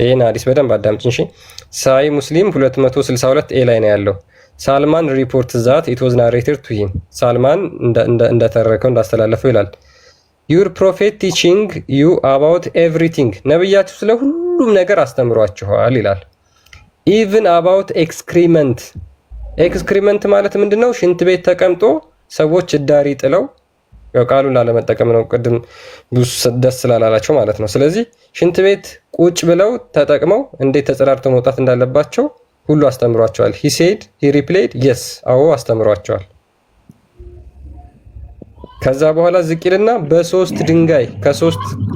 ይሄን ሐዲስ በደንብ አዳምጪ እሺ። ሳይ ሙስሊም 262 ኤ ላይ ነው ያለው። ሳልማን ሪፖርት ዛት ኢት ዋዝ ናሬትድ ቱ ሂም። ሳልማን እንደተረከው እንዳስተላለፈው ይላል። ዩር ፕሮፌት ቲቺንግ ዩ አባውት ኤቭሪቲንግ። ነብያችሁ ስለ ሁሉም ነገር አስተምሯችኋል ይላል። ኢቭን አባውት ኤክስክሪመንት። ኤክስክሪመንት ማለት ምንድነው? ሽንት ቤት ተቀምጦ ሰዎች እዳሪ ጥለው፣ ያው ቃሉን ላለመጠቀም ነው ቅድም ደስ ስላላላቸው ማለት ነው። ስለዚህ ሽንት ቤት ቁጭ ብለው ተጠቅመው እንዴት ተጸዳድተው መውጣት እንዳለባቸው ሁሉ አስተምሯቸዋል። ሂ ሴድ ሂ ሪፕሌይድ የስ አዎ አስተምሯቸዋል። ከዛ በኋላ ዝቂልና በሶስት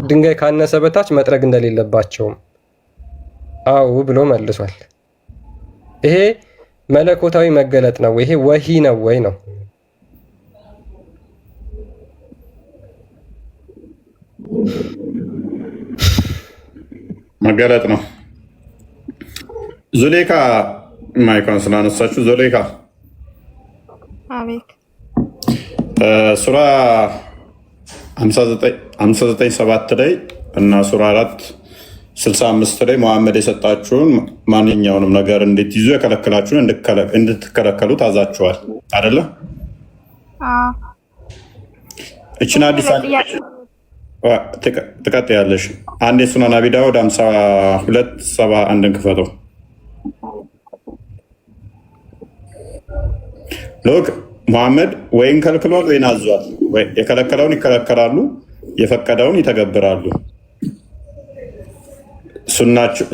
ድንጋይ ካነሰ በታች መጥረግ እንደሌለባቸውም አዎ ብሎ መልሷል። ይሄ መለኮታዊ መገለጥ ነው። ይሄ ወሂ ነው ወይ ነው? መገለጥ ነው። ዙሌካ ማይኮን ስላነሳችሁ ዙሌካ አቤት ሱራ 59:7 ላይ እና ሱራ 4:65 ላይ መሐመድ የሰጣችሁን ማንኛውንም ነገር እንድትይዙ የከለከላችሁን እንድትከለከሉ ታዛችኋል አይደለ? እችን አዲስ ትቀጥያለሽ። አንድ የሱናን አቢ ዳውድ 52:71 ክፈተው። ሎክ መሐመድ ወይን ከልክሏል ወይን አዟል። የከለከለውን ይከለከላሉ፣ የፈቀደውን ይተገብራሉ።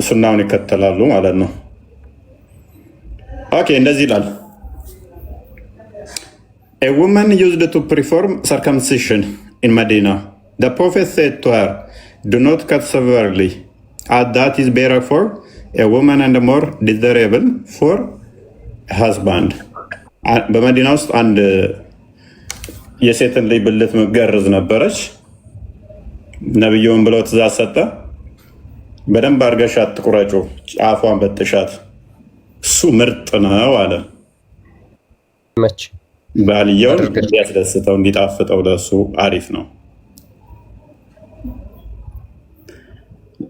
ሱናውን ይከተላሉ ማለት ነው። ኦኬ እንደዚህ ይላል። A woman used to perform circumcision in Medina. The Prophet said to her, "Do not cut severely, as that is better for a woman and more desirable for a husband." በመዲና ውስጥ አንድ የሴትን ልጅ ብልት መገረዝ ነበረች። ነብዩን ብለው ትእዛዝ ሰጠ። በደንብ አድርገሻት ትቁረጩ፣ ጫፏን በጥሻት፣ እሱ ምርጥ ነው አለ። ባልየውን እንዲያስደስተው እንዲጣፍጠው ለእሱ አሪፍ ነው።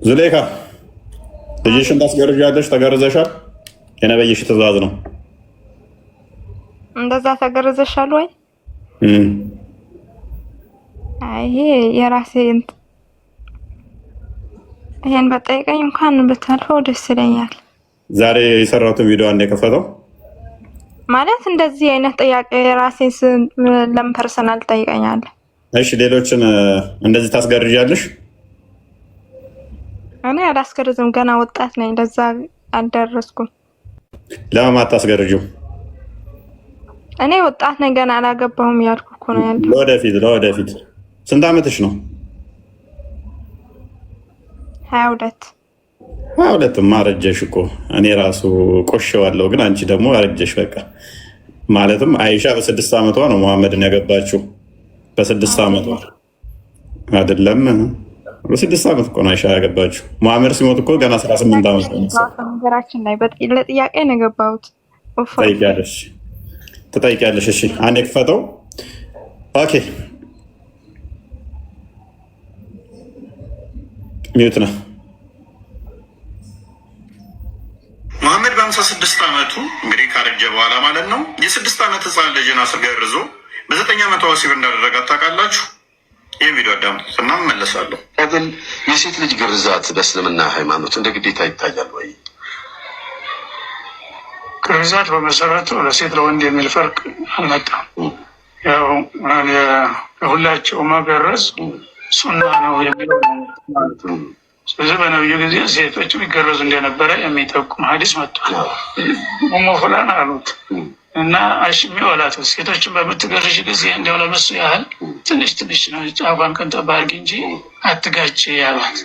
ዙሌይካ ልጅሽን ታስገርዣለሽ? ተገርዘሻል? የነብይሽ ትእዛዝ ነው። እንደዛ ተገርዘሻል ወይ? አይ የራሴ ይሄን በጠይቀኝ እንኳን ብታልፈው ደስ ይለኛል። ዛሬ የሰራሁትን ቪዲዮ አንዴ ከፈተው ማለት እንደዚህ አይነት ጥያቄ ራሴን ለምን ፐርሰናል ጠይቀኛለህ? እሺ ሌሎችን እንደዚህ ታስገርዣለሽ? እኔ አላስገርዝም፣ ገና ወጣት ነኝ፣ ለዛ አልደረስኩም። ለምን አታስገርጂው? እኔ ወጣት ነኝ፣ ገና አላገባሁም ያልኩ እኮ ነው ያለው። ለወደፊት ስንት ዓመትሽ ነው? 22 ማረጀሽ እኮ። እኔ ራሱ ቆሸዋለሁ፣ ግን አንቺ ደግሞ አረጀሽ። በቃ ማለትም አይሻ በ6 ዓመቷ ነው መሐመድን ያገባችው። በ6 ዓመቷ አይደለም፣ በ6 ዓመት እኮ ነው አይሻ ያገባችው። መሐመድ ሲሞት እኮ ገና 18 ዓመት ነው። ነገራችን ላይ ለጥያቄ ነው የገባሁት። ትጠይቂያለሽ? እሺ አንዴ ክፈተው። ኦኬ ሚዩት ነው። መሐመድ በ56 ዓመቱ እንግዲህ ካረጀ በኋላ ማለት ነው የ6 ዓመት ህፃን ልጅን አስገርዞ በ9 ዓመቷ ወሲብ እንዳደረጋት ታውቃላችሁ? ይህን ቪዲዮ አዳምጡት እና እመለሳለሁ። ግን የሴት ልጅ ግርዛት በእስልምና ሃይማኖት እንደ ግዴታ ይታያል ወይ? ግርዛት በመሰረቱ ለሴት ለወንድ የሚል ፈርቅ አልመጣም። ያው ሁላቸው መገረዝ ሱና ነው የሚለው ማለት ነው። ስለዚህ በነብዩ ጊዜ ሴቶች የሚገረዙ እንደነበረ የሚጠቁም ሐዲስ መጥቷል። ኡሙ ፉላን አሉት እና አሽሚ ወላት ሴቶችን በምትገርዥ ጊዜ እንደው ለመሱ ያህል ትንሽ ትንሽ ነው ጫፏን ቀንጠብ አድርጊ እንጂ አትጋጭ ያሏት።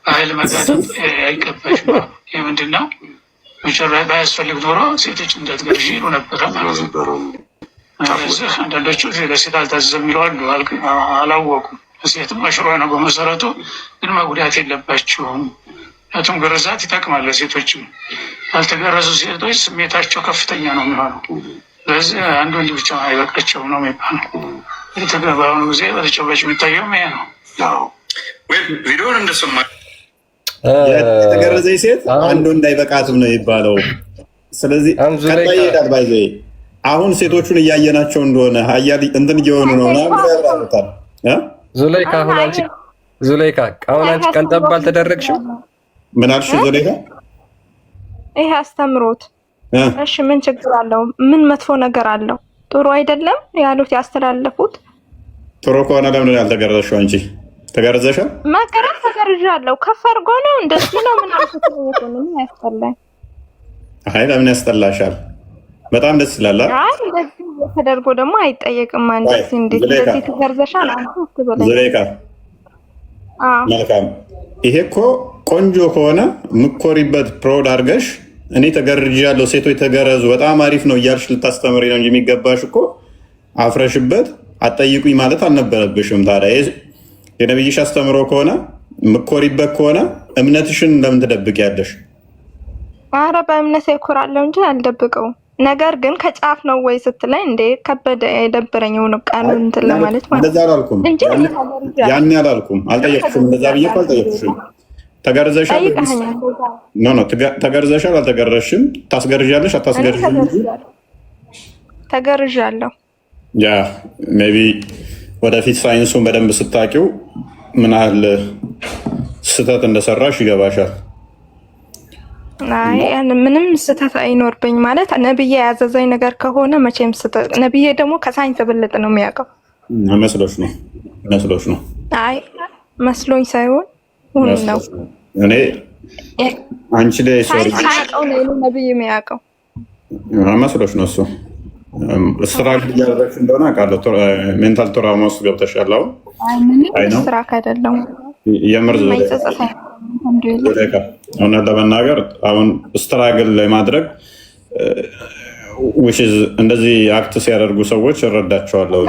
ኃይል መጋጠጥ አይገባሽም። ይህ ምንድን ነው? መጨረሻ ባያስፈልግ ኖሮ ሴቶች እንዳትገርዥ ይሉ ነበረ ማለት ነው። አንዳንዶቹ ለሴት አልታዘዘም ይለዋሉ፣ አላወቁም። ሴትም መሽሮ ነው በመሰረቱ፣ ግን መጉዳት የለባቸውም። ምክንያቱም ግርዛት ይጠቅማል ለሴቶችም። ያልተገረዙ ሴቶች ስሜታቸው ከፍተኛ ነው የሚሆነው። ስለዚህ አንድ ወንድ ብቻ አይበቃቸው ነው የሚባለው። በአሁኑ ጊዜ በተጨባጭ የሚታየው ይሄ ነው። ቪዲዮን እንደሰማ የተገረዘ ሴት አንድ ወንድ አይበቃትም ነው የሚባለው። ስለዚህ ቀጣይ ይሄዳል። ባይዘ አሁን ሴቶቹን እያየናቸው እንደሆነ ሀያል እንትን እየሆኑ ነው ምናምን ያብራሩታል። ዙሌይካ አሁን አንቺ ቀንጠብ አልተደረግሽም? ምን አልሽ ዙሌይካ? ይሄ አስተምሮት እሺ፣ ምን ችግር አለው? ምን መጥፎ ነገር አለው? ጥሩ አይደለም ያሉት ያስተላለፉት ጥሩ ከሆነ ለምን ያልተገረዘሽው? አንቺ ተገረዘሻል? መገረዝ ተገርዣለሁ። ከፍ አድርጎ ነው እንደዚህ ነው ምን አልኩት ነው ምን ያስጠላኝ? አይ ለምን ያስጠላሻል? በጣም ደስ ይላል። አይ እንደዚህ ተደርጎ ደግሞ አይጠየቅም። እንደዚህ እንደዚህ ተገርዘሻል አንተ ትበለኝ ዙሌይካ። መልካም። ይሄ እኮ ቆንጆ ከሆነ ምኮሪበት ፕሮድ አድርገሽ እኔ ተገርዣለሁ ሴቶች ተገረዙ በጣም አሪፍ ነው እያልሽ ልታስተምሪ ነው እንጂ የሚገባሽ እኮ አፍረሽበት አትጠይቁኝ ማለት አልነበረብሽም። ታዲያ የነብይሽ አስተምሮ ከሆነ ምኮሪበት ከሆነ እምነትሽን ለምን ትደብቂያለሽ? ኧረ በእምነቴ እኮራለሁ እንጂ አልደብቀውም። ነገር ግን ከጫፍ ነው ወይ ስትለኝ እንደ ከበደ የደበረኝ ነው ቃሉ እንትን ለማለት ማለት እንደዛ አላልኩም። ያን ያላልኩም። አልጠየቅሽም። እንደዛ ብዬሽ እኮ አልጠየቅሽም። ተገርዘሻል? ተገርዘሻል? አልተገረዝሽም? ታስገርዣለሽ? አታስገርዥም? ተገርዣለሁ። ያ ሜቢ ወደፊት ሳይንሱን በደንብ ስታቂው ምን ያህል ስህተት እንደሰራሽ ይገባሻል። አይ ምንም ስህተት አይኖርብኝ ማለት ነብዬ ያዘዘኝ ነገር ከሆነ መቼም ስህተት ነብዬ ደግሞ ከሳይንስ በልጥ ነው የሚያውቀው። መስሎሽ ነው? አይ መስሎኝ ሳይሆን ሁሉ ነው። እኔ አንቺ ላይ ሳይቀው ነው ነብይ የሚያውቀው መስሎሽ ነው እሱ ስትራክ እያደረግሽ እንደሆነ አውቃለሁ። ሜንታል ትራውማ ውስጥ ገብተሻል። አይ ነው ስትራክ አይደለም የምር እውነት ለመናገር አሁን ስትራግል ላይ ማድረግ እንደዚህ አክት ሲያደርጉ ሰዎች እረዳቸዋለሁ።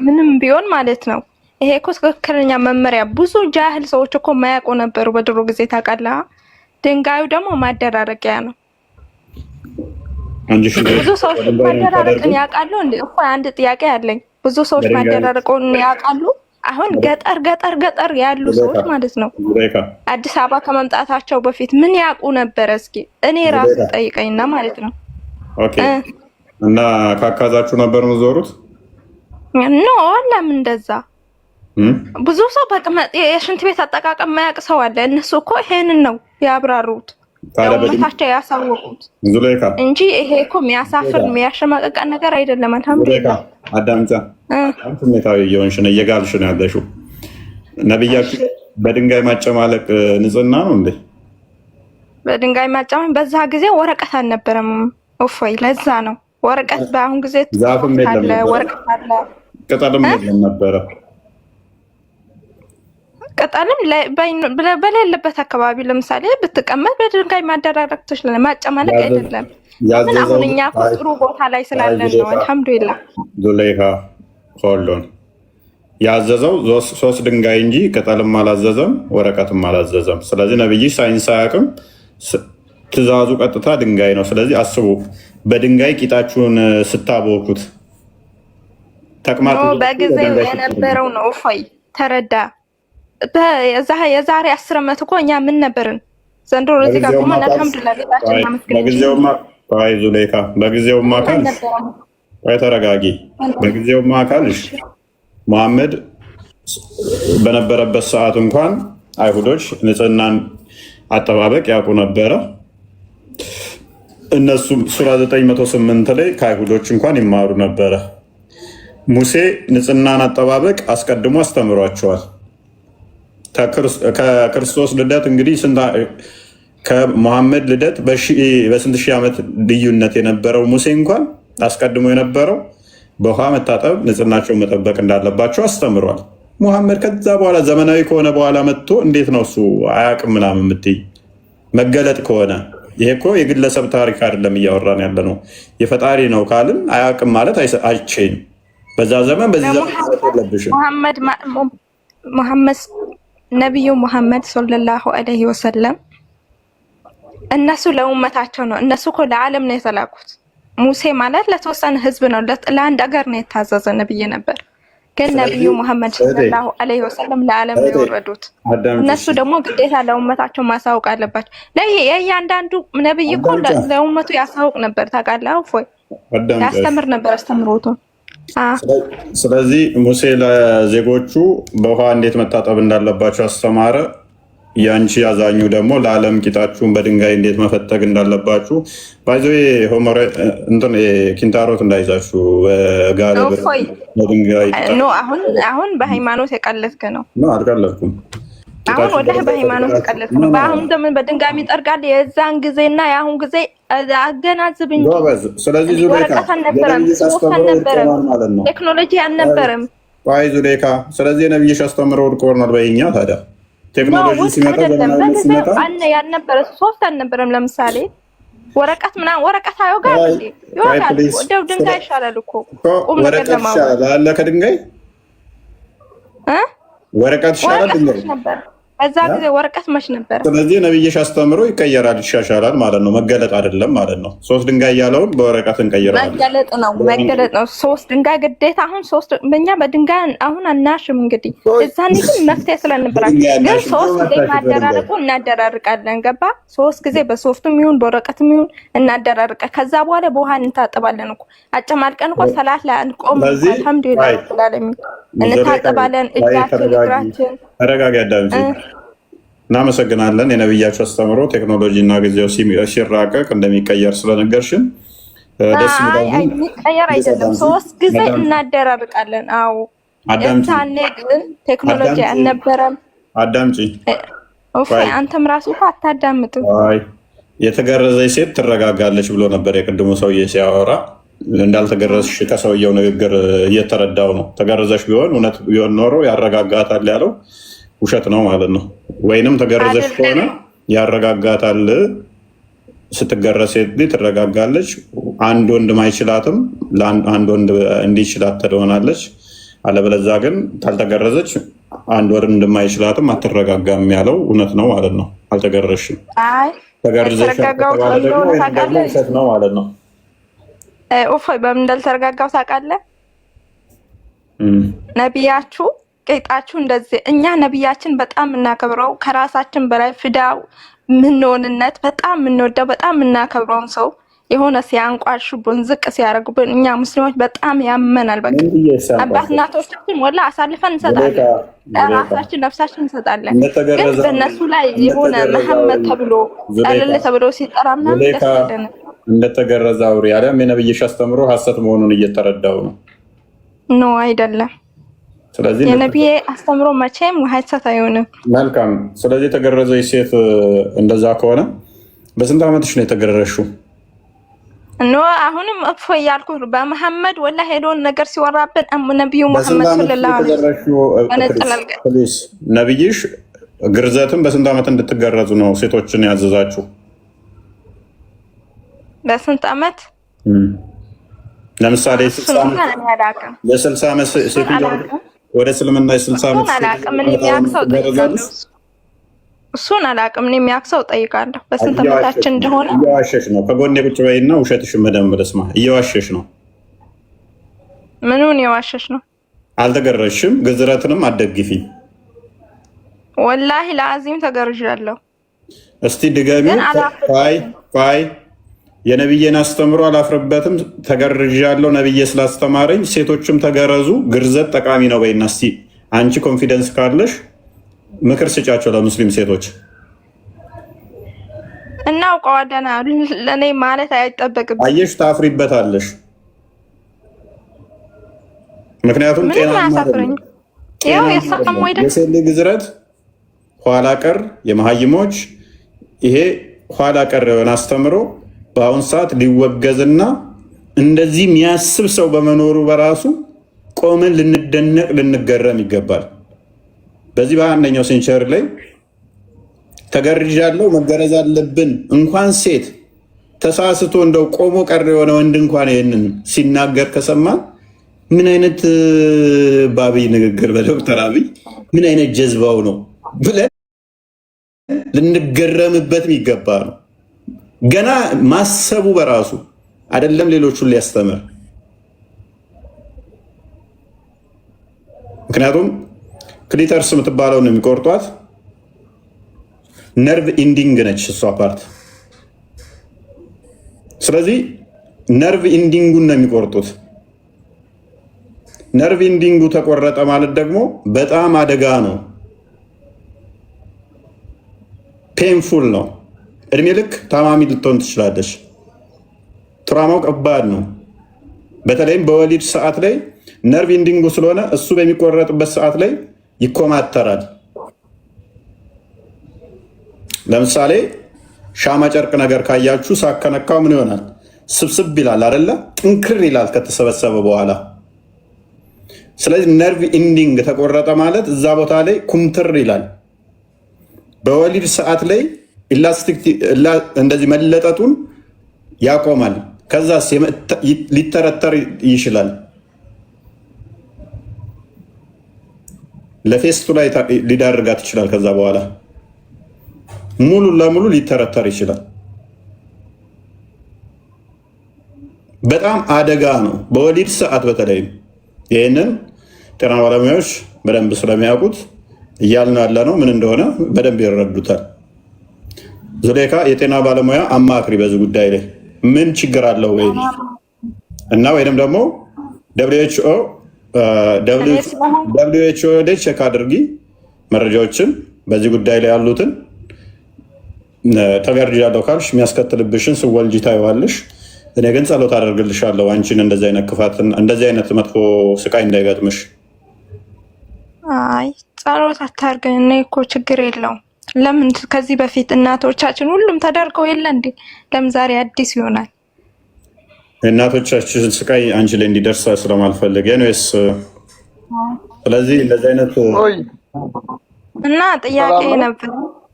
ምንም ቢሆን ማለት ነው። ይሄ እኮ ትክክለኛ መመሪያ ብዙ ጃህል ሰዎች እኮ የማያውቁ ነበሩ በድሮ ጊዜ ታውቃለህ። ድንጋዩ ደግሞ ማደራረቂያ ነው። ብዙ ሰዎች ማደራረቅን ያውቃሉ እንዴ? እኮ አንድ ጥያቄ አለኝ። ብዙ ሰዎች ማደራረቁን ያውቃሉ? አሁን ገጠር ያሉ ሰዎች ማለት ነው አዲስ አበባ ከመምጣታቸው በፊት ምን ያውቁ ነበር? እስኪ እኔ ራሱ ጠይቀኝና ማለት ነው። ኦኬ። እና ካካዛችሁ ነበር የምትዞሩት? ኖ ለምን እንደዛ ብዙ ሰው በቅመጥ የሽንት ቤት አጠቃቀም ማያውቅ ሰው አለ። እነሱ እኮ ይሄንን ነው ያብራሩት ለኡመታቸው ያሳወቁት እንጂ ይሄ እኮ የሚያሳፍር የሚያሸማቀቅ ነገር አይደለም። አልሐምዱሊላህ። አዳምጫ ስሜታዊ እየሆንሽ ነው፣ እየጋልሽ ነው ያለሽው። ነብያችን በድንጋይ ማጨማለቅ ንጽህና ነው እንዴ? በድንጋይ ማጨማለቅ በዛ ጊዜ ወረቀት አልነበረም። እፎይ ለዛ ነው ወረቀት። በአሁን ጊዜ ዛፍም አለ፣ ወረቀት አለ፣ ቅጠልም የለም ነበረ። ቅጠልም በሌለበት አካባቢ ለምሳሌ ብትቀመጥ በድንጋይ ማደራረቅ ትችላለህ። ማጨማለቅ አይደለም። ምን አሁን እኛ ጥሩ ቦታ ላይ ስላለን ነው። አልሐምዱሊላህ። ዙሌይካ ሆሎን ያዘዘው 3 ድንጋይ እንጂ ቅጠልም አላዘዘም፣ ወረቀትም አላዘዘም። ስለዚህ ነብይ ሳይንስ አያውቅም። ትእዛዙ ቀጥታ ድንጋይ ነው። ስለዚህ አስቡ፣ በድንጋይ ቂጣችሁን ስታቦኩት ተቅማጥ በጊዜው የነበረው ነው። እፎይ ተረዳ። የዛሬ 10 ዓመት እኮ እኛ ምን ነበርን? ዘንድሮ እዚህ ጋር ቆመን አልሐምዱሊላህ ቤታችን ማመስገን። በጊዜውማ ካልሽ ተረጋጊ። በጊዜውማ ካልሽ መሐመድ በነበረበት ሰዓት እንኳን አይሁዶች ንጽህናን አጠባበቅ ያውቁ ነበረ። እነሱ ሱራ 908 ላይ ከአይሁዶች እንኳን ይማሩ ነበረ። ሙሴ ንጽህናን አጠባበቅ አስቀድሞ አስተምሯቸዋል። ከክርስቶስ ልደት እንግዲህ ከመሐመድ ልደት በስንት ሺህ ዓመት ልዩነት የነበረው ሙሴ እንኳን አስቀድሞ የነበረው በውሃ መታጠብ ንጽህናቸውን መጠበቅ እንዳለባቸው አስተምሯል። ሙሐመድ ከዛ በኋላ ዘመናዊ ከሆነ በኋላ መጥቶ እንዴት ነው እሱ አያውቅም ምናምን የምትይ? መገለጥ ከሆነ ይሄ እኮ የግለሰብ ታሪክ አይደለም እያወራን ያለ ነው። የፈጣሪ ነው ካልን አያውቅም ማለት አይቻልም። በዛ ዘመን በዚህ ዘመን የለብሽም። ሙሐመድ ነቢዩ ሙሐመድ ሰለላሁ ዐለይሂ ወሰለም እነሱ ለኡመታቸው ነው። እነሱ እኮ ለዓለም ነው የተላኩት። ሙሴ ማለት ለተወሰነ ህዝብ ነው፣ ለአንድ አገር ነው የታዘዘ ነብይ ነበር። ግን ነቢዩ ሙሐመድ ሰለላሁ ዐለይሂ ወሰለም ለዓለም ነው የወረዱት። እነሱ ደግሞ ግዴታ ለኡመታቸው ማሳወቅ አለባቸው። የእያንዳንዱ ነብይ እኮ ለኡመቱ ያሳውቅ ነበር። ታውቃለህ? እፎይ ያስተምር ነበር አስተምሮቱን። ስለዚህ ሙሴ ለዜጎቹ በውሃ እንዴት መታጠብ እንዳለባቸው አስተማረ። ያንቺ አዛኙ ደግሞ ለዓለም ቂጣችሁን በድንጋይ እንዴት መፈተግ እንዳለባችሁ ባይዞ ኪንታሮት እንዳይዛችሁ በጋለ በድንጋይ አሁን በሃይማኖት የቀለድክ ነው። አልቀለድኩም። አሁን ወደ በሃይማኖት የቀለድክ ነው። በአሁን ዘመን በድንጋይ ይጠርጋል። የዛን ጊዜና የአሁን ጊዜ አገናዝብ እንጂ። ስለዚህ ወረቀት አልነበረም፣ ጽሑፍ አልነበረም፣ ቴክኖሎጂ አልነበረም። ዙሌካ ስለዚህ የነብይሽ አስተምሮ ውድቅ ሆኗል በይኛ ታዲያ ቴክኖሎጂ ሲመጣ ያልነበረ 3 አልነበረም። ለምሳሌ ወረቀት ምናምን ወረቀት አይወጋም እንዴ? ይወጋል። ወደው ድንጋይ ይሻላል እኮ ቁም ነገር ለማውራት አለ ከድንጋይ ወረቀት ይሻላል ድንጋይ ነበር። በዛ ጊዜ ወረቀት መች ነበር? ስለዚህ ነብይሽ አስተምሮ ይቀየራል፣ ይሻሻላል ማለት ነው። መገለጥ አይደለም ማለት ነው። 3 ድንጋይ ያለውን በወረቀት እንቀይራለን። መገለጥ ነው። 3 ድንጋይ ግዴታ። አሁን 3 በእኛ በድንጋይ አሁን አናሽም። እንግዲህ እዛን ግን መፍትሄ ስለነበራል። ግን 3 ጊዜ ማደራረቁ እናደራርቃለን። ገባ? 3 ጊዜ በሶፍቱም ይሁን በወረቀትም ይሁን እናደራርቀ። ከዛ በኋላ በውሃ እንታጠባለን እኮ አጨማልቀን እኮ ሰላት ላይ አንቆም። አልሐምዱሊላህ ረብል ዓለሚን እንታጠባለን። እጃችን እግራችን ተረጋጋ። አዳምጪ። እናመሰግናለን። የነብያቸው አስተምሮ ቴክኖሎጂ እና ጊዜው ሲራቀቅ እንደሚቀየር ስለነገርሽን ደስ ይላል። የሚቀየር አይደለም፣ 3 ጊዜ እናደራርቃለን። አዎ፣ የዛኔ ግን ቴክኖሎጂ አልነበረም። አዳምጪ። አንተም ራሱ አታዳምጥም። የተገረዘች ሴት ትረጋጋለች ብሎ ነበር የቅድሙ ሰውዬ ሲያወራ። እንዳልተገረዝሽ ከሰውየው ንግግር እየተረዳው ነው። ተገረዘሽ ቢሆን እውነት ቢሆን ኖሮ ያረጋጋታል ያለው ውሸት ነው ማለት ነው። ወይንም ተገረዘሽ ከሆነ ያረጋጋታል። ስትገረዝ ሴት ትረጋጋለች። አንድ ወንድ ማይችላትም አንድ ወንድ እንዲችላት ትሆናለች። አለበለዚያ ግን ካልተገረዘች አንድ ወንድ እንደማይችላትም አትረጋጋም ያለው እውነት ነው ማለት ነው። አልተገረዝሽም። ተገርዘሽ ከተባለ ደግሞ ውሸት ነው ማለት ነው። እፎይ በምን እንዳልተረጋጋው ታውቃለህ? ነቢያችሁ ቄጣችሁ እንደዚህ እኛ ነቢያችን በጣም እናከብረው ከራሳችን በላይ ፍዳው ምንሆንነት በጣም የምንወደው በጣም የምናከብረውን ሰው የሆነ ሲያንቋሽቡን ዝቅ ሲያደርጉብን እኛ ሙስሊሞች በጣም ያመናል። በቃ አባት እናቶቻችን ወላ አሳልፈን እንሰጣለን፣ ራሳችን ነፍሳችን እንሰጣለን። ግን በእነሱ ላይ የሆነ መሐመድ ተብሎ ቀለል ተብሎ ሲጠራና ደስ ይለናል። እንደተገረዘ አውሪ ያለም የነብይሽ አስተምሮ ሐሰት መሆኑን እየተረዳው ነው። ኖ አይደለም። ስለዚህ የነብይ አስተምሮ መቼም ሐሰት አይሆንም። መልካም። ስለዚህ የተገረዘች ሴት እንደዛ ከሆነ በስንት ዓመትሽ ነው የተገረዝሽው? ኖ አሁንም እፎይ ያልኩ በመሐመድ ወላ ሄዶን ነገር ሲወራብን ነብዩ መሐመድ ሰለላሁ ዐለይሂ ወሰለም ነብይሽ ግርዘትን በስንት ዓመት እንድትገረዙ ነው ሴቶችን ያዘዛችሁ? በስንት ዓመት? ለምሳሌ የ60 ዓመት ሴት ወደ እስልምና የ60 ዓመት እሱን አላውቅም። እኔ የሚያክሰው ጠይቃለሁ በስንት ዓመታችን እንደሆነ። እየዋሸሽ ነው። ከጎኔ ቁጭ በይና ውሸትሽን በደንብ ልስማ። እየዋሸሽ ነው። ምኑን የዋሸሽ ነው? አልተገረዝሽም። ግዝረትንም አትደግፊ። ወላሂ ለአዚም ተገርዣለሁ። እስቲ ድገሚ። ፋይ የነብዬን አስተምሮ አላፍርበትም። ተገርዣለሁ ነብዬ ስላስተማረኝ። ሴቶችም ተገረዙ፣ ግርዘት ጠቃሚ ነው በይና እስቲ አንቺ ኮንፊደንስ ካለሽ ምክር ስጫቸው ለሙስሊም ሴቶች። እናውቀዋለን። ለእኔ ማለት አይጠበቅብኝ። አየሽ፣ ታፍሪበታለሽ። ምክንያቱም የሴት ልጅ ግዝረት ኋላ ቀር የመሀይሞች ይሄ ኋላ ቀር የሆነ አስተምሮ በአሁን ሰዓት ሊወገዝና እንደዚህ የሚያስብ ሰው በመኖሩ በራሱ ቆመን ልንደነቅ ልንገረም ይገባል። በዚህ በአንደኛው ሴንቸሪ ላይ ተገርዣለሁ መገረዝ አለብን እንኳን ሴት ተሳስቶ እንደው ቆሞ ቀር የሆነ ወንድ እንኳን ይህንን ሲናገር ከሰማ ምን አይነት በአብይ ንግግር በዶክተር አብይ ምን አይነት ጀዝባው ነው ብለን ልንገረምበት የሚገባ ነው። ገና ማሰቡ በራሱ አይደለም ሌሎቹን ሊያስተምር። ምክንያቱም ክሊተርስ የምትባለው ነው የሚቆርጧት፣ ነርቭ ኢንዲንግ ነች እሷ ፓርት። ስለዚህ ነርቭ ኢንዲንጉን ነው የሚቆርጡት። ነርቭ ኢንዲንጉ ተቆረጠ ማለት ደግሞ በጣም አደጋ ነው፣ ፔንፉል ነው። እድሜ ልክ ታማሚ ልትሆን ትችላለች። ትራማው ከባድ ነው። በተለይም በወሊድ ሰዓት ላይ ነርቭ ኢንዲንጉ ስለሆነ እሱ በሚቆረጥበት ሰዓት ላይ ይኮማተራል። ለምሳሌ ሻማ ጨርቅ ነገር ካያችሁ ሳከነካው ምን ይሆናል? ስብስብ ይላል አይደለ? ጥንክር ይላል ከተሰበሰበ በኋላ። ስለዚህ ነርቭ ኢንዲንግ ተቆረጠ ማለት እዛ ቦታ ላይ ኩምትር ይላል። በወሊድ ሰዓት ላይ ኢላስቲክ እንደዚህ መለጠጡን ያቆማል። ከዛ ሊተረተር ይችላል። ለፌስቱ ላይ ሊዳርጋት ይችላል። ከዛ በኋላ ሙሉ ለሙሉ ሊተረተር ይችላል። በጣም አደጋ ነው በወሊድ ሰዓት። በተለይም ይህንን ጤና ባለሙያዎች በደንብ ስለሚያውቁት እያልን ያለ ነው ምን እንደሆነ በደንብ ይረዱታል። ዙሌካ የጤና ባለሙያ አማክሪ በዚህ ጉዳይ ላይ ምን ችግር አለው ወይ እና ወይም ደግሞ ደብሊውኤችኦ ላይ ቼክ አድርጊ መረጃዎችን በዚህ ጉዳይ ላይ ያሉትን። ተገርዣለሁ ካልሽ የሚያስከትልብሽን ስወልጂ ታይዋለሽ። እኔ ግን ጸሎት አደርግልሻለሁ አንቺን እንደዚህ አይነት ክፋትን እንደዚህ አይነት መጥፎ ስቃይ እንዳይገጥምሽ። አይ ጸሎት አታርገኝ። እኔ እኮ ችግር የለውም። ለምን ከዚህ በፊት እናቶቻችን ሁሉም ተደርገው የለ እንዴ? ለምን ዛሬ አዲስ ይሆናል? እናቶቻችን ስቃይ አንቺ ላይ እንዲደርስ ስለማልፈልግ ነው። ስለዚህ እንደዚህ አይነት እና ጥያቄ ነበር።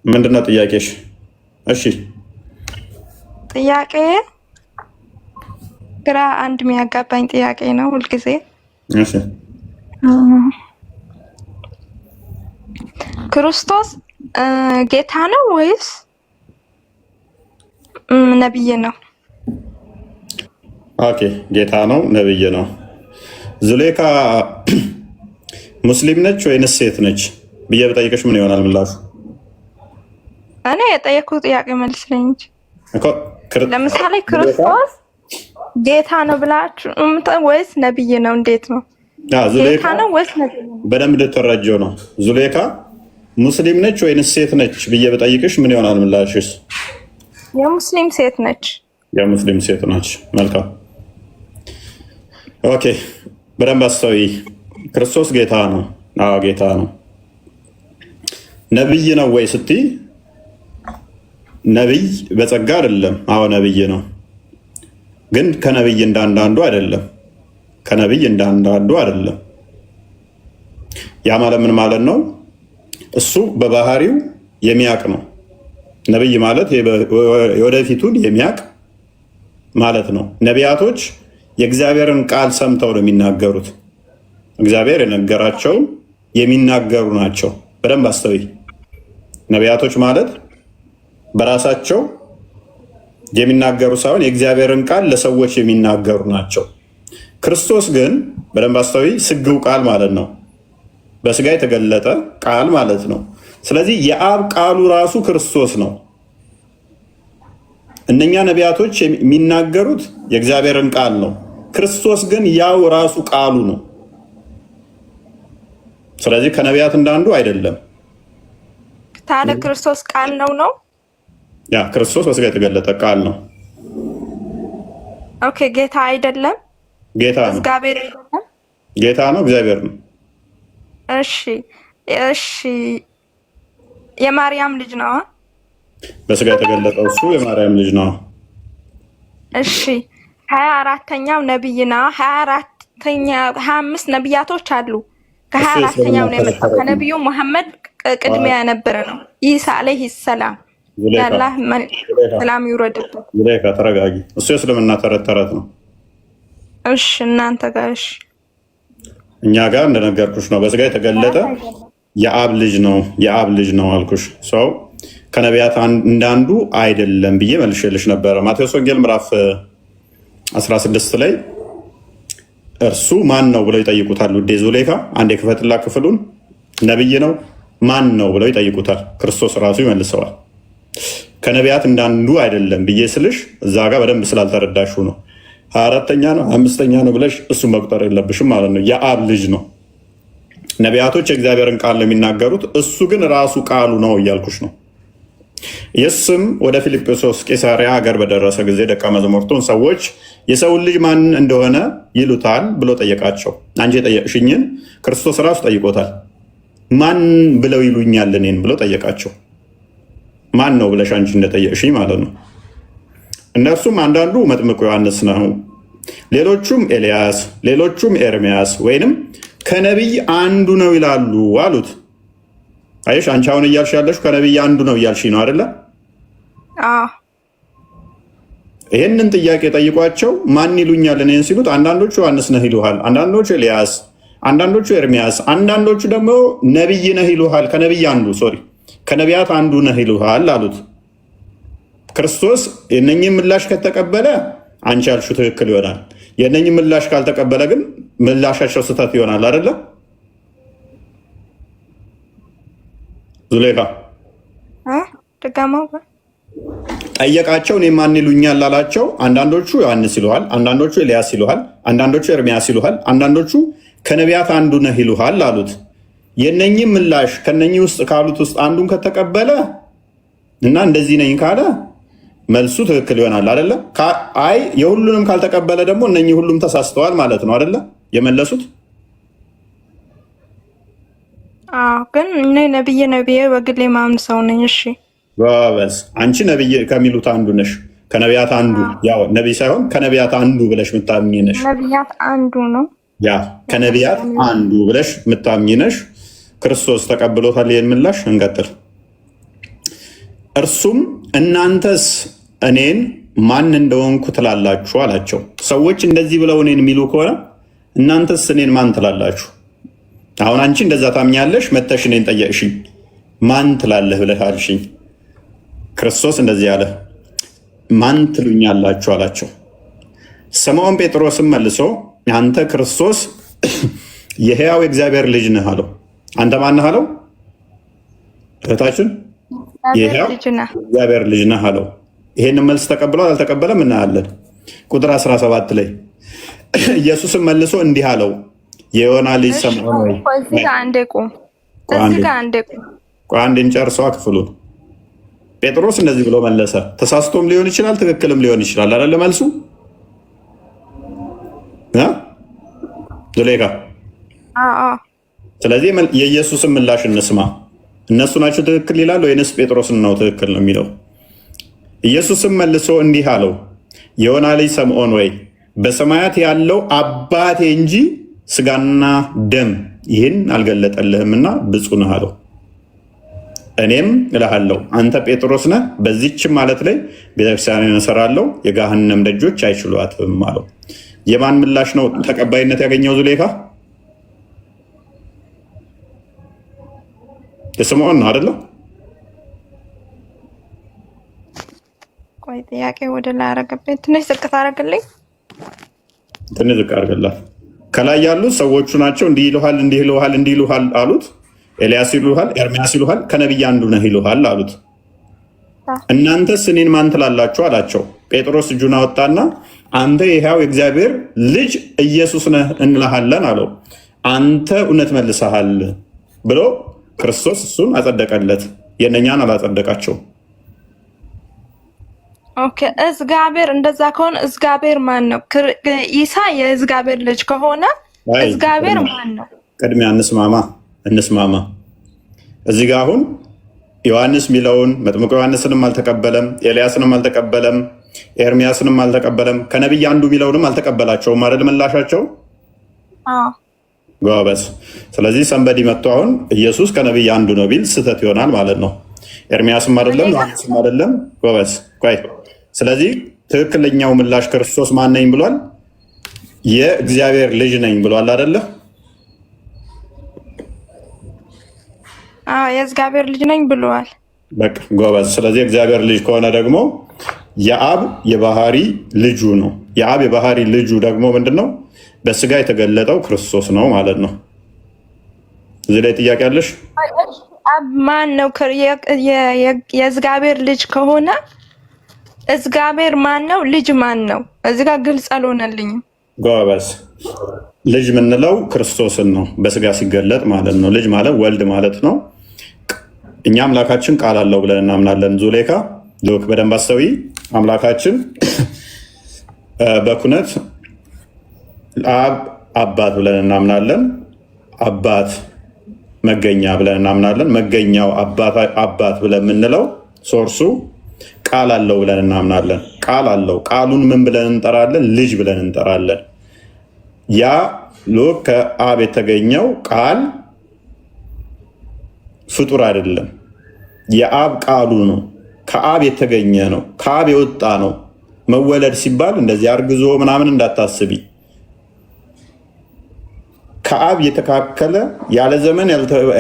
ምንድነው ጥያቄሽ? እሺ ጥያቄ ግራ አንድ የሚያጋባኝ ጥያቄ ነው ሁልጊዜ። እሺ ክርስቶስ ጌታ ነው ወይስ ነብይ ነው? ኦኬ ጌታ ነው ነብይ ነው። ዙሌይካ ሙስሊም ነች ወይንስ ሴት ነች ብዬ በጠይቀሽ ምን ይሆናል ምላሹ? እኔ የጠየኩት ጥያቄ መልስልኝ እንጂ ለምሳሌ ክርስቶስ ጌታ ነው ብላችሁ ወይስ ነብይ ነው? እንዴት ነው? ጌታ ነው ወይስ ነብይ ነው? በደንብ ልትረጂው ነው። ዙሌይካ ሙስሊም ነች ወይንስ ሴት ነች ብዬ በጠይቅሽ ምን ይሆናል ምላሽስ? የሙስሊም ሴት ነች። የሙስሊም ሴት ነች። መልካም ኦኬ። በደንብ አስተውይ። ክርስቶስ ጌታ ነው። አዎ ጌታ ነው። ነብይ ነው ወይ ስትይ ነብይ በጸጋ አይደለም። አዎ ነብይ ነው፣ ግን ከነብይ እንዳንዳንዱ አይደለም። ከነብይ እንዳንዳንዱ አይደለም። ያ ማለት ምን ማለት ነው? እሱ በባህሪው የሚያቅ ነው። ነብይ ማለት የወደፊቱን የሚያቅ ማለት ነው። ነቢያቶች የእግዚአብሔርን ቃል ሰምተው ነው የሚናገሩት። እግዚአብሔር የነገራቸውን የሚናገሩ ናቸው። በደንብ አስተውይ። ነቢያቶች ማለት በራሳቸው የሚናገሩ ሳይሆን የእግዚአብሔርን ቃል ለሰዎች የሚናገሩ ናቸው። ክርስቶስ ግን በደንብ አስተውይ፣ ስግው ቃል ማለት ነው። በስጋ የተገለጠ ቃል ማለት ነው። ስለዚህ የአብ ቃሉ ራሱ ክርስቶስ ነው። እነኛ ነቢያቶች የሚናገሩት የእግዚአብሔርን ቃል ነው። ክርስቶስ ግን ያው ራሱ ቃሉ ነው። ስለዚህ ከነቢያት እንዳንዱ አይደለም። ታዲያ ክርስቶስ ቃል ነው? ያ ክርስቶስ በስጋ የተገለጠ ቃል ነው። ኦኬ ጌታ አይደለም? ጌታ ነው። እግዚአብሔር አይደለም? ጌታ ነው፣ እግዚአብሔር ነው። እሺ የማርያም ልጅ ነው? በስጋ የተገለጠው እሱ የማርያም ልጅ ነው። እሺ 24ኛው ነብይ ነው። 25 ነብያቶች አሉ። ከ24ኛው ነው የመጣው። ከነብዩ መሐመድ ቅድሚያ የነበረ ነው። ኢሳ አለይሂ ሰላም ያላህ ሰላም ይውረድበት። ዙሌይካ ተረጋጊ። እሱ የእስልምና ተረት ነው። እሺ እናንተ ጋር እሺ፣ እኛ ጋር እንደነገርኩሽ ነው። በስጋ የተገለጠ የአብ ልጅ ነው። የአብ ልጅ ነው አልኩሽ። ሰው ከነቢያት እንዳንዱ አይደለም ብዬ መልሼልሽ ነበረ። ማቴዎስ ወንጌል ምዕራፍ 16 ላይ እርሱ ማን ነው ብለው ይጠይቁታል። ውዴ ዙሌይካ አንዴ ክፈትላ ክፍሉን። ነብይ ነው ማን ነው ብለው ይጠይቁታል። ክርስቶስ ራሱ ይመልሰዋል። ከነቢያት እንዳንዱ አይደለም ብዬ ስልሽ እዛ ጋር በደንብ ስላልተረዳሽው ነው። 24ኛ ነው 5ኛ ነው ብለሽ እሱ መቁጠር የለብሽም ማለት ነው። የአብ ልጅ ነው። ነቢያቶች የእግዚአብሔርን ቃል ነው የሚናገሩት፣ እሱ ግን ራሱ ቃሉ ነው እያልኩሽ ነው። ኢየሱስም ወደ ፊልጵስዩስ ቂሳሪያ ሀገር በደረሰ ጊዜ ደቀ መዛሙርቱን ሰዎች የሰውን ልጅ ማን እንደሆነ ይሉታል ብሎ ጠየቃቸው። አንቺ የጠየቅሽኝን ክርስቶስ ራሱ ጠይቆታል። ማን ብለው ይሉኛል እኔን ብሎ ጠየቃቸው። ማን ነው ብለሽ አንቺ እንደጠየቅሽኝ ማለት ነው። እነርሱም አንዳንዱ መጥምቁ ዮሐንስ ነው፣ ሌሎቹም ኤልያስ፣ ሌሎቹም ኤርሚያስ ወይንም ከነቢይ አንዱ ነው ይላሉ አሉት። አየሽ፣ አንቺ አሁን እያልሽ ያለሽ ከነቢይ አንዱ ነው እያልሽ ነው አይደለ? ይህንን ጥያቄ ጠይቋቸው ማን ይሉኛል እኔን ሲሉት አንዳንዶቹ ዮሐንስ ነህ ይሉሃል፣ አንዳንዶቹ ኤልያስ፣ አንዳንዶቹ ኤርሚያስ፣ አንዳንዶቹ ደግሞ ነቢይ ነህ ይሉሃል። ከነቢያት አንዱ ነህ ይሉሃል አሉት። ክርስቶስ የእነኝህ ምላሽ ከተቀበለ አንቺ ያልሽው ትክክል ይሆናል። የእነኝህ ምላሽ ካልተቀበለ ግን ምላሻቸው ስህተት ይሆናል አይደለ? ዙሌይካ ጠየቃቸው። እኔ ማን ይሉኛል አላቸው። አንዳንዶቹ ዮሐንስ ይሉሃል፣ አንዳንዶቹ ኤልያስ ይሉሃል፣ አንዳንዶቹ ኤርሚያስ ይሉሃል፣ አንዳንዶቹ ከነቢያት አንዱ ነህ ይሉሃል አሉት። የእነኝህ ምላሽ ከነኝህ ውስጥ ካሉት ውስጥ አንዱን ከተቀበለ እና እንደዚህ ነኝ ካለ መልሱ ትክክል ይሆናል አይደለ? አይ የሁሉንም ካልተቀበለ ደግሞ እነኚህ ሁሉም ተሳስተዋል ማለት ነው አይደለ? የመለሱት ግን እኔ ነብዬ በግሌ ማምን ሰው ነኝ። እሺ ጎበዝ። አንቺ ነብይ ከሚሉት አንዱ ነሽ። ከነቢያት አንዱ ያው ነቢይ ሳይሆን ከነቢያት አንዱ ብለሽ የምታምኚ ነሽ። ነቢያት አንዱ ነው። ያ ከነቢያት አንዱ ብለሽ የምታምኚ ነሽ። ክርስቶስ ተቀብሎታል ይሄን ምላሽ። እንቀጥል። እርሱም እናንተስ እኔን ማን እንደሆንኩ ትላላችሁ አላቸው። ሰዎች እንደዚህ ብለው እኔን የሚሉ ከሆነ እናንተስ እኔን ማን ትላላችሁ? አሁን አንቺ እንደዛ ታምኛለሽ፣ መተሽ እኔን ጠየቅሽኝ፣ ማን ትላለህ ብለህ አልሽኝ። ክርስቶስ እንደዚህ አለ፣ ማን ትሉኛላችሁ አላቸው። ስምዖን ጴጥሮስም መልሶ አንተ ክርስቶስ የሕያው እግዚአብሔር ልጅ ነህ አለው። አንተ ማን ነህ አለው? እህታችን የሕያው እግዚአብሔር ልጅ ነህ አለው። ይሄን መልስ ተቀብሏል አልተቀበለም? እናያለን። ቁጥር 17 ላይ ኢየሱስም መልሶ እንዲህ አለው፣ የዮና ልጅ ስምዖን ሆይ። አንዴ እንጨርሰዋ ክፍሉን። ጴጥሮስ እንደዚህ ብሎ መለሰ። ተሳስቶም ሊሆን ይችላል፣ ትክክልም ሊሆን ይችላል። አይደለ መልሱ ዙሌካ? ስለዚህ የኢየሱስን ምላሽ እንስማ። እነሱ ናቸው ትክክል ይላል ወይንስ ጴጥሮስን ነው ትክክል ነው የሚለው? ኢየሱስም መልሶ እንዲህ አለው፣ የዮና ልጅ ስምዖን ወይ በሰማያት ያለው አባቴ እንጂ ስጋና ደም ይህን አልገለጠልህምና ብፁዕ ነህ አለው። እኔም እልሃለሁ አንተ ጴጥሮስ ነህ፣ በዚህች ማለት ላይ ቤተክርስቲያንን እሰራለሁ፣ የገሃነም ደጆች አይችሏትም አለው። የማን ምላሽ ነው ተቀባይነት ያገኘው ዙሌካ? የስምዖን ነው አይደለም? ቆይ ጥያቄ ወደ ላይ አረገብኝ። ትንሽ ዝቅ ታረግልኝ። ትንሽ ዝቅ አርገላት። ከላይ ያሉት ሰዎቹ ናቸው። እንዲህ ይሉሃል፣ እንዲህ ይሉሃል፣ እንዲህ ይሉሃል አሉት። ኤልያስ ይሉሃል፣ ኤርሚያስ ይሉሃል፣ ከነቢይ አንዱ ነህ ይሉሃል አሉት። እናንተስ እኔን ማን ትላላችሁ አላቸው። ጴጥሮስ እጁን አወጣና አንተ የሕያው የእግዚአብሔር ልጅ ኢየሱስ ነህ እንልሃለን አለው። አንተ እውነት መልሰሃል ብሎ ክርስቶስ እሱን አጸደቀለት። የእነኛን አላጸደቃቸው። ኦኬ እግዚአብሔር እንደዛ ከሆነ እግዚአብሔር ማን ነው? ኢሳ የእግዚአብሔር ልጅ ከሆነ እግዚአብሔር ማን ነው? ቅድሚያ እንስማማ። እዚህ ጋር አሁን ዮሐንስ ሚለውን መጥምቁ ዮሐንስንም አልተቀበለም፣ ኤልያስንም አልተቀበለም፣ ኤርሚያስንም አልተቀበለም፣ ከነቢይ አንዱ ሚለውንም አልተቀበላቸውም አይደል? ምላሻቸው ጎበዝ። ስለዚህ ሰንበዲ መጥቶ አሁን ኢየሱስ ከነቢይ አንዱ ነው ቢል ስህተት ይሆናል ማለት ነው። ኤርሚያስም አይደለም፣ ዮሐንስም አይደለም። ጎበዝ ቆይ። ስለዚህ ትክክለኛው ምላሽ ክርስቶስ ማን ነኝ ብሏል? የእግዚአብሔር ልጅ ነኝ ብሏል አይደለ? የእግዚአብሔር ልጅ ነኝ ብሏል። በቃ ጎበዝ። ስለዚህ እግዚአብሔር ልጅ ከሆነ ደግሞ የአብ የባህሪ ልጁ ነው። የአብ የባህሪ ልጁ ደግሞ ምንድን ነው? በስጋ የተገለጠው ክርስቶስ ነው ማለት ነው። እዚህ ላይ ጥያቄ አለሽ? አብ ማን ነው? የእግዚአብሔር ልጅ ከሆነ እግዚአብሔር ማን ነው? ልጅ ማን ነው? እዚህ ጋር ግልጽ አልሆነልኝም። ጎበዝ። ልጅ የምንለው ክርስቶስን ነው፣ በስጋ ሲገለጥ ማለት ነው። ልጅ ማለት ወልድ ማለት ነው። እኛ አምላካችን ቃል አለው ብለን እናምናለን። ዙሌካ ሉክ በደንብ አስተዊ። አምላካችን በኩነት አብ አባት ብለን እናምናለን። አባት መገኛ ብለን እናምናለን። መገኛው አባት ብለን የምንለው ሶርሱ ቃል አለው ብለን እናምናለን። ቃል አለው። ቃሉን ምን ብለን እንጠራለን? ልጅ ብለን እንጠራለን። ያ ሉክ ከአብ የተገኘው ቃል ፍጡር አይደለም። የአብ ቃሉ ነው። ከአብ የተገኘ ነው። ከአብ የወጣ ነው። መወለድ ሲባል እንደዚህ አርግዞ ምናምን እንዳታስቢ። ከአብ የተካከለ ያለ ዘመን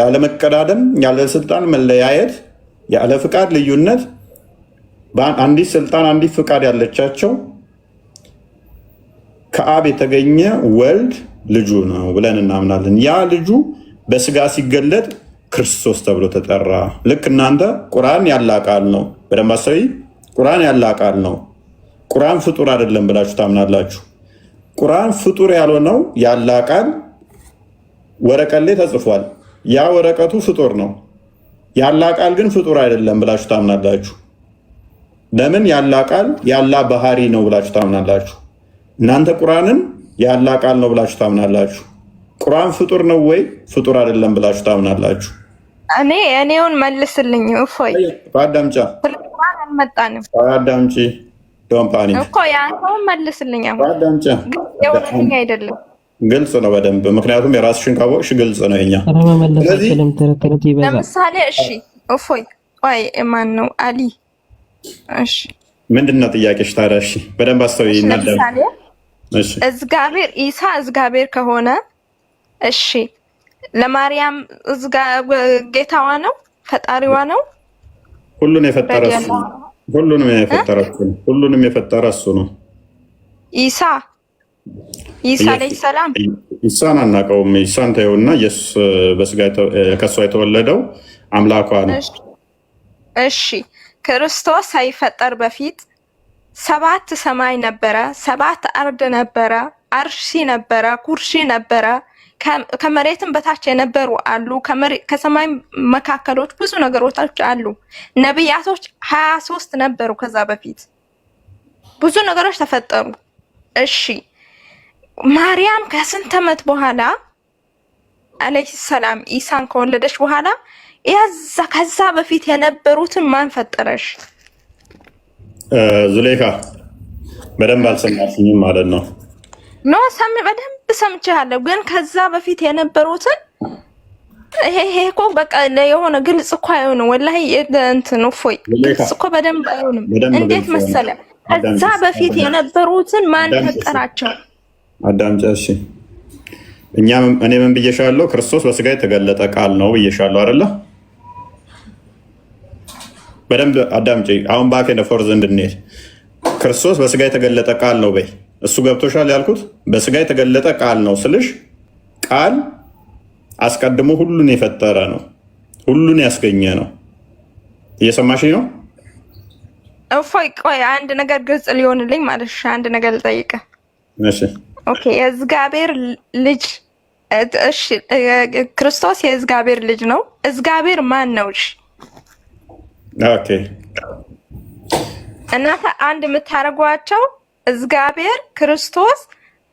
ያለ መቀዳደም ያለ ስልጣን መለያየት ያለ ፍቃድ ልዩነት አንዲት ስልጣን አንዲት ፍቃድ ያለቻቸው ከአብ የተገኘ ወልድ ልጁ ነው ብለን እናምናለን። ያ ልጁ በስጋ ሲገለጥ ክርስቶስ ተብሎ ተጠራ። ልክ እናንተ ቁርአን ያላ ቃል ነው፣ በደንብ አስተውይ። ቁርአን ያላ ቃል ነው፣ ቁርአን ፍጡር አይደለም ብላችሁ ታምናላችሁ። ቁርአን ፍጡር ያልሆነው ያላ ቃል ወረቀት ላይ ተጽፏል። ያ ወረቀቱ ፍጡር ነው። ያላ ቃል ግን ፍጡር አይደለም ብላችሁ ታምናላችሁ። ለምን? ያላ ቃል ያላ ባህሪ ነው ብላችሁ ታምናላችሁ። እናንተ ቁርአንን ያላ ቃል ነው ብላችሁ ታምናላችሁ። ቁርአን ፍጡር ነው ወይ ፍጡር አይደለም ብላችሁ ታምናላችሁ? እኔውን መልስልኝ። እፎይ አዳምጫ ቁርአን አልመጣንም። አዳምጪ ዶን ፓኒክ እኮ ያንተውን መልስልኝ። አዳምጫ የወደኛ አይደለም ግልጽ ነው በደንብ ምክንያቱም የራስሽን ካወቅሽ ግልጽ ነው። የኛ ለምሳሌ እሺ እፎይ ወይ ማን ነው አሊ? እሺ ምንድነው ጥያቄሽ ታዲያ? እሺ በደንብ አስተውይ ይናደም። እሺ እግዚአብሔር ኢሳ እግዚአብሔር ከሆነ እሺ ለማርያም ጌታዋ ነው ፈጣሪዋ ነው? ሁሉንም የፈጠረ እሱ ነው። ሁሉንም የፈጠረ እሱ ነው። ኢሳ አለይሂ ሰላም ኢሳን አናውቀውም። ኢሳን ተይውና ኢየሱስ በስጋ ከሷ የተወለደው አምላኳ ነው። እሺ ክርስቶስ ሳይፈጠር በፊት 7 ሰማይ ነበረ፣ 7 አርድ ነበረ፣ አርሺ ነበረ፣ ኩርሺ ነበረ፣ ከመሬትም በታች የነበሩ አሉ፣ ከሰማይ መካከሎች ብዙ ነገሮች አሉ። ነብያቶች 23 ነበሩ። ከዛ በፊት ብዙ ነገሮች ተፈጠሩ። እሺ ማርያም ከስንት ዓመት በኋላ አለይሂ ሰላም ኢሳን ከወለደች በኋላ ከዛ በፊት የነበሩትን ማን ፈጠረሽ? ዙሌይካ በደንብ አልሰማሽኝም ማለት ነው። ኖ በደንብ ሰምቻለሁ፣ ግን ከዛ በፊት የነበሩትን ይሄ እኮ በቃ የሆነ ግልጽ እኮ አይሆንም። ወላሂ እንትን እፎይ ግልጽ እኮ በደንብ አይሆንም። እንዴት መሰለ ከዛ በፊት የነበሩትን ማን ፈጠራቸው? አዳምጪ እሺ። እኔ ምን ብዬሻለሁ? ክርስቶስ በስጋ የተገለጠ ቃል ነው ብዬሻለሁ አይደለ? በደንብ አዳምጪ። አሁን ባክ ኤንድ ፎርዝ እንድንሄድ ክርስቶስ በስጋ የተገለጠ ቃል ነው በይ። እሱ ገብቶሻል ያልኩት በስጋ የተገለጠ ቃል ነው ስልሽ ቃል አስቀድሞ ሁሉን የፈጠረ ነው፣ ሁሉን ያስገኘ ነው። እየሰማሽኝ ነው? እፎይ ቆይ አንድ ነገር ግልጽ ሊሆንልኝ ማለት አንድ ነገር ልጠይቅህ። እሺ ኦኬ የእግዚአብሔር ልጅ እሺ ክርስቶስ የእግዚአብሔር ልጅ ነው። እግዚአብሔር ማን ነው? እሺ ኦኬ እናንተ አንድ የምታደርጓቸው እግዚአብሔር ክርስቶስ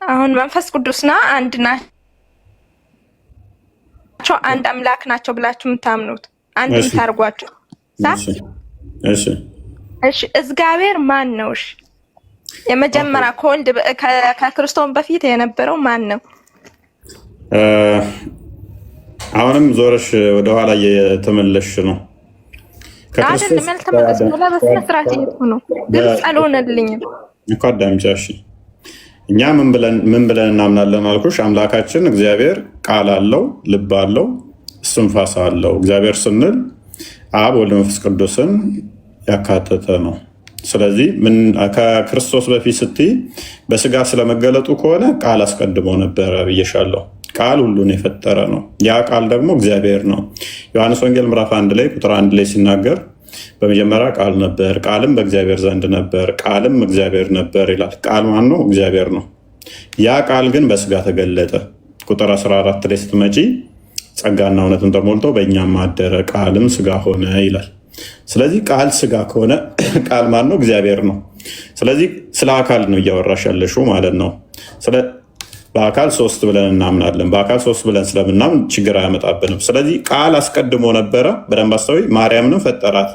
አሁን መንፈስ ቅዱስና አንድ ናቸው፣ አንድ አምላክ ናቸው ብላችሁ የምታምኑት አንድ የምታደርጓቸው። እሺ እሺ እግዚአብሔር ማን ነው? እሺ የመጀመሪያ ከወልድ ከክርስቶስ በፊት የነበረው ማን ነው? አሁንም ዞረሽ ወደኋላ እየተመለሽ ነው። አይደለም ያልተመለስኩ ነው። በስነ ስርዓት ነው ግልጽ አልሆነልኝም እኮ አዳምጪ። እሺ እኛ ምን ብለን እናምናለን አልኩሽ? አምላካችን እግዚአብሔር ቃል አለው፣ ልብ አለው፣ እስትንፋስ አለው። እግዚአብሔር ስንል አብ ወልድ መንፈስ ቅዱስን ያካተተ ነው። ስለዚህ ከክርስቶስ በፊት ስትይ በስጋ ስለመገለጡ ከሆነ ቃል አስቀድሞ ነበረ ብዬሻለሁ። ቃል ሁሉን የፈጠረ ነው። ያ ቃል ደግሞ እግዚአብሔር ነው። ዮሐንስ ወንጌል ምዕራፍ 1 ላይ ቁጥር 1 ላይ ሲናገር በመጀመሪያ ቃል ነበር፣ ቃልም በእግዚአብሔር ዘንድ ነበር፣ ቃልም እግዚአብሔር ነበር ይላል። ቃል ማን ነው? እግዚአብሔር ነው። ያ ቃል ግን በስጋ ተገለጠ። ቁጥር 14 ላይ ስትመጪ ጸጋና እውነትን ተሞልቶ በእኛም አደረ፣ ቃልም ስጋ ሆነ ይላል። ስለዚህ ቃል ስጋ ከሆነ ቃል ማን ነው? እግዚአብሔር ነው። ስለዚህ ስለ አካል ነው እያወራሽ ያለሽው ማለት ነው። በአካል 3 ብለን እናምናለን። በአካል 3 ብለን ስለምናምን ችግር አያመጣብንም። ስለዚህ ቃል አስቀድሞ ነበረ። በደንብ አስተውይ። ማርያምንም ፈጠራት።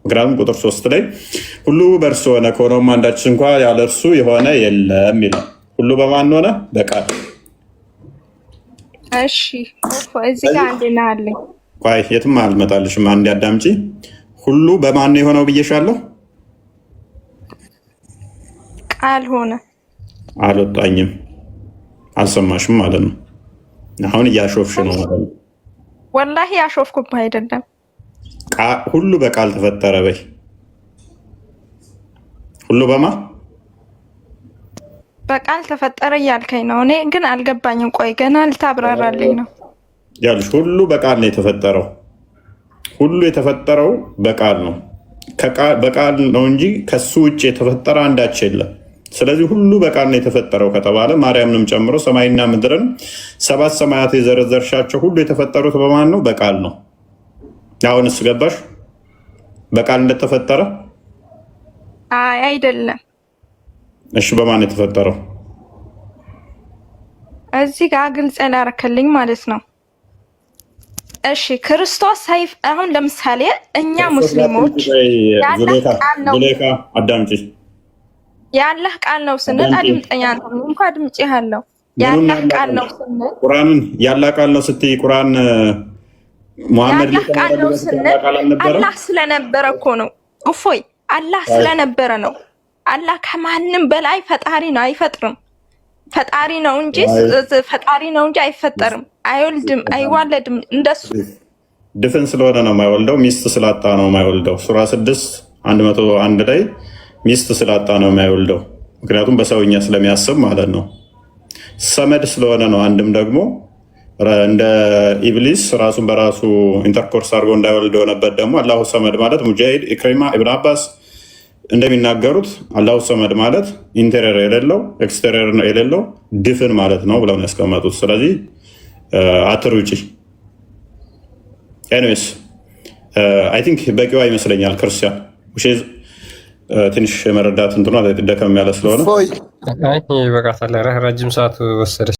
ምክንያቱም ቁጥር 3 ላይ ሁሉ በእርሱ ሆነ፣ ከሆነውም አንዳች እንኳ ያለ እርሱ የሆነ የለም ይላል። ሁሉ በማን ሆነ? በቃል። እሺ እዚህ ጋር አንድ እናያለን። ቆይ የትም አልመጣልሽም። አንድ አዳምጪ። ሁሉ በማን ነው የሆነው ብዬሻለሁ? ቃል ሆነ። አልወጣኝም፣ አልሰማሽም ማለት ነው። አሁን እያሾፍሽ ነው ማለት ነው። ወላሂ ያሾፍኩብህ አይደለም። ሁሉ በቃል ተፈጠረ በይ። ሁሉ በቃል ተፈጠረ እያልከኝ ነው። እኔ ግን አልገባኝም። ቆይ ገና ልታብራራልኝ ነው ያልሽ። ሁሉ በቃል ነው የተፈጠረው። ሁሉ የተፈጠረው በቃል ነው። በቃል ነው እንጂ ከሱ ውጭ የተፈጠረ አንዳች የለም። ስለዚህ ሁሉ በቃል ነው የተፈጠረው ከተባለ ማርያምንም ጨምሮ ሰማይና ምድርን 7 ሰማያት የዘረዘርሻቸው ሁሉ የተፈጠሩት በማን ነው? በቃል ነው። አሁንስ ገባሽ? በቃል እንደተፈጠረ? አይ አይደለም። እሺ በማን የተፈጠረው? እዚህ ጋር ግልጽ ያላረከልኝ ማለት ነው። እሺ ክርስቶስ ሰይፍ አሁን ለምሳሌ እኛ ሙስሊሞች ያላህ ቃል ነው ስንል አድምጠኛ ነው እንኳን አድምጬሃለሁ። ያላህ ቃል ነው ስንል ቁርአንን ያላህ ቃል ነው ስትይ ቁርአን ሙሐመድ ቃል ነው ስንል አላህ ስለነበረ እኮ ነው። እፎይ አላህ ስለነበረ ነው። አላህ ከማንም በላይ ፈጣሪ ነው፣ አይፈጥርም። ፈጣሪ ነው እንጂ አይፈጠርም፣ አይወልድም፣ አይዋለድም። እንደሱ ድፍን ስለሆነ ነው የማይወልደው፣ ሚስት ስላጣ ነው የማይወልደው። ሱራ 6:101 ላይ ሚስት ስላጣ ነው የማይወልደው፣ ምክንያቱም በሰውኛ ስለሚያስብ ማለት ነው። ሰመድ ስለሆነ ነው። አንድም ደግሞ እንደ ኢብሊስ ራሱን በራሱ ኢንተርኮርስ አድርጎ እንዳይወልደው ነበር። ደግሞ አላሁ ሰመድ ማለት ሙጃሂድ፣ ኢክሪማ፣ ኢብን አባስ እንደሚናገሩት አላሁ ሰመድ ማለት ኢንቴሪየር የሌለው ኤክስቴሪየር የሌለው ድፍን ማለት ነው ብለው ነው ያስቀመጡት። ስለዚህ አትሩጪ። ኤኒዌይስ አይ ቲንክ በቂዋ ይመስለኛል። ክርስቲያን ትንሽ መረዳት እንትኗ ደከም ያለ ስለሆነ ይበቃታል። ረጅም ሰዓት ወሰደች።